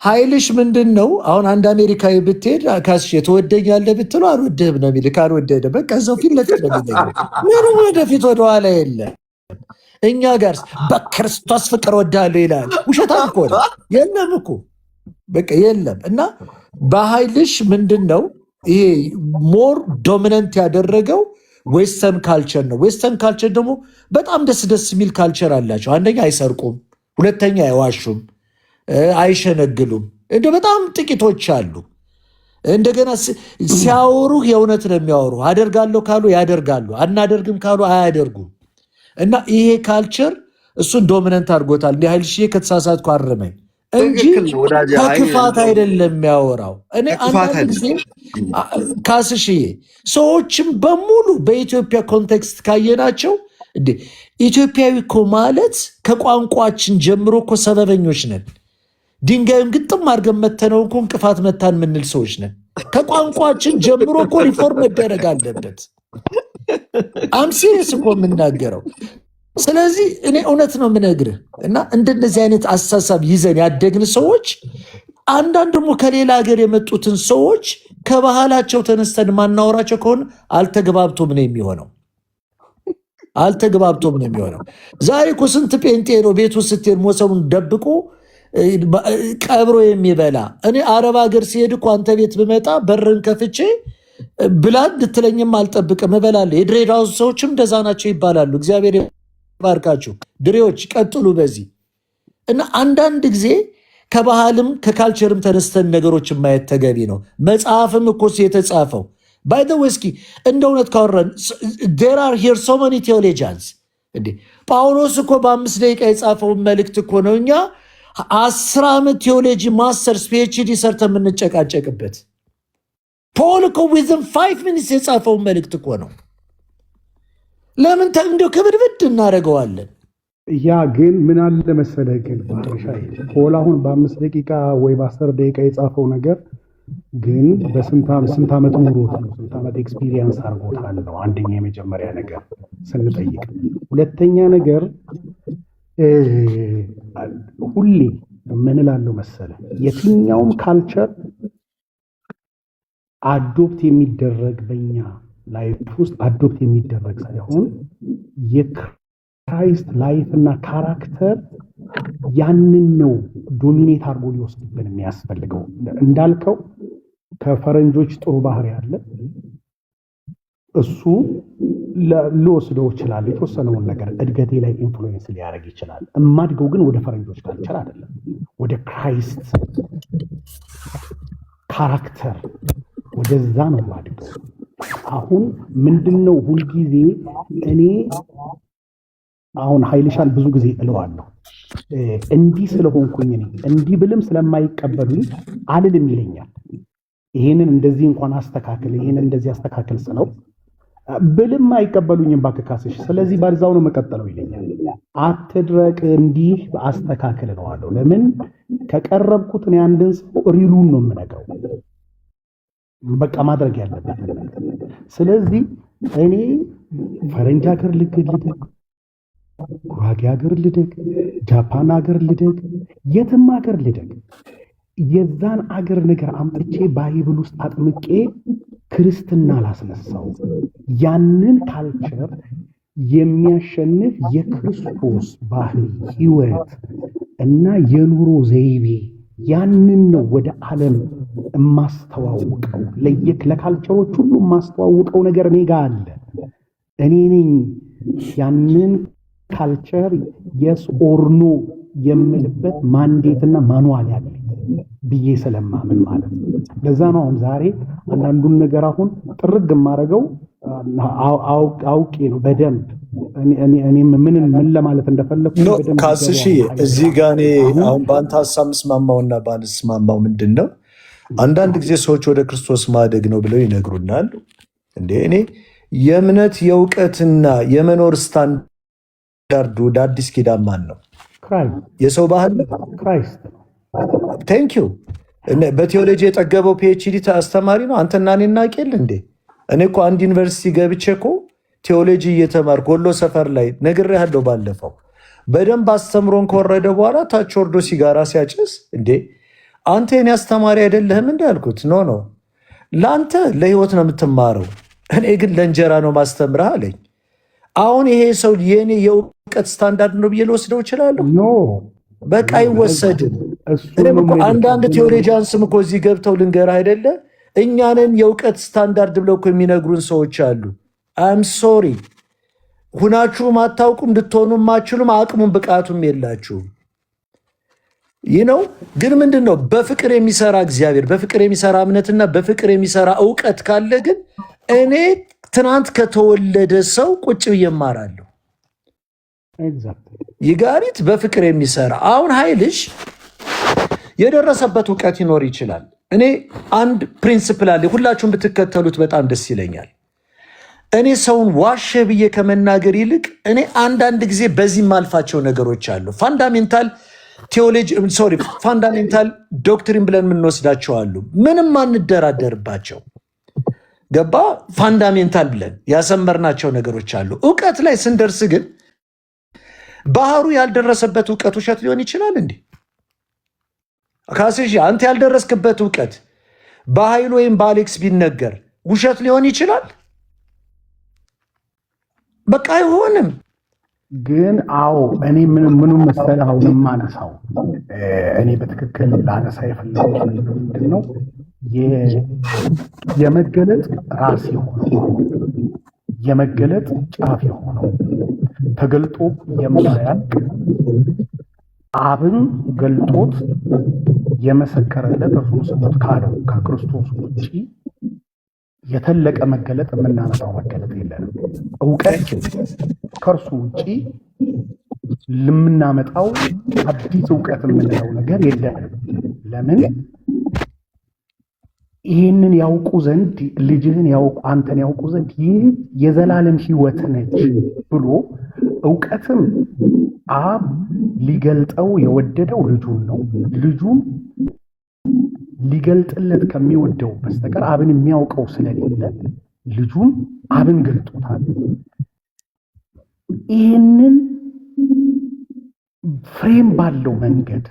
ኃይልሽ ምንድን ነው? አሁን አንድ አሜሪካዊ ብትሄድ ካስሽ ትወደኛለህ ብትለው አልወደህም ነው የሚልህ። ካልወደደ በቃ እዛው ፊት ለፊት ነው የሚለኝ። ምንም ወደፊት ወደኋላ የለም። እኛ ጋር በክርስቶስ ፍቅር ወዳለሁ ይላል። ውሸታም እኮ ነው። የለም እኮ በቃ የለም። እና በኃይልሽ ምንድን ነው ይሄ ሞር ዶሚነንት ያደረገው ዌስተርን ካልቸር ነው። ዌስተርን ካልቸር ደግሞ በጣም ደስ ደስ የሚል ካልቸር አላቸው። አንደኛ አይሰርቁም፣ ሁለተኛ አይዋሹም፣ አይሸነግሉም። እንደ በጣም ጥቂቶች አሉ። እንደገና ሲያወሩ የእውነት ነው የሚያወሩ። አደርጋለሁ ካሉ ያደርጋሉ፣ አናደርግም ካሉ አያደርጉም። እና ይሄ ካልቸር እሱን ዶሚነንት አድርጎታል። እንዲህ ኃይልሽዬ ከተሳሳትኩ አርመኝ እንጂ ከክፋት አይደለም የሚያወራው። እኔ አንዳንድ ጊዜ ካስሽዬ ሰዎችም በሙሉ በኢትዮጵያ ኮንቴክስት ካየናቸው እንዴ ኢትዮጵያዊ እኮ ማለት ከቋንቋችን ጀምሮ እኮ ሰበበኞች ነን። ድንጋዩን ግጥም አድርገን መተነው እኮ እንቅፋት መታን የምንል ሰዎች ነን። ከቋንቋችን ጀምሮ እኮ ሪፎርም መደረግ አለበት። አምሲሪየስ እኮ የምናገረው። ስለዚህ እኔ እውነት ነው የምነግርህ። እና እንደነዚህ አይነት አስተሳሰብ ይዘን ያደግን ሰዎች አንዳንድ ደግሞ ከሌላ ሀገር የመጡትን ሰዎች ከባህላቸው ተነስተን ማናወራቸው ከሆነ አልተግባብቶም ነው የሚሆነው። አልተግባብቶም ነው የሚሆነው። ዛሬ እኮ ስንት ጴንጤ ነው ቤቱ ስትሄድ ሞሰቡን ደብቆ ቀብሮ የሚበላ። እኔ አረብ ሀገር ሲሄድ እኮ አንተ ቤት ብመጣ በርን ከፍቼ ብላ እንድትለኝም አልጠብቅም፣ እበላለሁ። የድሬዳዋ ሰዎችም እንደዛ ናቸው ይባላሉ። እግዚአብሔር ባርካችሁ ድሬዎች፣ ቀጥሉ በዚህ። እና አንዳንድ ጊዜ ከባህልም ከካልቸርም ተነስተን ነገሮችን ማየት ተገቢ ነው። መጽሐፍም እኮ የተጻፈው ባይ ዘ ወይ እስኪ እንደ እውነት ካወራን there are here so many theologians እንዴ ጳውሎስ እኮ በ5 ደቂቃ የጻፈውን መልእክት እኮ ነው እኛ 10 ዓመት ቴዎሎጂ ማስተርስ ፒኤችዲ ሰርተን የምንጨቃጨቅበት። ፖል እኮ within 5 minutes የጻፈውን መልእክት እኮ ነው። ለምን እንደው ክብድብድ እናደርገዋለን?
ያ ግን ምን አለ መሰለህ ግን ፖል አሁን በ5 ደቂቃ ወይ በ10 ደቂቃ የጻፈው ነገር ግን በስንት ዓመት ኑሮት ነው፣ ስንት ዓመት ኤክስፒሪየንስ አድርጎታል ነው። አንደኛ የመጀመሪያ ነገር ስንጠይቅ፣ ሁለተኛ ነገር ሁሌ ምን እላለሁ መሰለህ የትኛውም ካልቸር አዶፕት የሚደረግ በእኛ ላይፍ ውስጥ አዶፕት የሚደረግ ሳይሆን የክራይስት ላይፍ እና ካራክተር ያንን ነው ዶሚኔት አድርጎ ሊወስድብን የሚያስፈልገው። እንዳልከው ከፈረንጆች ጥሩ ባህሪ አለ፣ እሱ ልወስደው ይችላል። የተወሰነውን ነገር እድገቴ ላይ ኢንፍሉዌንስ ሊያደርግ ይችላል። እማድገው ግን ወደ ፈረንጆች ካልቸር አይደለም፣ ወደ ክራይስት ካራክተር ወደዛ ነው የማድገው። አሁን ምንድነው ሁልጊዜ እኔ አሁን ኃይልሻን ብዙ ጊዜ እለዋለሁ እንዲህ ስለሆንኩኝ እኔ እንዲህ ብልም ስለማይቀበሉኝ አልልም ይለኛል። ይሄንን እንደዚህ እንኳን አስተካክል፣ ይሄንን እንደዚህ አስተካክል ስለው ብልም አይቀበሉኝም ባክካስሽ፣ ስለዚህ ባልዛው ነው መቀጠለው ይለኛል። አትድረቅ፣ እንዲህ አስተካክል እለዋለሁ። ለምን ከቀረብኩት እኔ አንድን ሰው ሪሉን ነው የምነግረው፣ በቃ ማድረግ ያለበት። ስለዚህ እኔ ፈረንጅ ሀገር ልደግ፣ ጉራጌ ሀገር ልደግ፣ ጃፓን ሀገር ልደግ፣ የትም ሀገር ልደግ፣ የዛን አገር ነገር አምጥቼ ባይብል ውስጥ አጥምቄ ክርስትና ላስነሳው። ያንን ካልቸር የሚያሸንፍ የክርስቶስ ባህሪ፣ ህይወት እና የኑሮ ዘይቤ ያንን ነው ወደ ዓለም የማስተዋውቀው። ለካልቸሮች ሁሉ የማስተዋውቀው ነገር እኔ ጋር አለ። እኔ ነኝ ያንን ካልቸር የስ ኦር ኖ የምልበት ማንዴትና ማኑዋል ያለ ብዬ ስለማምን ማለት ነው። ለዛ ነው አሁን ዛሬ አንዳንዱን ነገር አሁን ጥርግ የማደርገው አውቄ ነው በደንብ እኔም ምን ለማለት እንደፈለኩ በደንብ
ካስሽ እዚህ ጋር እኔ አሁን በአንተ ሀሳብ ምስማማውና ባልስማማው ምንድን ነው፣ አንዳንድ ጊዜ ሰዎች ወደ ክርስቶስ ማደግ ነው ብለው ይነግሩናል። እንዴ እኔ የእምነት የእውቀትና የመኖር ስታንድ ስታንዳርዱ ወደ አዲስ ኪዳን ማን ነው?
ክራይስት
የሰው ባህል
ክራይስት ነው።
ቴንክ ዩ። በቴዎሎጂ የጠገበው ፒኤችዲ አስተማሪ ነው። አንተና እኔ እናውቅል እንዴ? እኔ እኮ አንድ ዩኒቨርሲቲ ገብቼ እኮ ቴዎሎጂ እየተማርኩ ወሎ ሰፈር ላይ ነግሬሃለሁ ባለፈው። በደንብ አስተምሮን ከወረደ በኋላ ታች ወርዶ ሲጋራ ሲያጭስ እንዴ አንተ የኔ አስተማሪ አይደለህም እንዴ አልኩት። ኖ ኖ ለአንተ ለህይወት ነው የምትማረው፣ እኔ ግን ለእንጀራ ነው ማስተምርህ አለኝ። አሁን ይሄ ሰው የኔ የእውቀት ስታንዳርድ ነው ብዬ ልወስደው እችላለሁ?
ኖ
በቃ አይወሰድም። እኔም እኮ አንዳንድ ቴዎሎጂያንስም እኮ እዚህ ገብተው ልንገርህ አይደለ እኛንን የእውቀት ስታንዳርድ ብለው እኮ የሚነግሩን ሰዎች አሉ። አም ሶሪ ሁናችሁም አታውቁም፣ እንድትሆኑም አችሉም፣ አቅሙም ብቃቱም የላችሁም። ይህ ነው ግን ምንድን ነው በፍቅር የሚሰራ እግዚአብሔር፣ በፍቅር የሚሰራ እምነትና በፍቅር የሚሰራ እውቀት ካለ ግን እኔ ትናንት ከተወለደ ሰው ቁጭ ብዬ እማራለሁ። ይጋሪት በፍቅር የሚሰራ አሁን ኃይልሽ የደረሰበት እውቀት ይኖር ይችላል። እኔ አንድ ፕሪንስፕል አለ ሁላችሁም ብትከተሉት በጣም ደስ ይለኛል። እኔ ሰውን ዋሸ ብዬ ከመናገር ይልቅ እኔ አንዳንድ ጊዜ በዚህ ማልፋቸው ነገሮች አሉ። ፋንዳሜንታል ቴዎሎጂ ፋንዳሜንታል ዶክትሪን ብለን የምንወስዳቸው አሉ፣ ምንም አንደራደርባቸው። ገባ? ፋንዳሜንታል ብለን ያሰመርናቸው ነገሮች አሉ። እውቀት ላይ ስንደርስ ግን ባህሩ ያልደረሰበት እውቀት ውሸት ሊሆን ይችላል እንዴ? ካስሽ አንተ ያልደረስክበት እውቀት በኃይል ወይም በአሌክስ ቢነገር ውሸት ሊሆን ይችላል? በቃ አይሆንም።
ግን አዎ እኔ ምንም መሰለህ አሁን የማነሳው እኔ በትክክል ላነሳ የፈለጉት ምንድን ነው የመገለጥ ራስ የሆነው የመገለጥ ጫፍ የሆነው ተገልጦ የማያልቅ አብን ገልጦት የመሰከረለት እርሱን ስሙት ካለው ከክርስቶስ ውጭ የተለቀ መገለጥ የምናነሳው መገለጥ የለንም። እውቀት ከእርሱ ውጭ ለምናመጣው አዲስ እውቀት የምንለው ነገር የለንም። ለምን? ይህንን ያውቁ ዘንድ ልጅህን ያውቁ አንተን ያውቁ ዘንድ ይህ የዘላለም ሕይወት ነች ብሎ እውቀትም አብ ሊገልጠው የወደደው ልጁን ነው። ልጁም ሊገልጥለት ከሚወደው በስተቀር አብን የሚያውቀው ስለሌለ ልጁም አብን ገልጦታል። ይህንን ፍሬም ባለው መንገድ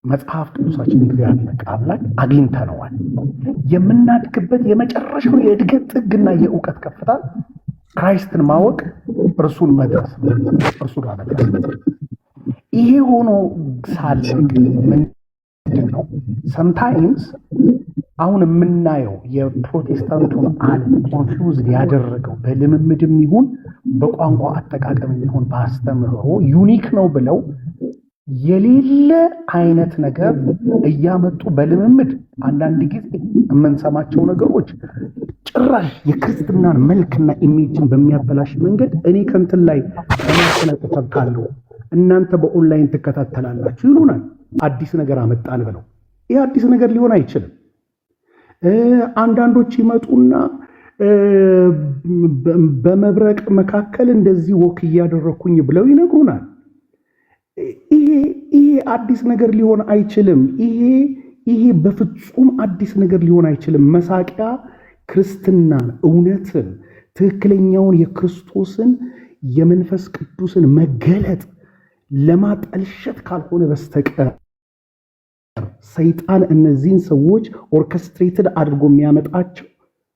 መጽሐፍ ቅዱሳችን እግዚአብሔር ቃል ላይ አግኝተነዋል። የምናድግበት የመጨረሻው የእድገት ጥግና የእውቀት ከፍታ ክራይስትን ማወቅ፣ እርሱን መድረስ ነው። እርሱ ጋር መድረስ ነው። ይሄ ሆኖ ሳለ ግን ምንድን ነው ሰምታይምስ አሁን የምናየው የፕሮቴስታንቱን ዓለም ኮንፊውዝድ ያደረገው በልምምድም ይሁን በቋንቋ አጠቃቀም ይሁን በአስተምህሮ ዩኒክ ነው ብለው የሌለ አይነት ነገር እያመጡ በልምምድ አንዳንድ ጊዜ የምንሰማቸው ነገሮች ጭራሽ የክርስትናን መልክና ኢሜጅን በሚያበላሽ መንገድ እኔ ከንትን ላይ ተነጥተካለሁ እናንተ በኦንላይን ትከታተላላችሁ ይሉናል። አዲስ ነገር አመጣን ብለው ይህ አዲስ ነገር ሊሆን አይችልም። አንዳንዶች ይመጡና በመብረቅ መካከል እንደዚህ ወክ እያደረኩኝ ብለው ይነግሩናል። ይሄ አዲስ ነገር ሊሆን አይችልም። ይሄ በፍጹም አዲስ ነገር ሊሆን አይችልም። መሳቂያ ክርስትናን፣ እውነትን፣ ትክክለኛውን የክርስቶስን የመንፈስ ቅዱስን መገለጥ ለማጠልሸት ካልሆነ በስተቀር ሰይጣን እነዚህን ሰዎች ኦርኬስትሬትድ አድርጎ የሚያመጣቸው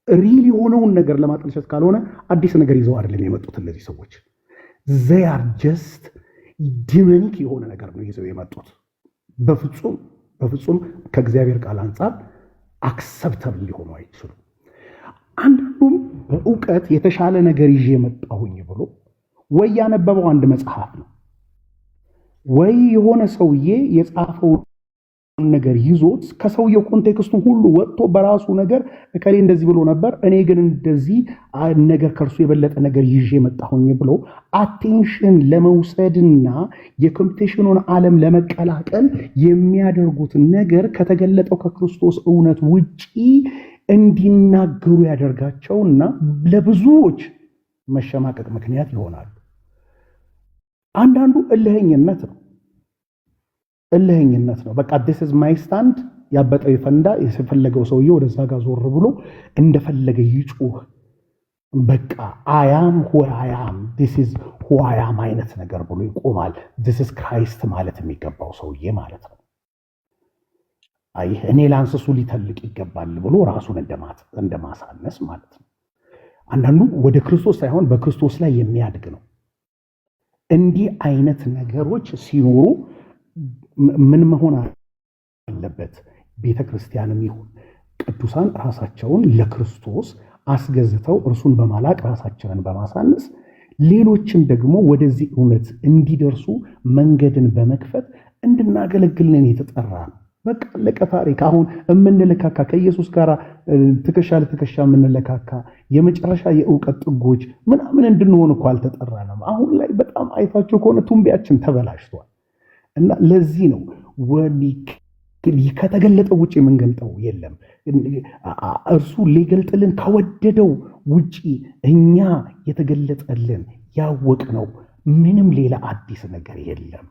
ሪል የሆነውን ነገር ለማጠልሸት ካልሆነ አዲስ ነገር ይዘው አይደለም የመጡት። እነዚህ ሰዎች they are just ዲሞኒክ የሆነ ነገር ነው ይዘው የመጡት። በፍጹም ከእግዚአብሔር ቃል አንጻር አክሰፕተብል ሊሆኑ አይችሉም። አንዱም በእውቀት የተሻለ ነገር ይዤ መጣሁኝ ብሎ ወይ ያነበበው አንድ መጽሐፍ ነው ወይ የሆነ ሰውዬ የጻፈው ነገር ይዞት ከሰውየው ኮንቴክስቱ ሁሉ ወጥቶ በራሱ ነገር እከሌ እንደዚህ ብሎ ነበር እኔ ግን እንደዚህ ነገር ከርሱ የበለጠ ነገር ይዤ መጣሁኝ ብሎ አቴንሽን ለመውሰድና የኮምፒቲሽኑን ዓለም ለመቀላቀል የሚያደርጉት ነገር ከተገለጠው ከክርስቶስ እውነት ውጪ እንዲናገሩ ያደርጋቸውና ለብዙዎች መሸማቀቅ ምክንያት ይሆናል። አንዳንዱ እልህኝነት ነው። እልህኝነት ነው። በቃ this is my stand ያበጠው ይፈንዳ። የፈለገው ሰውዬ ወደዛ ጋር ዞር ብሎ እንደፈለገ ይጩህ። በቃ አያም who I am this is who I am አይነት ነገር ብሎ ይቆማል። this is Christ ማለት የሚገባው ሰውዬ ማለት ነው። አይ እኔ ላንስሱ ሊተልቅ ይገባል ብሎ ራሱን እንደማሳነስ ማለት ነው። አንዳንዱ ወደ ክርስቶስ ሳይሆን በክርስቶስ ላይ የሚያድግ ነው። እንዲህ አይነት ነገሮች ሲኖሩ ምን መሆን አለበት? ቤተክርስቲያንም ይሁን ቅዱሳን ራሳቸውን ለክርስቶስ አስገዝተው እርሱን በማላቅ ራሳችንን በማሳነስ ሌሎችን ደግሞ ወደዚህ እውነት እንዲደርሱ መንገድን በመክፈት እንድናገለግልን የተጠራ ነው። በቃ አለቀ ታሪክ። አሁን የምንለካካ ከኢየሱስ ጋር ትከሻ ለትከሻ የምንለካካ የመጨረሻ የእውቀት ጥጎች ምናምን እንድንሆን እኮ አልተጠራንም። አሁን ላይ በጣም አይታችሁ ከሆነ ቱንቢያችን ተበላሽቷል። እና ለዚህ ነው ከተገለጠው ውጭ የምንገልጠው የለም። እርሱ ሊገልጥልን ከወደደው ውጭ እኛ የተገለጠልን ያወቅነው ምንም ሌላ አዲስ ነገር የለም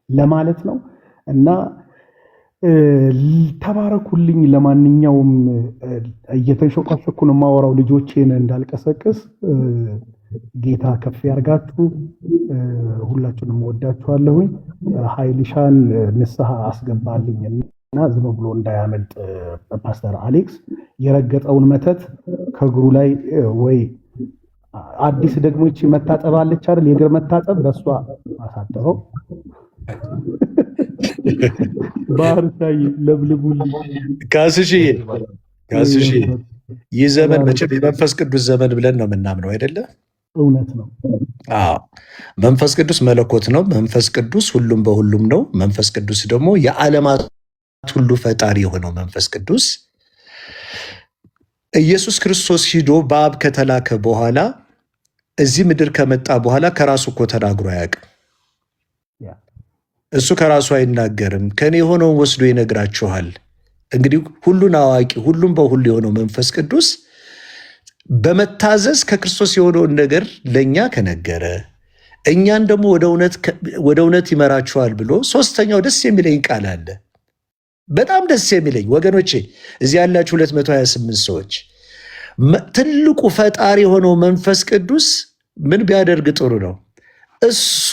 ለማለት ነው። እና ተባረኩልኝ። ለማንኛውም እየተንሾቃሸኩ ነው የማወራው ልጆቼን እንዳልቀሰቅስ። ጌታ ከፍ ያርጋችሁ። ሁላችሁንም ወዳችኋለሁኝ። ኃይልሻን ንስሐ አስገባልኝ እና ዝም ብሎ እንዳያመልጥ ፓስተር አሌክስ የረገጠውን መተት ከእግሩ ላይ ወይ አዲስ ደግሞ ይቺ መታጠብ አለች አይደል? የእግር መታጠብ በእሷ አሳጥረው ባህርሳይ ለብልቡልኝ።
ካስሽዬ ይህ ዘመን መቼም የመንፈስ ቅዱስ ዘመን ብለን ነው የምናምነው አይደለ?
እውነት ነው።
አዎ መንፈስ ቅዱስ መለኮት ነው። መንፈስ ቅዱስ ሁሉም በሁሉም ነው። መንፈስ ቅዱስ ደግሞ የዓለማት ሁሉ ፈጣሪ የሆነው መንፈስ ቅዱስ ኢየሱስ ክርስቶስ ሂዶ በአብ ከተላከ በኋላ እዚህ ምድር ከመጣ በኋላ ከራሱ እኮ ተናግሮ አያውቅም። እሱ ከራሱ አይናገርም። ከኔ የሆነውን ወስዶ ይነግራችኋል። እንግዲህ ሁሉን አዋቂ ሁሉም በሁሉ የሆነው መንፈስ ቅዱስ በመታዘዝ ከክርስቶስ የሆነውን ነገር ለእኛ ከነገረ እኛን ደግሞ ወደ እውነት ይመራችኋል ብሎ ሶስተኛው ደስ የሚለኝ ቃል አለ። በጣም ደስ የሚለኝ ወገኖቼ፣ እዚህ ያላችሁ 228 ሰዎች ትልቁ ፈጣሪ የሆነው መንፈስ ቅዱስ ምን ቢያደርግ ጥሩ ነው? እሱ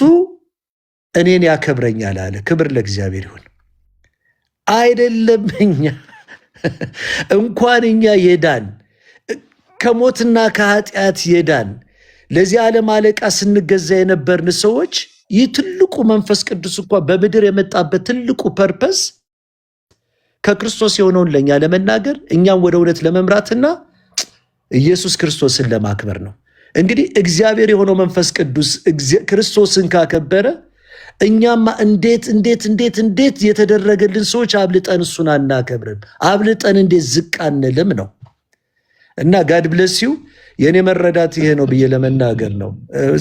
እኔን ያከብረኛል አለ። ክብር ለእግዚአብሔር ይሁን። አይደለም እንኳን እኛ የዳን ከሞትና ከኃጢአት የዳን ለዚህ ዓለም አለቃ ስንገዛ የነበርን ሰዎች ይህ ትልቁ መንፈስ ቅዱስ እንኳ በምድር የመጣበት ትልቁ ፐርፐስ ከክርስቶስ የሆነውን ለእኛ ለመናገር እኛም ወደ እውነት ለመምራትና ኢየሱስ ክርስቶስን ለማክበር ነው። እንግዲህ እግዚአብሔር የሆነው መንፈስ ቅዱስ ክርስቶስን ካከበረ እኛማ እንዴት የተደረገልን ሰዎች አብልጠን እሱን አናከብርም? አብልጠን እንዴት ዝቅ አንልም ነው። እና ጋድ ብለስ ዩ የእኔ መረዳት ይሄ ነው ብዬ ለመናገር ነው።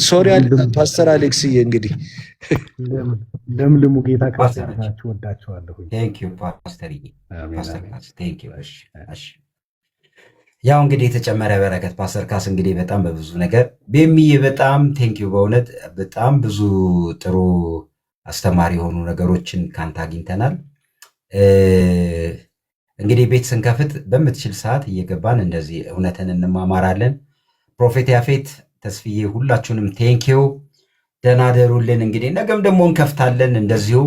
ሶሪ ፓስተር አሌክስዬ፣ እንግዲህ
ለምልሙ ጌታ ክርስቲያናችሁ ወዳችኋለሁ።
ያው እንግዲህ የተጨመረ በረከት ፓስተር ካስ እንግዲህ በጣም በብዙ ነገር ቤሚዬ በጣም ቴንኪዩ። በእውነት በጣም ብዙ ጥሩ አስተማሪ የሆኑ ነገሮችን ካንተ አግኝተናል። እንግዲህ ቤት ስንከፍት በምትችል ሰዓት እየገባን እንደዚህ እውነትን እንማማራለን። ፕሮፌት ያፌት ተስፍዬ ሁላችሁንም ቴንኪዩ። ደህና ደሩልን። እንግዲህ ነገም ደግሞ እንከፍታለን። እንደዚሁ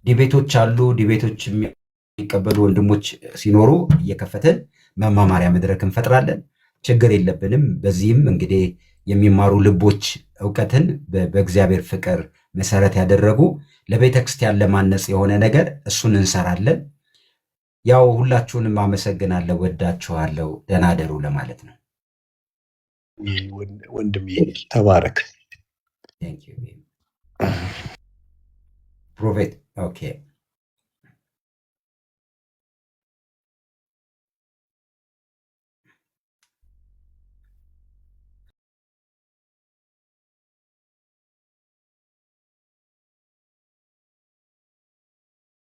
ዲቤቶች አሉ። ዲቤቶች የሚቀበሉ ወንድሞች ሲኖሩ እየከፈትን መማማሪያ መድረክ እንፈጥራለን። ችግር የለብንም። በዚህም እንግዲህ የሚማሩ ልቦች እውቀትን በእግዚአብሔር ፍቅር መሰረት ያደረጉ ለቤተ ክርስቲያን ለማነጽ የሆነ ነገር እሱን እንሰራለን። ያው ሁላችሁንም አመሰግናለሁ፣ ወዳችኋለሁ። ደህና ደሩ ለማለት ነው።
ወንድም ተባረክ።
ፕሮፌት ኦኬ